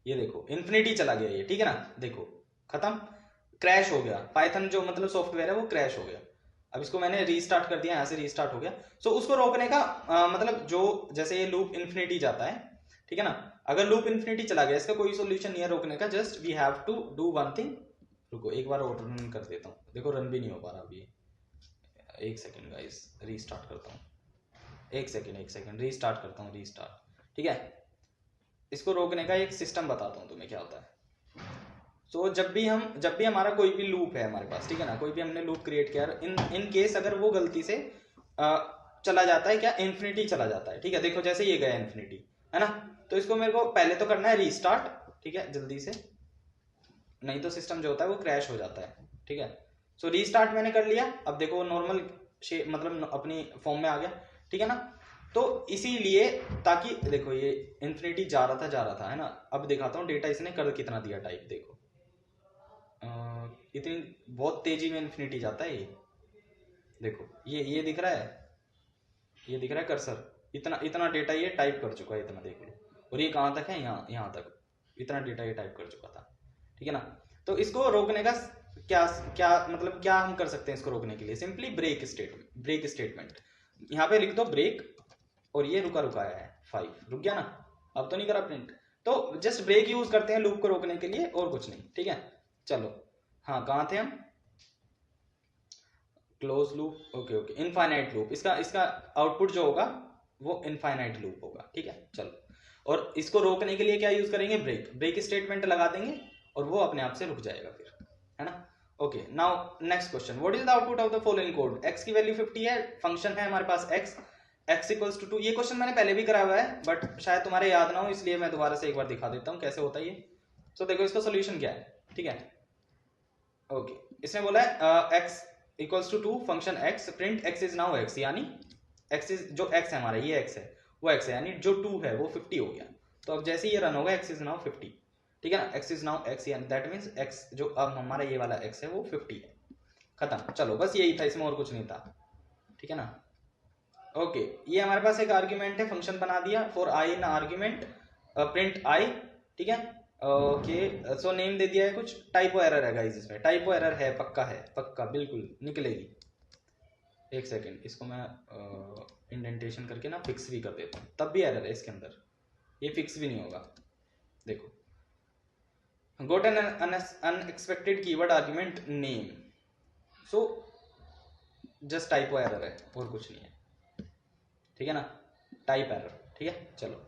ये देखो इन्फिनिटी चला गया ये, ठीक है ना। देखो खत्म, क्रैश हो गया, पाइथन जो मतलब सॉफ्टवेयर है वो क्रैश हो गया। अब इसको मैंने रीस्टार्ट कर दिया, यहाँ से रीस्टार्ट हो गया। सो उसको रोकने का मतलब जो जैसे ये लूप इन्फिनिटी जाता है, ठीक है ना, अगर लूप इन्फिनिटी चला गया, इसका कोई सोल्यूशन नहीं है रोकने का, just we have to do one thing. रुको एक बार और रन कर देता हूँ, देखो रन भी नहीं हो पा रहा अभी, एक सेकेंड गाइस, रीस्टार्ट करता हूँ, एक सेकेंड रीस्टार्ट करता हूँ, रीस्टार्ट, ठीक है। इसको रोकने का एक सिस्टम बताता हूँ तुम्हें क्या होता है। सो जब भी हमारा कोई भी लूप है हमारे पास, ठीक है ना, कोई भी हमने लूप क्रिएट किया, इन केस अगर वो गलती से चला जाता है, क्या इन्फिनिटी चला जाता है, ठीक है। देखो जैसे ये गया इन्फिनिटी, है ना, तो इसको मेरे को पहले तो करना है रीस्टार्ट, ठीक है, जल्दी से नहीं तो सिस्टम जो होता है वो क्रैश हो जाता है, ठीक है। सो रीस्टार्ट मैंने कर लिया, अब देखो वो नॉर्मल मतलब अपनी फॉर्म में आ गया, ठीक है ना। तो इसीलिए ताकि देखो ये इन्फिनिटी जा रहा था है ना। अब दिखाता हूँ डेटा इसने कर कितना दिया टाइप, देखो इतनी बहुत तेजी में इन्फिनिटी जाता है ये, देखो ये दिख रहा है, ये दिख रहा है कर्सर, इतना इतना डेटा ये टाइप कर चुका है, इतना देख लो। और ये कहाँ तक है, यहाँ तक इतना डेटा ये टाइप कर चुका था, ठीक है ना। तो इसको रोकने का क्या क्या मतलब क्या हम कर सकते हैं इसको रोकने के लिए, सिंपली ब्रेक स्टेटमेंट यहाँ पे लिख दो ब्रेक, और ये रुका रुका है 5 रुक गया ना, अब तो नहीं करा प्रिंट। तो जस्ट ब्रेक यूज करते हैं लूप को रोकने के लिए और कुछ नहीं, ठीक है। चलो हाँ कहाँ थे हम, close loop, okay okay infinite loop, इसका इसका आउटपुट जो होगा वो इनफाइनाइट लूप होगा, ठीक है। चलो और इसको रोकने के लिए क्या यूज करेंगे, ब्रेक स्टेटमेंट लगा देंगे और वो अपने आप से रुक जाएगा फिर, है ना। Okay now next question, what is the output of the following code, x की वैल्यू 50 है, फंक्शन है हमारे पास x इक्वल्स टू 2, ये क्वेश्चन मैंने पहले भी करा हुआ है बट शायद तुम्हारे याद ना हो, इसलिए मैं दोबारा से एक बार दिखा देता हूँ कैसे होता है ये। सो देखो इसका सोल्यूशन क्या है, ठीक है। ओके इसने बोला है x equals to 2 function x print x is now x, यानी x इज जो x है हमारा ये x है वो x है, यानी जो 2 है वो 50 हो गया। तो अब जैसे ही ये रन होगा x इज नाउ 50, ठीक है ना, x इज नाउ x, यानी दैट मींस x जो अब हमारा ये वाला x है वो 50 है, खत्म। चलो बस यही था, इसमें और कुछ नहीं था, ठीक है ना। ओके ये हमारे पास एक आर्ग्यूमेंट है, फंक्शन बना दिया for I in argument print I, ठीक है। ओके सो नेम दे दिया है कुछ, टाइपो एरर है गाइस, इसमें टाइपो एरर है, पक्का बिल्कुल निकलेगी। एक सेकेंड इसको मैं इंडेंटेशन करके ना फिक्स भी कर देता हूँ, तब भी एरर है इसके अंदर, ये फिक्स भी नहीं होगा। देखो गोट N unexpected keyword argument name, so just typo error है और कुछ नहीं है, ठीक है ना, टाइप एरर, ठीक है। चलो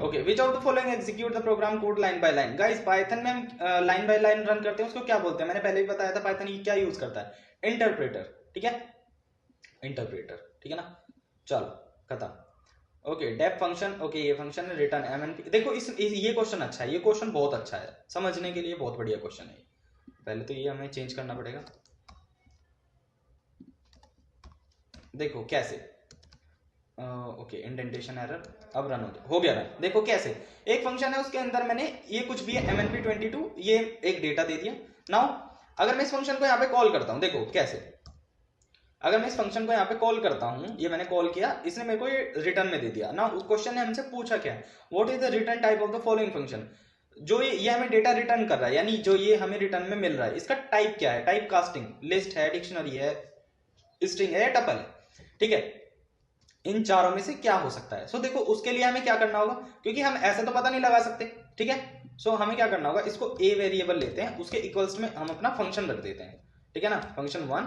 okay which of the following execute the program code line by line, guys Python में हम लाइन बाय लाइन रन करते हैं उसको क्या बोलते हैं, मैंने पहले भी बताया था पाइथन ये क्या यूज करता है, इंटरप्रेटर, ठीक है, इंटरप्रेटर, ठीक है ना। चलो खत्म। ओके डेफ फंक्शन, ओके ये फंक्शन है रिटर्न एमएनपी, देखो ये क्वेश्चन अच्छा है, ये क्वेश्चन बहुत अच्छा है, समझने के लिए बहुत बढ़िया क्वेश्चन है। पहले तो ये हमें चेंज करना पड़ेगा, देखो कैसे, ओके इंडेंटेशन एरर, अब रन हो गया रन। देखो कैसे, एक फंक्शन है उसके अंदर मैंने ये कुछ भी है MNP22 ये एक डेटा दे दिया। नाउ अगर मैं इस फंक्शन को यहाँ पे कॉल करता हूँ, देखो कैसे, अगर मैं इस फंक्शन को यहाँ पे कॉल करता हूँ, ये मैंने कॉल किया, इसने मेरे को ये रिटर्न में दे दिया। नाउ क्वेश्चन ने हमसे पूछा क्या है, what is the return type of the following function, जो ये हमें डेटा रिटर्न कर रहा है, यानी जो ये हमें रिटर्न में मिल रहा है इसका टाइप क्या है, टाइप कास्टिंग, लिस्ट है, डिक्शनरी है, स्ट्रिंग है, टपल है, ठीक है। इन चारों में से क्या हो सकता है। सो देखो उसके लिए हमें क्या करना होगा, क्योंकि हम ऐसे तो पता नहीं लगा सकते, ठीक है। सो हमें क्या करना होगा, इसको ए वेरिएबल लेते हैं, उसके इक्वल्स में हम अपना फंक्शन रख देते हैं, ठीक है ना, फंक्शन 1,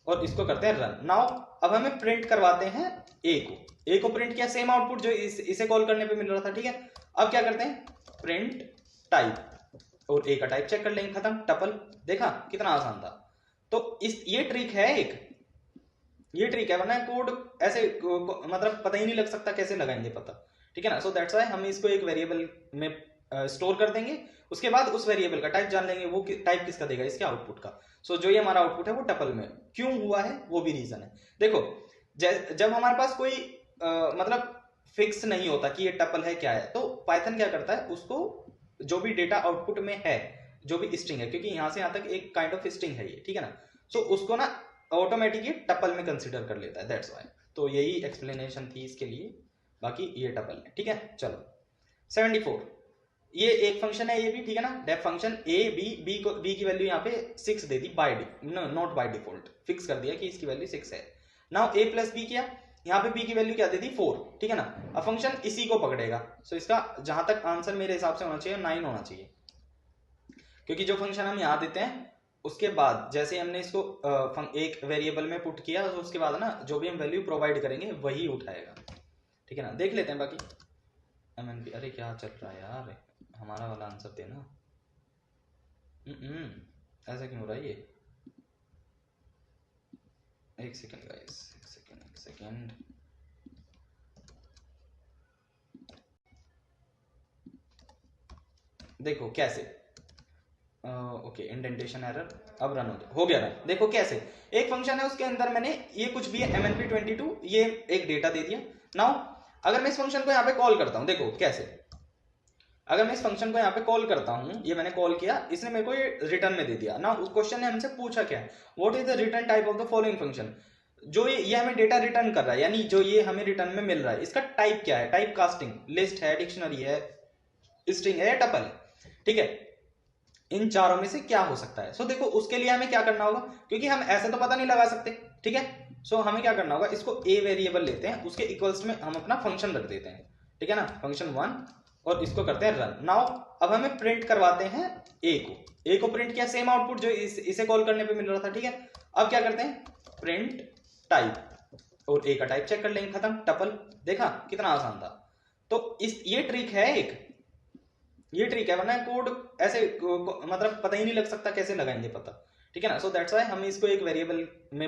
और इसको करते हैं रन। नाउ अब हमें प्रिंट करवाते हैं ए को प्रिंट किया, सेम आउटपुट जो इसे कॉल करने पे मिल रहा था, ठीक है। अब क्या करते हैं, प्रिंट टाइप, और ए का टाइप चेक कर लेंगे, खत्म, टपल, देखा कितना आसान था। तो ये ट्रिक है एक, ये ट्रिक है, वरना कोड ऐसे मतलब पता ही नहीं लग सकता कैसे लगाएंगे पता, ठीक है ना। सो दैट्स व्हाई हम इसको एक वेरिएबल में स्टोर कर देंगे, उसके बाद उस वेरिएबल का टाइप जान लेंगे, वो टाइप किसका देगा, इसके आउटपुट का। सो जो ये हमारा आउटपुट है वो टपल में क्यों हुआ है वो भी रीजन है। देखो जब हमारे पास कोई मतलब फिक्स नहीं होता कि ये टपल है क्या है, तो पाइथन क्या करता है, उसको जो भी डेटा आउटपुट में है, जो भी स्ट्रिंग है, क्योंकि यहां से यहां तक एक काइंड ऑफ स्ट्रिंग है ये, ठीक है ना। सो उसको ना ऑटोमेटिकली टपल में कंसीडर कर लेता है, दैट्स व्हाई। तो यही एक्सप्लेनेशन थी इसके लिए, बाकी ये टपल है, ठीक है। चलो 74, ये एक फंक्शन है ये भी, ठीक है ना, डेफ फंक्शन ए बी की वैल्यू यहाँ पे 6 दे दी, नॉट बाय डिफॉल्ट फिक्स कर दिया कि इसकी वैल्यू 6 है। नाउ ए प्लस बी किया, यहाँ पे बी की वैल्यू क्या दे दी 4, ठीक है ना। अब फंक्शन इसी को पकड़ेगा, सो इसका जहां तक आंसर मेरे हिसाब से होना चाहिए 9 होना चाहिए, क्योंकि जो फंक्शन हम यहाँ देते हैं उसके बाद जैसे हमने इसको एक वेरिएबल में पुट किया, तो उसके बाद ना जो भी हम वैल्यू प्रोवाइड करेंगे वही उठाएगा, ठीक है ना। देख लेते हैं बाकी MNP, अरे क्या चल रहा है यार, हमारा वाला आंसर देना, ऐसा क्यों हो रहा है ये, एक सेकेंड गाइस, एक सेकेंड, देखो कैसे, ओके, इंडेंटेशन एरर, अब रन हो गया रन। देखो कैसे, एक फंक्शन है उसके अंदर मैंने ये कुछ भी है MNP22 ये एक डेटा दे दिया। नाउ अगर मैं इस फंक्शन को यहाँ पे कॉल करता हूँ, देखो कैसे, अगर मैं इस फंक्शन को यहाँ पे कॉल करता हूँ, ये मैंने कॉल किया, इसने मेरे को ये रिटर्न में दे दिया ना। उस क्वेश्चन ने हमसे पूछा क्या है, what is the return type of the following function. जो ये हमें डेटा रिटर्न कर रहा है, यानी जो ये हमें रिटर्न में मिल रहा है, इसका टाइप क्या है, टाइप कास्टिंग, लिस्ट है, डिक्शनरी है, स्ट्रिंग है या टपल है, ठीक है, इन चारों में से क्या हो सकता है। सो देखो उसके लिए हमें क्या करना होगा, क्योंकि हम ऐसे तो पता नहीं लगा सकते, ठीक है। सो हमें क्या करना होगा, इसको ए वेरिएबल लेते हैं, उसके इक्वल्स में हम अपना फंक्शन रख देते हैं, ठीक है ना, फंक्शन 1, और इसको करते हैं रन। नाउ अब हमें प्रिंट करवाते हैं ए को प्रिंट किया, सेम आउटपुट जो इसे कॉल करने पे मिल रहा था, ठीक है। अब क्या करते हैं, प्रिंट टाइप, और ए का टाइप चेक कर लेंगे, खत्म, टपल। देखा कितना आसान था। तो ये ट्रिक है, ये ट्रिक है, वरना कोड ऐसे मतलब पता ही नहीं लग सकता, कैसे लगाएंगे पता, ठीक है ना। सो दैट्स व्हाई हम इसको एक वेरिएबल में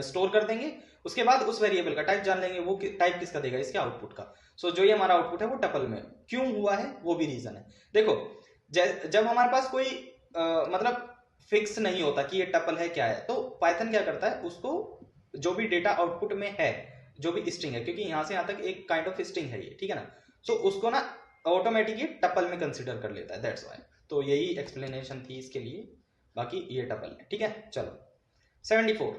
स्टोर कर देंगे, उसके बाद उस वेरिएबल का टाइप जान लेंगे, वो टाइप किसका देगा, इसके आउटपुट का। सो जो ये हमारा आउटपुट है वो टपल में क्यों हुआ है, वो भी रीजन है। देखो जब हमारे पास कोई मतलब फिक्स नहीं होता कि ये टपल है क्या है, तो पाइथन क्या करता है, उसको जो भी डेटा आउटपुट में है, जो भी स्ट्रिंग है, क्योंकि यहां से यहां तक एक काइंड ऑफ स्ट्रिंग है ये, ठीक है ना। सो उसको ना ऑटोमेटिकली टपल में कंसीडर कर लेता है, दैट्स व्हाई। तो यही एक्सप्लेनेशन थी इसके लिए, बाकी ये टपल है, ठीक है। चलो 74,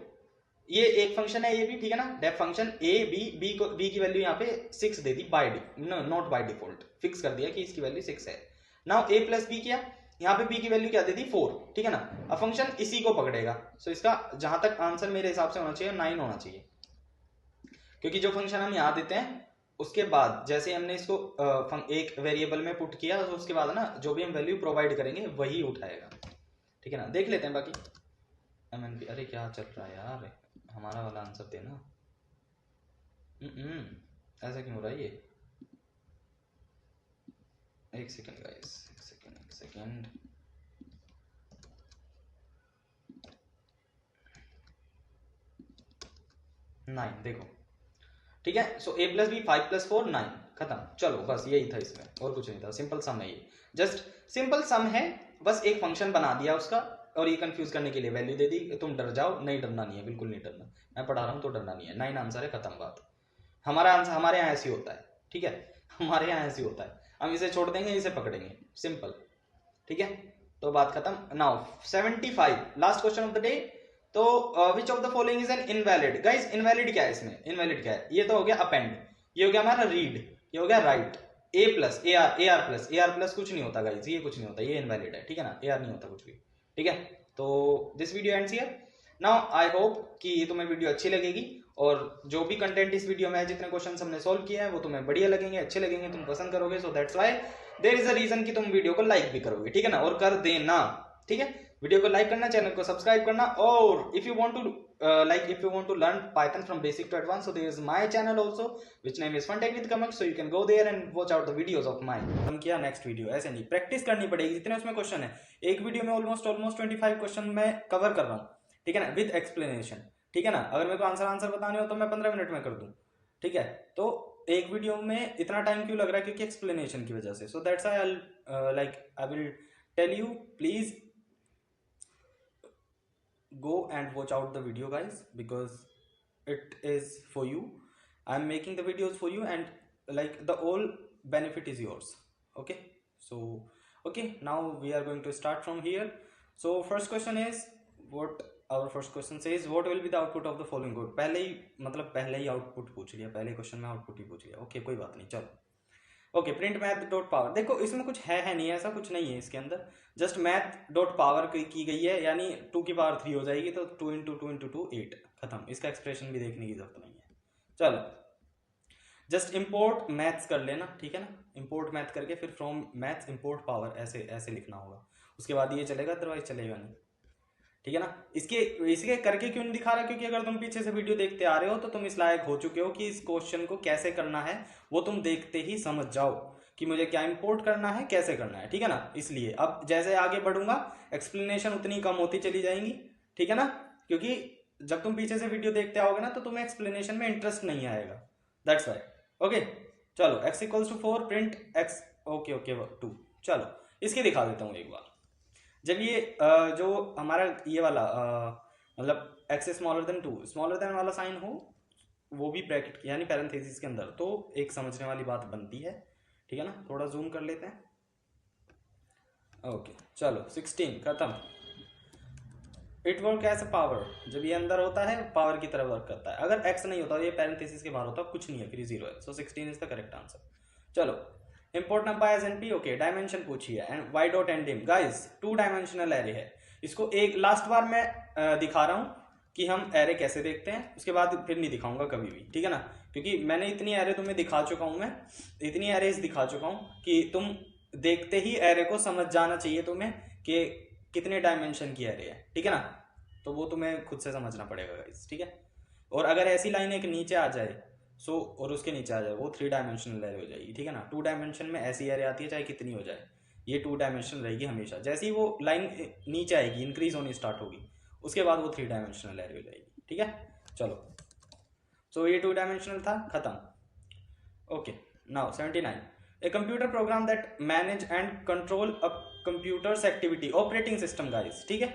ये एक फंक्शन है ये भी, ठीक है ना, डेफ फंक्शन ए बी की वैल्यू यहाँ पे 6 दे दी, by not by default, fix कर दिया कि इसकी वैल्यू 6 है। नाउ ए प्लस बी किया, यहाँ पे बी की वैल्यू क्या दे दी, 4, ठीक है ना। अब फंक्शन इसी को पकड़ेगा। सो इसका जहां तक आंसर मेरे हिसाब से होना चाहिए 9 होना चाहिए, क्योंकि जो फंक्शन हम यहाँ देते हैं उसके बाद जैसे हमने इसको एक वेरिएबल में पुट किया, तो उसके बाद ना जो भी हम वैल्यू प्रोवाइड करेंगे वही उठाएगा, ठीक है ना। देख लेते हैं बाकी MNP, अरे क्या चल रहा है यार, हमारा वाला आंसर देना। ऐसा क्यों हो रहा है ये, एक सेकेंड गाइस, एक सेकेंड। 9 देखो, ठीक है। सो ए प्लस बी 5 + 4 9, खत्म। चलो बस यही था इसमें, और कुछ नहीं था, सिंपल सम है ये, जस्ट सिंपल सम है, बस एक फंक्शन बना दिया उसका, और ये कंफ्यूज करने के लिए वैल्यू दे दी। तुम डर जाओ, नहीं डरना नहीं है, बिल्कुल नहीं डरना, मैं पढ़ा रहा हूँ तो डरना नहीं है। 9 आंसर है, खत्म बात। हमारा आंसर हमारे यहाँ ऐसे होता है, ठीक है, हमारे यहाँ ऐसे होता है, हम इसे छोड़ देंगे, इसे पकड़ेंगे, सिंपल, ठीक है। तो बात खत्म। Now 75, last question of the day. तो which of the following is an invalid. Guys invalid क्या है इसमें, इनवैलिड क्या है, ये तो हो गया अपेंड, ये हो गया हमारा रीड, ये हो गया right, A plus A R plus कुछ नहीं होता गाइस, ये कुछ नहीं होता, ये इनवैलिड है, ठीक है ना, ए आर नहीं होता कुछ भी, ठीक है। तो this video ends here. Now I hope कि तुम्हें वीडियो अच्छी लगेगी, और जो भी कंटेंट इस वीडियो में है, जितने क्वेश्चन हमने सॉल्व किए हैं, वो तुम्हें बढ़िया लगेंगे, अच्छे लगेंगे, तुम पसंद करोगे। So that's why there is a reason कि तुम वीडियो को लाइक भी करोगे, ठीक है ना, और कर देना, ठीक है। वीडियो को लाइक करना, चैनल को सब्सक्राइब करना, और if you want to learn Python from basic to advance, so there is my channel also which name is FunTech with comment, so you can go there and watch out the videos of mine. हम किया next video, ऐसे नहीं, practice करनी पड़ेगी, जितने उसमें question है, एक वीडियो में ऑलमोस्ट 25 क्वेश्चन मैं कवर कर रहा हूँ, ठीक है ना, विद एक्सप्लेनेशन, ठीक है ना। अगर मेरे को आंसर बताने हो तो मैं 15 मिनट में कर दूं, ठीक है। तो एक वीडियो में इतना टाइम क्यों लग रहा है, क्योंकि एक्सप्लेनेशन की वजह से। So that's I I will tell you, please go and watch out the video guys, because it is for you, I'm making the videos for you, and like the all benefit is yours, okay. So okay, now we are going to start from here. So first question is, what our first question says, what will be the output of the following code। पहले ही output पूछ लिया, पहले question में output ही पूछ लिया, okay कोई बात नहीं, चलो। Okay, print math dot power, देखो इसमें कुछ है नहीं, ऐसा कुछ नहीं है इसके अंदर, जस्ट मैथ डॉट पावर की गई है, यानी 2 की पावर 3 हो जाएगी, तो 2 × 2 × 2 8, खत्म। इसका एक्सप्रेशन भी देखने की जरूरत नहीं है, चलो जस्ट इम्पोर्ट मैथ्स कर लेना, ठीक है ना, इम्पोर्ट मैथ करके फिर फ्रॉम मैथ्स इम्पोर्ट पावर, ऐसे लिखना होगा, उसके बाद ये चलेगा, अदरवाइज चलेगा नहीं, ठीक है ना। इसके करके क्यों नहीं दिखा रहा, क्योंकि अगर तुम पीछे से वीडियो देखते आ रहे हो तो तुम इस लायक हो चुके हो कि इस क्वेश्चन को कैसे करना है वो तुम देखते ही समझ जाओ कि मुझे क्या इंपोर्ट करना है, कैसे करना है, ठीक है ना। इसलिए अब जैसे आगे बढ़ूंगा एक्सप्लेनेशन उतनी कम होती चली जाएंगी, ठीक है ना, क्योंकि जब तुम पीछे से वीडियो देखते आओगे ना तो तुम्हें एक्सप्लेनेशन में इंटरेस्ट नहीं आएगा, दैट्स वाई। ओके चलो, x = 4 प्रिंट x, ओके 2, चलो इसके दिखा देता हूँ एक बार। जब ये जो हमारा ये वाला मतलब x smaller than 2 smaller than वाला साइन हो, वो भी ब्रैकेट यानी पैरेंथेसिस के अंदर, तो एक समझने वाली बात बनती है, ठीक है ना। थोड़ा जूम कर लेते हैं। ओके चलो 16 खत्म। It work as a power, जब ये अंदर होता है पावर की तरह वर्क करता है। अगर x नहीं होता, ये पैरेंथेसिस के बाहर होता, कुछ नहीं है, फिर 0 है। So 16 is the correct answer. चलो import number as NP. Okay dimension पूछिए and Y dot ndim. Guys 2 dimensional array है। इसको एक लास्ट बार मैं दिखा रहा हूँ कि हम एरे कैसे देखते हैं, उसके बाद फिर नहीं दिखाऊंगा कभी भी, ठीक है ना। क्योंकि मैंने इतनी एरे तुम्हें दिखा चुका हूँ, मैं इतनी एरेज दिखा चुका हूँ कि तुम देखते ही एरे को समझ जाना चाहिए तुम्हें कि कितने डायमेंशन की एरे है, ठीक है ना। तो वो तुम्हें खुद से समझना पड़ेगा गाइस, ठीक है। और अगर ऐसी लाइन एक नीचे आ जाए और उसके नीचे आ जाए, वो 3 डायमेंशनल एरे हो जाएगी, ठीक है ना। 2 डायमेंशन में ऐसी एरे आती है चाहे कितनी हो जाए, ये 2 डायमेंशनल रहेगी हमेशा। जैसे ही वो लाइन नीचे आएगी, इंक्रीज होनी स्टार्ट होगी, उसके बाद वो 3 डायमेंशनल एरे हो जाएगी, ठीक है। चलो सो ये 2 डायमेंशनल था, खत्म। Okay now 79 a computer program that manage and control a computers activity operating system. Guys ठीक है,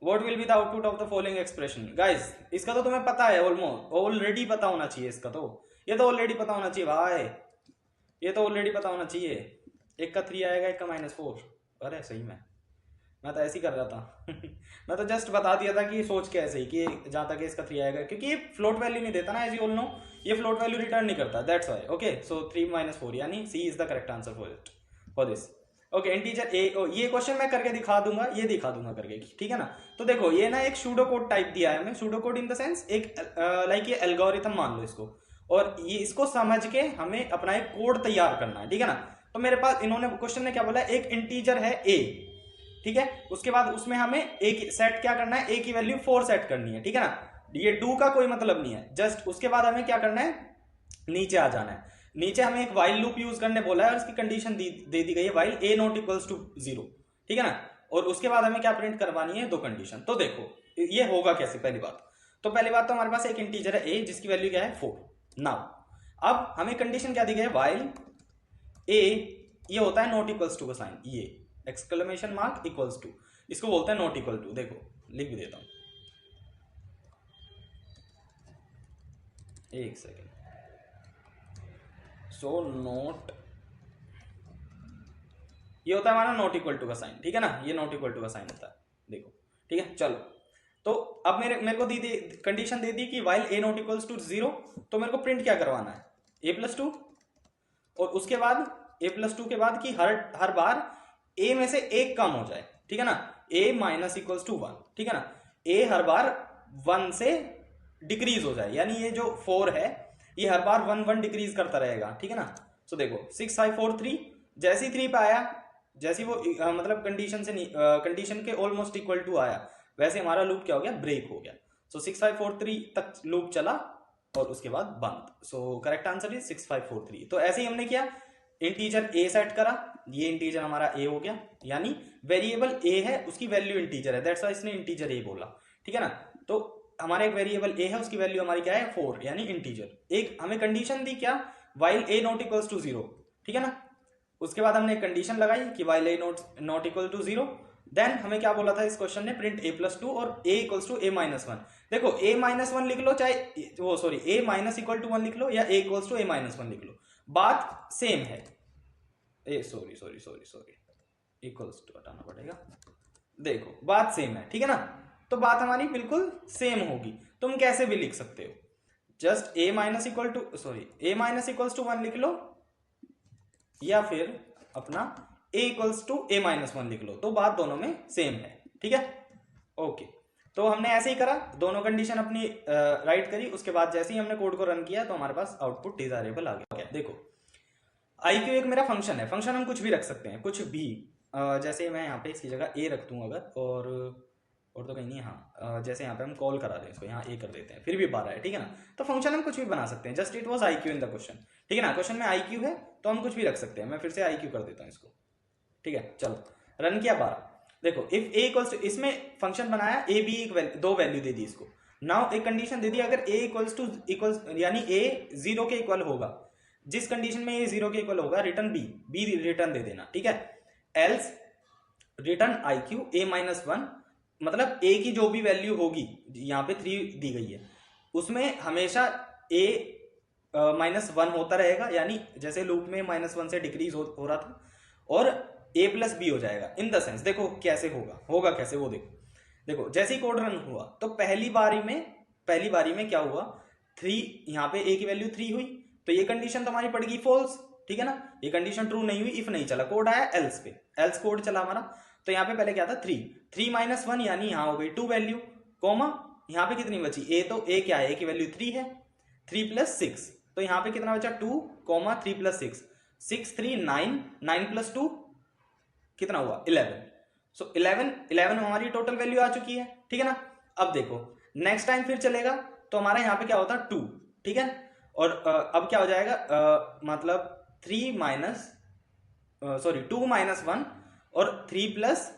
what will be the output of the following expression. Guys इसका तो तुम्हें पता है, ऑलरेडी पता होना चाहिए इसका, तो ये तो ऑलरेडी पता होना चाहिए भाई, ये तो ऑलरेडी पता होना चाहिए। एक का 3 आएगा, एक का -4। अरे सही में मैं तो ऐसे ही कर रहा था मैं तो जस्ट बता दिया था कि सोच के ऐसे ही कि जहाँ तक इसका 3 आएगा, क्योंकि ये फ्लोट वैल्यू नहीं देता ना, एज यू ऑल नो, ये फ्लोट वैल्यू रिटर्न नहीं करता, दैट्स व्हाई। ओके सो 3 - 4 यानी C is the correct answer for this. Okay integer A, ये क्वेश्चन मैं करके दिखा दूंगा, ये दिखा दूंगा करके, ठीक है ना। तो देखो ये ना एक सूडो कोड टाइप दिया है हमें, pseudo code in the sense एक लाइक ये एल्गोरिथम मान लो इसको, और ये इसको समझ के हमें अपना एक कोड तैयार करना है, ठीक है ना। तो मेरे पास इन्होंने क्वेश्चन में क्या बोला, एक इंटीजर है ए, ठीक है, उसके बाद उसमें हमें एक सेट क्या करना है, ए की वैल्यू 4 सेट करनी है, ठीक है ना। ये डू का कोई मतलब नहीं है, जस्ट उसके बाद हमें क्या करना है, नीचे आ जाना है। नीचे हमें एक वाइल लूप यूज करने बोला है और उसकी कंडीशन दे दी गई है while a not equals to 0, ठीक है ना। और उसके बाद हमें क्या प्रिंट करवानी है, 2 कंडीशन। तो देखो ये होगा कैसे, पहली बात तो हमारे पास एक इंटीजर है ए जिसकी वैल्यू क्या है 4। नाउ अब हमें कंडीशन क्या दी गई है, वाइल ए, ये होता है नॉट इक्वल्स टू का साइन, ये एक्सक्लेमेशन मार्क इक्वल्स टू, इसको बोलते हैं नॉट इक्वल टू। देखो लिख भी देता हूं, एक सेकेंड। सो नॉट, ये होता है हमारा नॉट इक्वल टू का साइन, ठीक है ना, ये नॉट इक्वल टू का साइन होता है, देखो ठीक है। चलो तो अब मेरे को कंडीशन दे दी कि while a not equals to 0, तो मेरे को प्रिंट क्या करवाना है, a+2, और उसके बाद a+2 के बाद कि हर बार a में से एक कम हो जाए, ठीक है ना, a माइनस इक्वल्स टू 1, ठीक है ना। a हर बार 1 से डिक्रीज हो जाए, यानी ये जो 4 है ये हर बार 1 डिक्रीज करता रहेगा, ठीक है ना। सो देखो 6 5 4 3, जैसे ही 3 पे आया, जैसे वो मतलब कंडीशन से कंडीशन के ऑलमोस्ट इक्वल टू आया, वैसे हमारा लूप क्या हो गया, ब्रेक हो गया। सो 6 5 4 3 तक लूप चला और उसके बाद बंद। So correct answer is 6 5 4 3। तो ऐसे ही हमने किया, इंटीजर ए सेट करा, ये इंटीजर हमारा ए हो गया, यानी वेरिएबल ए है उसकी वैल्यू इंटीजर है, दैट्स व्हाई इसने इंटीजर ए बोला, ठीक है ना। तो हमारा एक वेरिएबल ए है, उसकी वैल्यू हमारी क्या है 4, यानी इंटीजर। एक हमें कंडीशन दी क्या, while a not equals to 0, ठीक है ना। उसके बाद हमने एक कंडीशन लगाई कि while a not equal to 0, then हमें क्या बोला था इस क्वेश्चन ने, प्रिंट a+2 और a इक्वल्स टू a-1। देखो a-1 लिख लो, चाहे वो sorry a minus equal to 1 लिख लो या a इक्वल्स टू a-1 लिख लो, बात सेम है। सॉरी इक्वल्स टू हटाना पड़ेगा, देखो बात सेम है, ठीक है ना। तो बात हमारी बिल्कुल सेम होगी, तुम कैसे भी लिख सकते हो, just a minus equal to a minus equals to 1 लिख लो, या फिर अपना a इक्वल्स टू a-1 लिख लो, तो बात दोनों में सेम है, ठीक है। ओके तो हमने ऐसे ही करा, दोनों कंडीशन अपनी राइट करी, उसके बाद जैसे ही हमने कोड को रन किया तो हमारे पास आउटपुट डिजायरेबल आ गया। देखो IQ एक मेरा फंक्शन है, फंक्शन हम कुछ भी रख सकते हैं, कुछ भी, जैसे मैं यहाँ पे इसकी जगह a रख दूँ अगर, और तो कहीं नहीं, हाँ जैसे यहाँ पे हम कॉल करा दें इसको, यहाँ a कर देते हैं, फिर भी 12 है, ठीक है ना। तो फंक्शन हम कुछ भी बना सकते हैं, just it was IQ in the question, ठीक है ना। क्वेश्चन में IQ है तो हम कुछ भी रख सकते हैं, मैं फिर से IQ कर देता हूँ इसको, ठीक है। चलो रन किया 12, देखो इफ a इक्वल्स टू, इसमें फंक्शन बनाया, a b एक 2 वैल्यू दे दी इसको। नाउ एक कंडीशन दे दी, अगर a इक्वल्स यानी a 0 के इक्वल होगा, जिस कंडीशन में a 0 के इक्वल होगा, रिटर्न b रिटर्न दे देना, ठीक है। Else return I Q A minus one, मतलब ए की जो भी वैल्यू होगी, यहाँ पे 3 दी गई है, उसमें हमेशा ए माइनस वन होता रहेगा, यानी जैसे लूप में माइनस वन से डिक्रीज हो रहा था, और ए प्लस बी हो जाएगा। इन द सेंस देखो कैसे होगा कैसे वो देखो। देखो जैसे ही कोड रन हुआ तो पहली बारी में क्या हुआ, 3, यहाँ पे ए की वैल्यू 3 हुई, तो ये कंडीशन तो हमारी पड़ गई फॉल्स, ठीक है ना, ये कंडीशन ट्रू नहीं हुई, इफ नहीं चला, कोड आया एल्स पे, एल्स कोड चला हमारा। तो यहाँ पे पहले क्या था 3 माइनस वन, यानी यहाँ हो गई 2 वैल्यू, कोमा यहाँ पे कितनी बची, ए, तो ए क्या है, ए की वैल्यू 3 है, 3 प्लस 6, तो यहाँ पे कितना बचा 2, 3 प्लस 6, 6 3 9, 9 प्लस 2 कितना हुआ 11। सो 11 में हमारी टोटल वैल्यू आ चुकी है, ठीक है ना। अब देखो नेक्स्ट टाइम फिर चलेगा तो हमारा यहाँ पे क्या होता है 2, ठीक है, और अब क्या हो जाएगा, मतलब 3 माइनस 2 माइनस 1 और 3 प्लस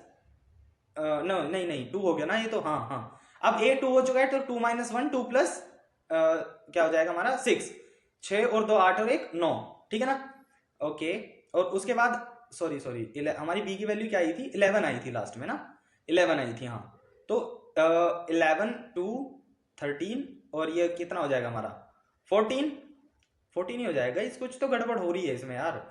नहीं 2 हो गया ना ये तो, हाँ अब ए 2 हो चुका है, तो 2 माइनस 1 2 प्लस क्या हो जाएगा हमारा 6, 6 और 2 8 और 1 9, ठीक है ना। ओके, और उसके बाद सॉरी हमारी बी की वैल्यू क्या आई थी, 11 आई थी लास्ट में ना, 11 आई थी, हाँ, तो 11 2 13 और ये कितना हो जाएगा हमारा 14 ही हो जाएगा। इस कुछ तो गड़बड़ हो रही है इसमें यार,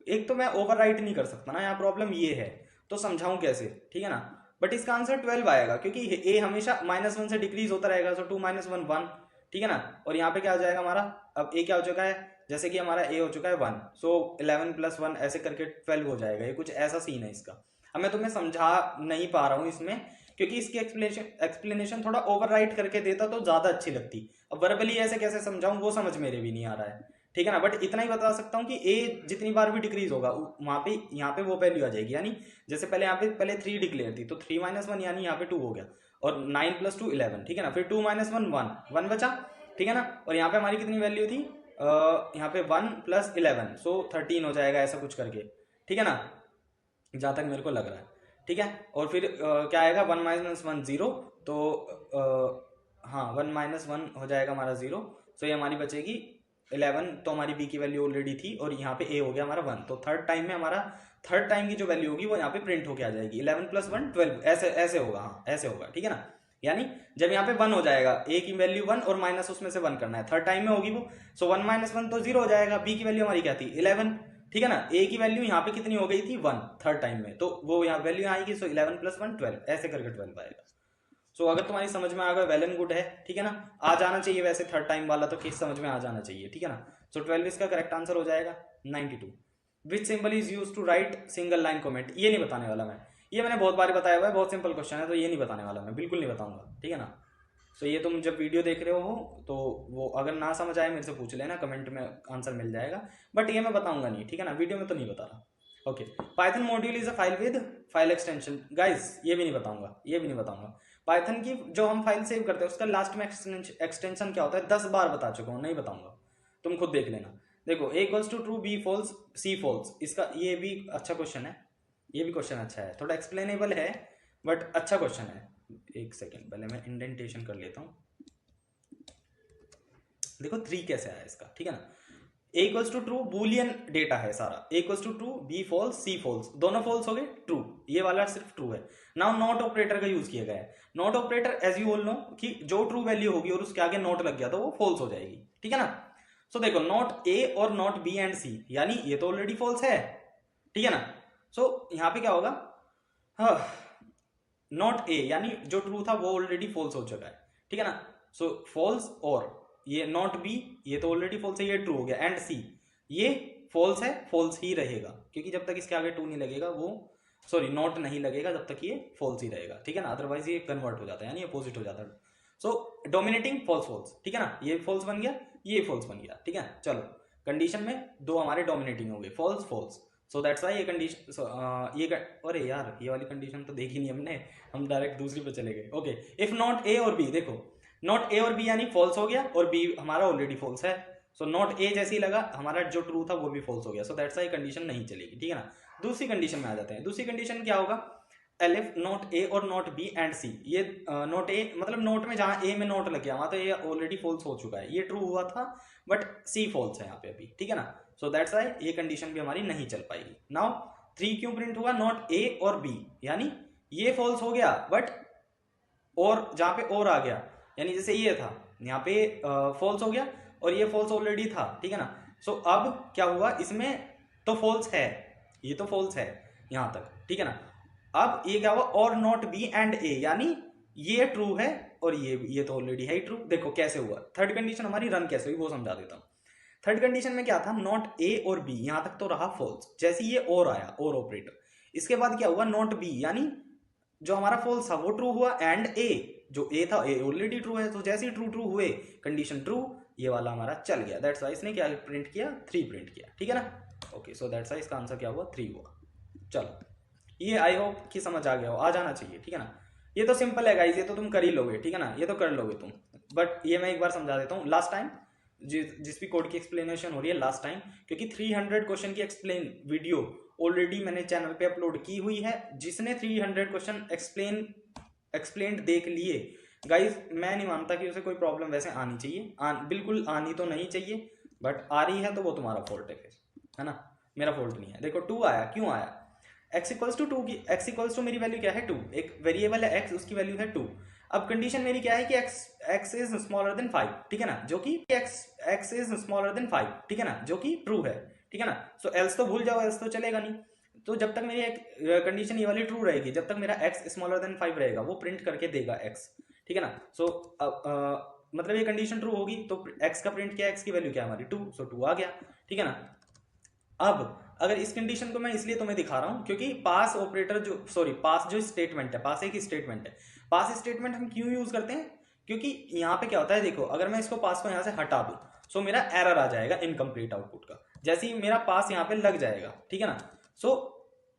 एक तो मैं ओवरराइट नहीं कर सकता ना, यहाँ प्रॉब्लम ये है, तो समझाऊं कैसे, ठीक है ना। बट इसका आंसर 12 आएगा, क्योंकि ए हमेशा माइनस वन से डिक्रीज होता रहेगा, सो 2 माइनस 1 1, ठीक है ना। और यहाँ पे क्या हो जाएगा हमारा, अब ए क्या हो चुका है, जैसे कि हमारा ए हो चुका है 1, सो 11 प्लस 1 ऐसे करके 12 हो जाएगा। ये कुछ ऐसा सीन है इसका, अब मैं तुम्हें समझा नहीं पा रहा हूँ इसमें, क्योंकि इसकी एक्सप्लेनेशन थोड़ा ओवरराइट करके देता तो ज्यादा अच्छी लगती। अब वर्बली ऐसे कैसे समझाऊं वो समझ मेरे भी नहीं आ रहा है, ठीक है ना। बट इतना ही बता सकता हूँ कि ए जितनी बार भी डिक्रीज होगा वहां पे यहाँ पे वो वैल्यू आ जाएगी, यानी जैसे पहले यहाँ पे पहले 3 डिक्लेयर थी, तो 3 माइनस 1 यानी यहाँ पे 2 हो गया, और 9 प्लस 2 11, ठीक है ना। फिर 2 माइनस 1 1 बचा, ठीक है ना। और यहाँ पे हमारी कितनी वैल्यू थी, यहाँ पे 1 प्लस 11, सो 13 हो जाएगा ऐसा कुछ करके, ठीक है ना, जहां तक मेरे को लग रहा है, ठीक है। और फिर क्या आएगा 1 माइनस 1 0, तो हाँ 1 माइनस 1 हो जाएगा हमारा 0, सो ये हमारी बचेगी 11, तो हमारी बी की वैल्यू ऑलरेडी थी, और यहाँ पे ए हो गया हमारा 1, तो थर्ड टाइम की जो वैल्यू होगी वो यहाँ पे प्रिंट होके आ जाएगी, 11 प्लस 1 12, ऐसे होगा, हाँ ऐसे होगा, ठीक है ना। यानी जब यहाँ पे 1 हो जाएगा, ए की वैल्यू 1 और माइनस उसमें से 1 करना है, थर्ड टाइम में होगी वो, सो 1 माइनस 1 तो 0 हो जाएगा। बी की वैल्यू हमारी क्या थी 11, ठीक है ना। ए की वैल्यू यहाँ पे कितनी हो गई थी 1 थर्ड टाइम में, तो वो यहाँ वैल्यू आएगी, सो 11 प्लस 1 12, ऐसे करके 12 आएगा। सो अगर तुम्हारी समझ में आ गया वेल एंड गुड है, ठीक है ना, आ जाना चाहिए वैसे थर्ड टाइम वाला तो केस समझ में आ जाना चाहिए, ठीक है ना। सो 12 इसका करेक्ट आंसर हो जाएगा 92। Which symbol is use to write single line comment, ये नहीं बताने वाला मैं, ये मैंने बहुत बार बताया हुआ है, बहुत सिंपल क्वेश्चन है, तो ये नहीं बताने वाला मैं, बिल्कुल नहीं बताऊंगा, ठीक है ना। सो ये तुम जब वीडियो देख रहे हो तो वो अगर ना समझ आए मेरे से पूछ लेना, कमेंट में आंसर मिल जाएगा, बट ये मैं बताऊंगा नहीं, ठीक है ना, वीडियो में तो नहीं बता रहा। Okay, Python module is a file with file extension, guys ये भी नहीं बताऊंगा। पाइथन की जो हम फाइल सेव करते हैं उसका लास्ट में एक्सटेंशन क्या होता है 10 बार बता चुका हूँ, नहीं बताऊंगा, तुम खुद देख लेना। देखो A equals to true, B false, C false, इसका ये भी अच्छा क्वेश्चन है, ये भी क्वेश्चन अच्छा है, थोड़ा एक्सप्लेनेबल है बट अच्छा क्वेश्चन है। एक सेकेंड पहले मैं इंडेंटेशन कर लेता हूँ। देखो 3 कैसे आया इसका, ठीक है ना। A equals to true, boolean data है सारा, A equals to true, B false, C false, दोनों फॉल्स हो गए, ट्रू, ये वाला सिर्फ ट्रू है। नाउ नॉट ऑपरेटर का यूज किया गया है। Not operator as you all know कि जो ट्रू वैल्यू होगी और उसके आगे नॉट लग गया तो वो फॉल्स हो जाएगी, ठीक है ना। सो देखो नॉट ए और नॉट बी एंड सी, यानी ये तो ऑलरेडी फॉल्स है, ठीक है ना। सो यहाँ पे क्या होगा, हाँ नॉट ए यानी जो ट्रू था वो ऑलरेडी फॉल्स हो चुका है, ठीक है ना। सो फॉल्स, और ये नॉट बी ये तो ऑलरेडी फॉल्स है, ये ट्रू हो गया, एंड सी ये फॉल्स है, फॉल्स ही रहेगा, क्योंकि जब तक इसके आगे ट्रू नहीं लगेगा वो नॉट नहीं लगेगा जब तक ये फॉल्स ही रहेगा, ठीक है ना, अदरवाइज ये कन्वर्ट हो जाता है, यानी अपोजिट हो जाता है। सो डोमिनेटिंग फॉल्स फॉल्स, ठीक है ना, ये फॉल्स बन गया, ये फॉल्स बन गया, ठीक है। चलो कंडीशन में 2 हमारे डोमिनेटिंग हो गए, false false, so that's why ये कंडीशन अरे यार ये वाली कंडीशन तो देखी नहीं हमने, हम डायरेक्ट दूसरी पे चले गए। ओके, इफ नॉट ए और बी, देखो नॉट ए और बी यानी फॉल्स हो गया और बी हमारा ऑलरेडी फॉल्स है, सो नॉट ए जैसे ही लगा हमारा जो ट्रू था वो भी फॉल्स हो गया, सो दैट्स वाई कंडीशन नहीं चलेगी, ठीक है ना। दूसरी कंडीशन में आ जाते हैं। दूसरी कंडीशन क्या होगा, एलिफ नॉट ए और नॉट बी एंड सी, ये नॉट ए मतलब नॉट में जहां ए में नॉट लग गया वहां तो ये ऑलरेडी फॉल्स हो चुका है, ये ट्रू हुआ था बट सी फॉल्स है यहाँ पे अभी, ठीक है ना। सो दैट्स वाई ये कंडीशन भी हमारी नहीं चल पाएगी। नाउ 3 क्यों प्रिंट हुआ, नॉट ए और बी, यानी ये फॉल्स हो गया बट और जहां पे और आ गया, यानी जैसे ये था यहाँ पे फॉल्स हो गया और ये फॉल्स ऑलरेडी था, ठीक है ना। सो अब क्या हुआ इसमें, तो फॉल्स है, ये तो फॉल्स है यहां तक, ठीक है ना। अब ये क्या हुआ, और नॉट बी एंड ए, यानी ये ट्रू है और ये तो ऑलरेडी है ही ट्रू। देखो कैसे हुआ, थर्ड कंडीशन हमारी रन कैसे हुई वो समझा देता हूँ। थर्ड कंडीशन में क्या था, नॉट ए और बी, यहां तक तो रहा फॉल्स, जैसे ये और आया और ऑपरेटर, इसके बाद क्या हुआ, नॉट बी, यानी जो हमारा फॉल्स था वो ट्रू हुआ, एंड ए, जो ए था ए ऑलरेडी ट्रू है, तो जैसे ही ट्रू ट्रू हुए कंडीशन ट्रू, ये वाला हमारा चल गया। दैट्स वाई इसने क्या प्रिंट किया, 3 प्रिंट किया, ठीक है ना। ओके, सो दैट्स वाई इसका आंसर क्या हुआ, 3 हुआ। चलो, ये आई होप कि समझ आ गया हो, आ जाना चाहिए, ठीक है ना। ये तो सिंपल है गाइस, ये तो तुम कर ही लोगे, ठीक है ना, ये तो कर लोगे तुम। बट ये मैं एक बार समझा देता हूँ लास्ट टाइम, जिस भी कोड की एक्सप्लेनेशन हो रही है लास्ट टाइम, क्योंकि 300 क्वेश्चन की एक्सप्लेन वीडियो ऑलरेडी मैंने चैनल पे अपलोड की हुई है। जिसने 300 क्वेश्चन एक्सप्लेन्ड देख लिए गाइस, मैं नहीं मानता कि उसे कोई प्रॉब्लम वैसे आनी चाहिए, बिल्कुल आनी तो नहीं चाहिए, बट आ रही है तो वो तुम्हारा फॉल्ट है फिर, है ना, मेरा फॉल्ट नहीं है। देखो 2 आया, क्यों आया, x इक्वल्स टू 2 की, x इक्वल्स टू मेरी वैल्यू क्या है 2, एक वेरिएबल है x, उसकी वैल्यू है 2। अब कंडीशन मेरी क्या है कि x इज स्मॉलर देन 5, ठीक है ना, जो कि x इज स्मॉलर देन 5, ठीक है ना, जो कि ट्रू है, ठीक है ना। सो एल्स तो भूल जाओ, एल्स तो चलेगा नहीं। तो जब तक मेरी एक कंडीशन ये वाली ट्रू रहेगी, जब तक मेरा x स्मॉलर देन 5 रहेगा, वो प्रिंट करके देगा x, ठीक है ना। सो मतलब ये कंडीशन ट्रू होगी तो x का प्रिंट क्या है, x की वैल्यू क्या है हमारी 2, सो 2 आ गया, ठीक है ना। अब अगर इस कंडीशन को मैं इसलिए तुम्हें दिखा रहा हूं क्योंकि पास ऑपरेटर जो, सॉरी पास जो स्टेटमेंट है, पास एक स्टेटमेंट है, पास स्टेटमेंट हम क्यों यूज करते हैं, क्योंकि यहाँ पे क्या होता है, देखो अगर मैं इसको पास को यहाँ से हटा दूं, सो मेरा एरर आ जाएगा इनकम्प्लीट आउटपुट का, जैसे ही मेरा पास यहाँ पे लग जाएगा, ठीक है ना। सो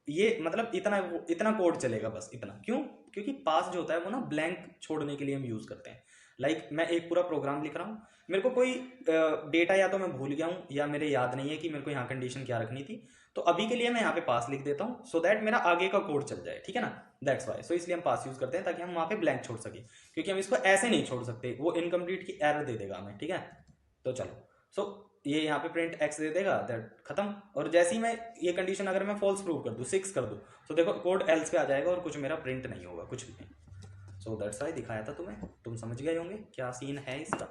ये मतलब इतना कोड चलेगा, बस इतना, क्यों, क्योंकि पास जो होता है वो ना ब्लैंक छोड़ने के लिए हम यूज करते हैं। लाइक मैं एक पूरा प्रोग्राम लिख रहा हूँ, मेरे को कोई डेटा या तो मैं भूल गया हूँ या मेरे याद नहीं है कि मेरे को यहाँ कंडीशन क्या रखनी थी, तो अभी के लिए मैं यहाँ पे पास लिख देता हूँ सो दैट मेरा आगे का कोड चल जाए, ठीक है ना। दैट्स वाई, सो इसलिए हम पास यूज करते हैं ताकि हम वहाँ पे ब्लैंक छोड़ सके, क्योंकि हम इसको ऐसे नहीं छोड़ सकते, वो इनकम्प्लीट की एरर दे देगा हमें, ठीक है। तो चलो, सो ये यहाँ पे प्रिंट x दे देगा, दैट खत्म। और जैसे ही मैं ये कंडीशन अगर मैं फॉल्स प्रूव कर दूँ, 6 कर दूँ, तो देखो कोड एल्स पे आ जाएगा और कुछ मेरा प्रिंट नहीं होगा, कुछ भी नहीं। सो दैट्स वाई दिखाया था तुम्हें, तुम समझ गए होंगे क्या सीन है इसका।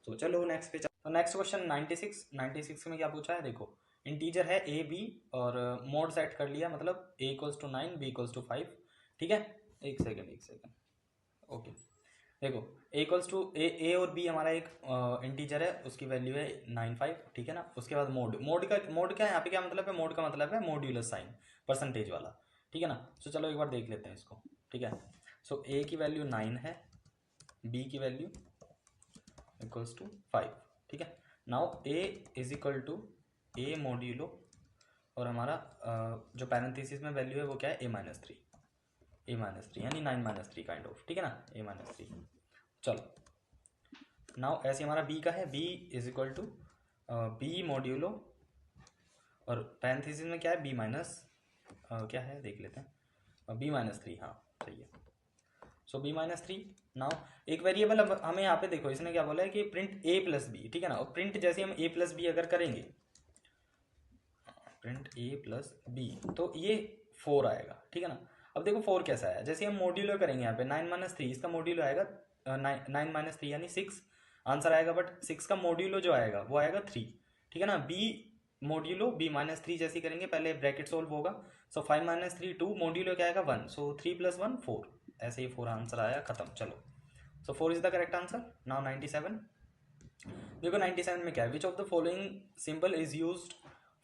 तो चलो नेक्स्ट पे तो नेक्स्ट क्वेश्चन 96 में क्या पूछा है, देखो इंटीजर है ए बी और मोड सेट कर लिया, मतलब a equals to 9 b equals to 5, ठीक है। एक सेकेंड ओके, देखो a इक्वल्स टू ए और b हमारा एक इंटीजर है, उसकी वैल्यू है 9 5, ठीक है ना। उसके बाद मोड क्या है यहाँ पे, क्या मतलब है, मोड का मतलब है मॉड्यूलस साइन, परसेंटेज वाला, ठीक है ना। सो चलो एक बार देख लेते हैं इसको, ठीक है। सो a की वैल्यू 9 है, b की वैल्यू इक्वल्स टू 5, ठीक है। Now a is equal to a modulo, और हमारा जो पैरेंथेसिस में वैल्यू है वो क्या है, a माइनस थ्री यानी 9 माइनस 3 काइंड ऑफ, ठीक है ना, a माइनस 3। चलो नाउ ऐसे हमारा b का है, b is equal to b modulo, और पैरेंथेसिस में क्या है, b माइनस क्या है देख लेते हैं, b माइनस 3, हाँ सही है। सो b माइनस 3। नाउ एक वेरिएबल, अब हमें यहाँ पे देखो इसने क्या बोला है कि प्रिंट a प्लस बी, ठीक है ना। और प्रिंट जैसे हम a प्लस बी अगर करेंगे, प्रिंट a प्लस बी, तो ये 4 आएगा, ठीक है ना। अब देखो 4 कैसा है, जैसे हम मॉड्यूलो करेंगे यहाँ पे 9 माइनस 3, इसका मॉड्यूलो आएगा 9 माइनस 3 यानी 6 आंसर आएगा, बट 6 का मॉड्यूलो जो आएगा वो आएगा 3, ठीक है ना। b मॉड्यूलो b माइनस 3 जैसे करेंगे, पहले ब्रैकेट सोल्व होगा, सो 5 माइनस 3 2, मॉड्यूलो क्या आएगा 1, सो 3 प्लस 1 4, ऐसे ही 4 आंसर आया, खत्म। चलो, सो 4 is the correct answer. Now 97, देखो 97 में क्या है, विच of the following symbol is used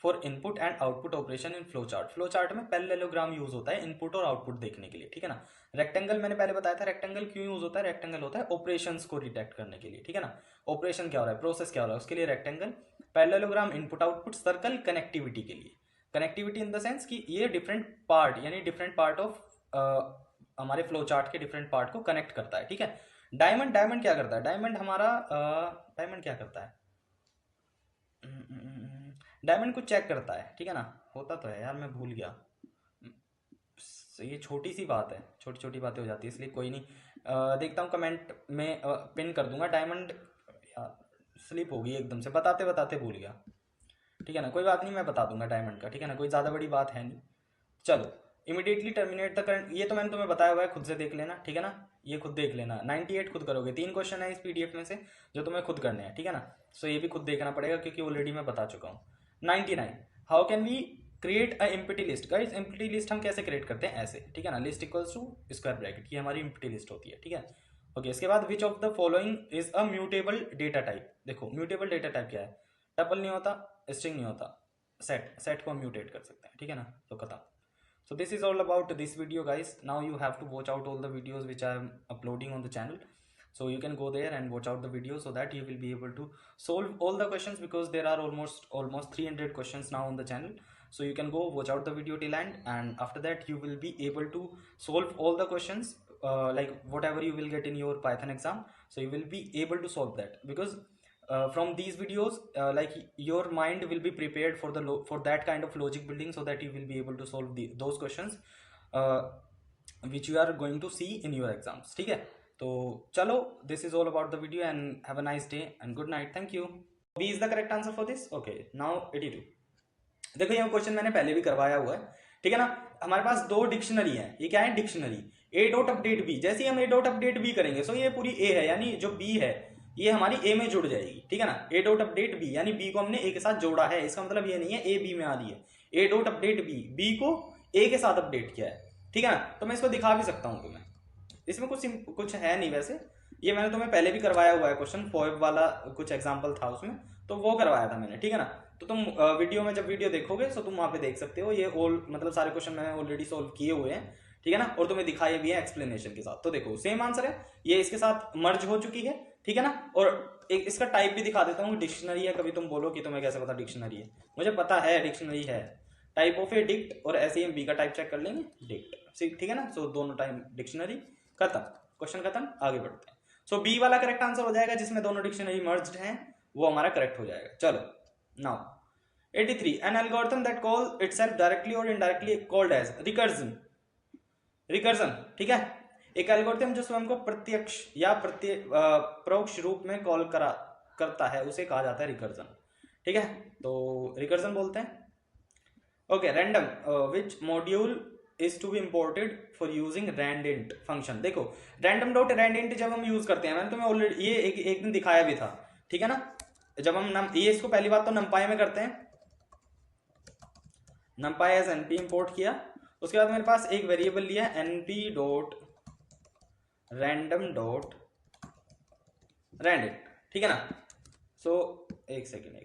for input and output operation in flow chart. Flow chart में पैरेललोग्राम यूज होता है इनपुट और आउटपुट देखने के लिए, ठीक है ना। रेक्टेंगल मैंने पहले बताया था, रेक्टेंगल क्यों यूज होता है, रेक्टेंगल होता है ऑपरेशंस को डिटेक्ट करने के लिए, ठीक है ना। ऑपरेशन क्या हो रहा है, प्रोसेस क्या हो रहा है, उसके लिए rectangle. Parallelogram input output. Circle connectivity के लिए, कनेक्टिविटी इन द सेंस कि ये डिफरेंट पार्ट, यानी डिफरेंट पार्ट ऑफ हमारे फ्लो चार्ट के डिफरेंट पार्ट को कनेक्ट करता है, ठीक है। डायमंड क्या करता है, डायमंड क्या करता है, डायमंड को चेक करता है, ठीक है ना। होता तो है यार, मैं भूल गया, ये छोटी सी बात है, छोटी छोटी बातें हो जाती है, इसलिए कोई नहीं, देखता हूँ कमेंट में पिन कर दूंगा। डायमंड यार स्लिप होगी एकदम से, बताते बताते भूल गया, ठीक है ना, कोई बात नहीं, मैं बता दूंगा डायमंड का, ठीक है ना, कोई ज़्यादा बड़ी बात है नहीं। चलो, इमीडिएटली टर्मिनेट द करंट, ये तो मैंने तुम्हें बताया हुआ है, खुद से देख लेना, ठीक है ना, ये खुद देख लेना। 98 खुद करोगे, 3 क्वेश्चन है इस पीडीएफ में से जो तुम्हें खुद करने हैं, ठीक है ना। सो ये भी खुद देखना पड़ेगा क्योंकि ऑलरेडी मैं बता चुका हूँ। 99, how can we create a empty list. Guys empty list हम कैसे क्रिएट करते हैं, ऐसे, ठीक है ना, list equals to square bracket, ये हमारी एम्प्टी लिस्ट होती है, ठीक है। ओके, इसके बाद विच of the following is a mutable data type. देखो म्यूटेबल डेटा टाइप क्या है, टपल नहीं होता, स्ट्रिंग नहीं होता, सेट को हम म्यूटेट कर सकते हैं, ठीक है ना। तो खत्म। So this is all about this video, guys. Now you have to watch out all the videos which I am uploading on the channel. So you can go there and watch out the videos so that you will be able to solve all the questions, because there are almost 300 questions now on the channel. So you can go watch out the video till end, and after that you will be able to solve all the questions, like whatever you will get in your Python exam. So you will be able to solve that, because from these videos, like your mind will be prepared for the for that kind of logic building, so that you will be able to solve those questions uh, which you are going to see in your exams, ठीक है। तो चलो, this is all about the video and have a nice day and good night, thank you। B is the correct answer for this। okay, now 82। देखो ये question मैंने पहले भी करवाया हुआ है, ठीक है ना। हमारे पास दो डिक्शनरी है, ये क्या है, dictionary a dot update b. जैसे ही हम ए डॉट अपडेट बी करेंगे, सो ये पूरी ए है, यानी जो बी है ये हमारी ए में जुड़ जाएगी, ठीक है ना। ए डॉट अपडेट बी यानी बी को हमने ए के साथ जोड़ा है, इसका मतलब ये नहीं है ए बी में आ रही है। A dot update b, b को ए के साथ अपडेट किया है, ठीक है ना। तो मैं इसको दिखा भी सकता हूँ तुम्हें, इसमें कुछ है नहीं वैसे, ये मैंने तुम्हें पहले भी करवाया हुआ है क्वेश्चन, फोएब वाला कुछ एग्जाम्पल था उसमें, तो वो करवाया था मैंने, ठीक है ना। तो तुम वीडियो में जब वीडियो देखोगे तो तुम वहां पे देख सकते हो, ये मतलब सारे क्वेश्चन मैंने ऑलरेडी सोल्व किए हुए हैं, ठीक है ना, और तुम्हें दिखाए भी है एक्सप्लेनेशन के साथ। तो देखो सेम आंसर है, ये इसके साथ मर्ज हो चुकी है, ठीक है ना। और एक इसका टाइप भी दिखा देता हूँ, डिक्शनरी है। कभी तुम बोलो कि तुम्हें कैसे पता डिक्शनरी है, मुझे पता है डिक्शनरी है। टाइप ऑफ ए डिक्ट, और ऐसे ही हम बी का टाइप चेक कर लेंगे, डिक्ट, ठीक है ना। सो दोनों टाइम डिक्शनरी, खत्म, क्वेश्चन खत्म, आगे बढ़ते हैं। सो बी वाला करेक्ट आंसर हो जाएगा, जिसमें दोनों डिक्शनरी मर्ज्ड हैं, वो हमारा करेक्ट हो जाएगा। चलो now 83, an algorithm that call itself directly और indirectly called as recursion. Recursion, ठीक है, एक एल्गोरिथम जो स्वयं को प्रत्यक्ष या परोक्ष रूप में कॉल करता है, उसे कहा जाता है रिकर्जन, ठीक है। तो रिकर्जन बोलते हैं। Okay, random which module is to be imported for using randint function. देखो रैंडम डॉट रैंडइंट जब हम यूज करते हैं, मैंने तुम्हें ऑलरेडी ये एक दिन दिखाया भी था, ठीक है ना। जब हम ये इसको पहली बात तो numpy में करते हैं, numpy एज np इंपोर्ट किया, उसके बाद मेरे पास एक वेरिएबल लिया np डॉट रैंडम डॉट रैंडइंट, ठीक है ना। सो एक सेकेंड,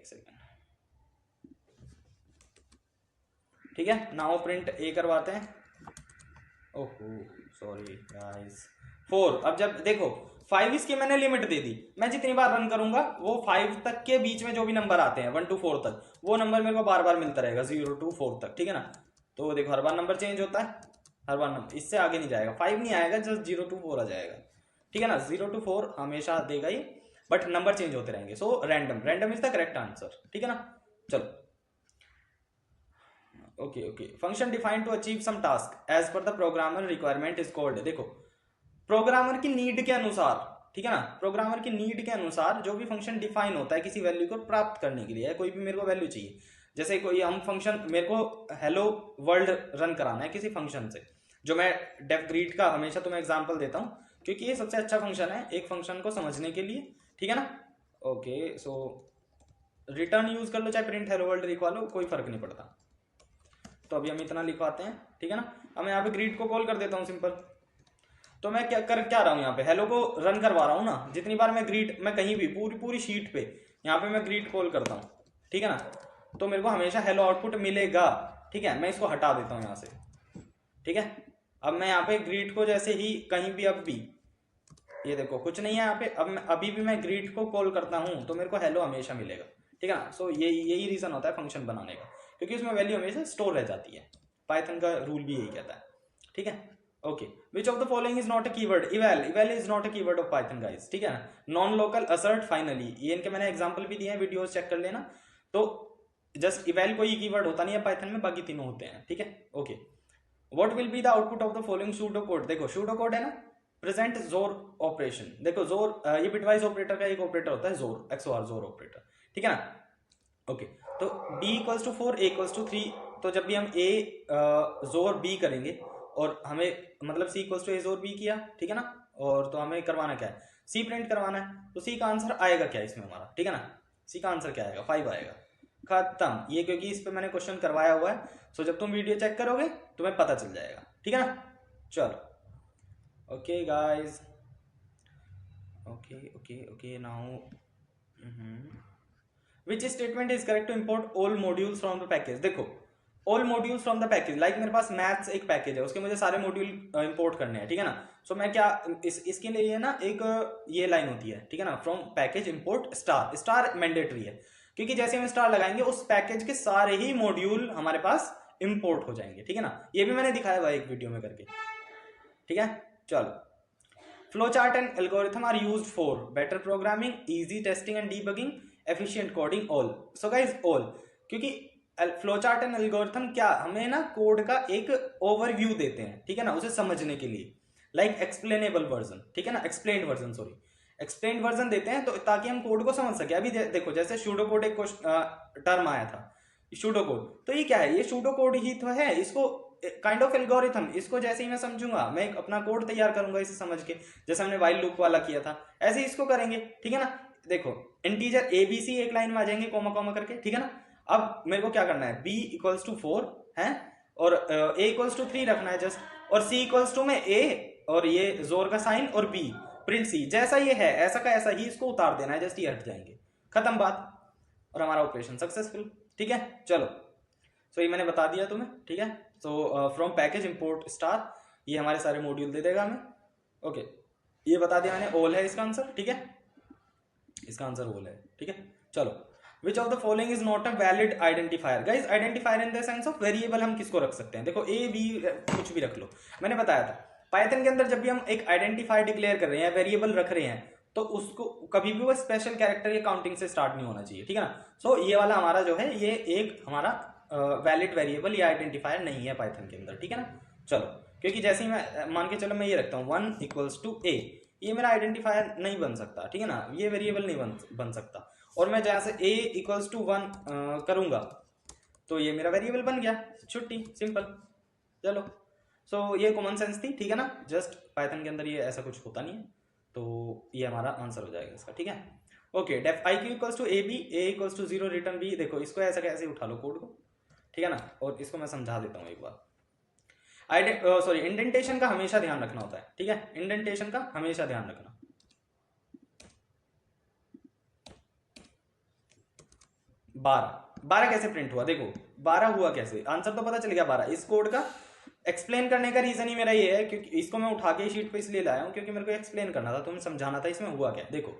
ठीक है। नाउ प्रिंट ए करवाते हैं। ओहो सॉरी गाइस, 4। अब जब देखो 5 इसकी मैंने लिमिट दे दी, मैं जितनी बार रन करूंगा वो 5 तक के बीच में जो भी नंबर आते हैं 1 to 4 तक, वो नंबर मेरे को बार बार मिलता रहेगा 0 to 4 तक, ठीक है ना। तो देखो हर बार नंबर चेंज होता है, हर बार नंबर, इससे आगे नहीं जाएगा, 5 नहीं आएगा, जस्ट 0 to 4 आ जाएगा, ठीक है ना। 0 to 4 हमेशा देगा ही, बट नंबर चेंज होते रहेंगे। So random is the correct answer, ठीक है ना। चलो okay, function defined to achieve some task as per the programmer requirement is called. देखो प्रोग्रामर की नीड के अनुसार, ठीक है ना, प्रोग्रामर की नीड के अनुसार जो भी फंक्शन डिफाइन होता है किसी वैल्यू को प्राप्त करने के लिए, कोई भी मेरे को वैल्यू चाहिए, जैसे कोई हम फंक्शन, मेरे को हेलो वर्ल्ड रन कराना है किसी फंक्शन से, जो मैं डेफ ग्रीट का हमेशा तुम्हें एग्जांपल देता हूँ, क्योंकि ये सबसे अच्छा फंक्शन है एक फंक्शन को समझने के लिए, ठीक है ना। ओके, सो रिटर्न यूज कर लो चाहे प्रिंट हेलो वर्ल्ड लिखवा लो, कोई फर्क नहीं पड़ता। तो अभी हम इतना लिखवाते हैं, ठीक है ना। अब मैं यहाँ पे ग्रीट को कॉल कर देता हूँ सिंपल। तो मैं क्या रहा हूँ, यहाँ पे हेलो को रन करवा रहा हूँ ना, जितनी बार मैं ग्रीट, मैं कहीं भी पूरी शीट पे यहाँ पे मैं ग्रीट कॉल करता हूँ, ठीक है ना, तो मेरे को हमेशा हेलो आउटपुट मिलेगा, ठीक है। मैं इसको हटा देता हूँ यहाँ से, ठीक है। अब मैं यहाँ पे ग्रीट को जैसे ही कहीं भी, अब भी ये देखो कुछ नहीं है यहाँ पे, अब मैं अभी भी मैं ग्रीट को कॉल करता हूँ तो मेरे को हेलो हमेशा मिलेगा, ठीक है ना। सो यही रीजन होता है फंक्शन बनाने का, क्योंकि उसमें वैल्यू हमेशा स्टोर रह जाती है। पाइथन का रूल भी यही कहता है, ठीक है। Okay, which of the following is not a keyword. Eval is not a keyword of Python guys, ठीक है ना। नॉन लोकल, असर्ट, फाइनली, ये इनके मैंने एग्जांपल भी दिए हैं, वीडियोस चेक कर लेना। तो जस्ट इवैल कोई कीवर्ड होता नहीं है पाइथन में, बाकी तीनों होते हैं, ठीक है। Okay, what will be the output of the following pseudo code. देखो सूडो कोड है ना, प्रेजेंट जोर ऑपरेशन। देखो जोर ये बिटवाइज ऑपरेटर का एक ऑपरेटर होता है, जोर, XOR जोर ऑपरेटर, ठीक है ना। ओके, तो b equals to 4, a equals to 3 तो जब भी हम ए जोर बी करेंगे और हमें मतलब सी इक्वल्स टू ए जोर बी किया, ठीक है ना, और तो हमें करवाना क्या है, सी प्रिंट करवाना है, तो सी का आंसर आएगा क्या इसमें हमारा, ठीक है ना, सी का आंसर क्या आएगा 5 आएगा, खत्म। ये क्योंकि इस पे मैंने क्वेश्चन करवाया हुआ है, सो जब तुम वीडियो चेक करोगे तुम्हें पता चल जाएगा, ठीक है ना। चलो okay guys, okay now which statement is correct to import all modules from the package. देखो all modules from the package, like मेरे पास मैथ्स एक पैकेज है, उसके मुझे सारे मॉड्यूल इंपोर्ट करने हैं, ठीक है ना। सो मैं क्या इसके लिए ना एक ये लाइन होती है, ठीक है ना, from package import star, star mandatory है, क्योंकि जैसे हम स्टार लगाएंगे उस पैकेज के सारे ही मॉड्यूल हमारे पास इंपोर्ट हो जाएंगे, ठीक है ना। ये भी मैंने दिखाया हुआ एक वीडियो में करके, ठीक है। चलो flowchart and algorithm are used for better programming, easy testing and debugging, efficient coding, all. So guys all, क्योंकि फ्लोचार्ट एंड एल्गोरिथम क्या हमें ना कोड का एक ओवरव्यू देते हैं, ठीक है ना, उसे समझने के लिए, लाइक एक्सप्लेनेबल वर्जन, ठीक है ना, explained version, sorry explained version देते हैं, तो ताकि हम कोड को समझ सके। अभी देखो जैसे सूडो कोड एक टर्म आया था, सूडो कोड, तो ये क्या है, ये सूडो कोड ही तो है, इसको काइंड ऑफ एल्गोरिथम, इसको जैसे ही मैं समझूंगा मैं अपना कोड तैयार करूंगा इसे समझ के, जैसे हमने वाइल लूप वाला किया था ऐसे ही इसको करेंगे, ठीक है ना। देखो इंटीजर ए बी सी एक लाइन में आ जाएंगे कोमा कोमा करके, ठीक है ना। अब मेरे को क्या करना है, b इक्वल्स टू 4 है और a इक्वल्स टू 3 रखना है जस्ट, और c इक्वल्स टू में a और ये जोर का साइन और b प्रिंट c, जैसा ये है ऐसा का ऐसा ही इसको उतार देना है, जस्ट ये हट जाएंगे, खत्म बात, और हमारा ऑपरेशन सक्सेसफुल, ठीक है। चलो सो ये मैंने बता दिया तुम्हें, ठीक है। So from package import star, ये हमारे सारे मॉड्यूल दे देगा हमें, ओके ये बता दिया मैंने, ऑल है इसका आंसर, ठीक है, इसका आंसर ऑल है, ठीक है। चलो विच of the following is not a valid identifier. Guys identifier in the sense of variable हम किसको रख सकते हैं, देखो ए बी कुछ भी रख लो, मैंने बताया था पाइथन के अंदर जब भी हम एक आइडेंटिफायर डिक्लेयर कर रहे हैं, वेरिएबल रख रहे हैं, तो उसको कभी भी वो स्पेशल कैरेक्टर या काउंटिंग से स्टार्ट नहीं होना चाहिए, ठीक है ना। सो ये वाला हमारा जो है ये एक हमारा वैलिड वेरिएबल या आइडेंटिफायर नहीं है पाइथन के अंदर, ठीक है ना। चलो क्योंकि जैसे ही मैं मान के चलो मैं ये रखता हूँ 1 इक्वल्स टू ए, ये मेरा आइडेंटिफायर नहीं बन सकता, ठीक है ना, ये वेरिएबल नहीं बन सकता, और मैं जहाँ से a इक्वल्स टू 1 करूंगा तो ये मेरा वेरिएबल बन गया, छुट्टी, सिंपल। चलो सो ये कॉमन सेंस थी, ठीक है ना, जस्ट पाइथन के अंदर ये ऐसा कुछ होता नहीं है, तो ये हमारा आंसर हो जाएगा इसका, ठीक है। Okay def I Q equals to a b, a equals to 0 return b, देखो इसको ऐसा कैसे उठा लो कोड को, ठीक है ना, और इसको मैं समझा देता हूँ एक बार। सॉरी इंडेंटेशन का हमेशा ध्यान रखना होता है, ठीक है, इंडेंटेशन का हमेशा ध्यान रखना। 12 कैसे प्रिंट हुआ, देखो 12 हुआ कैसे, आंसर तो पता चल गया 12। इस कोड का एक्सप्लेन करने का रीजन ही मेरा ये है, क्योंकि इसको मैं उठा के शीट पे इसलिए लाया हूँ क्योंकि मेरे को एक्सप्लेन करना था, तुम्हें समझाना था इसमें हुआ क्या। देखो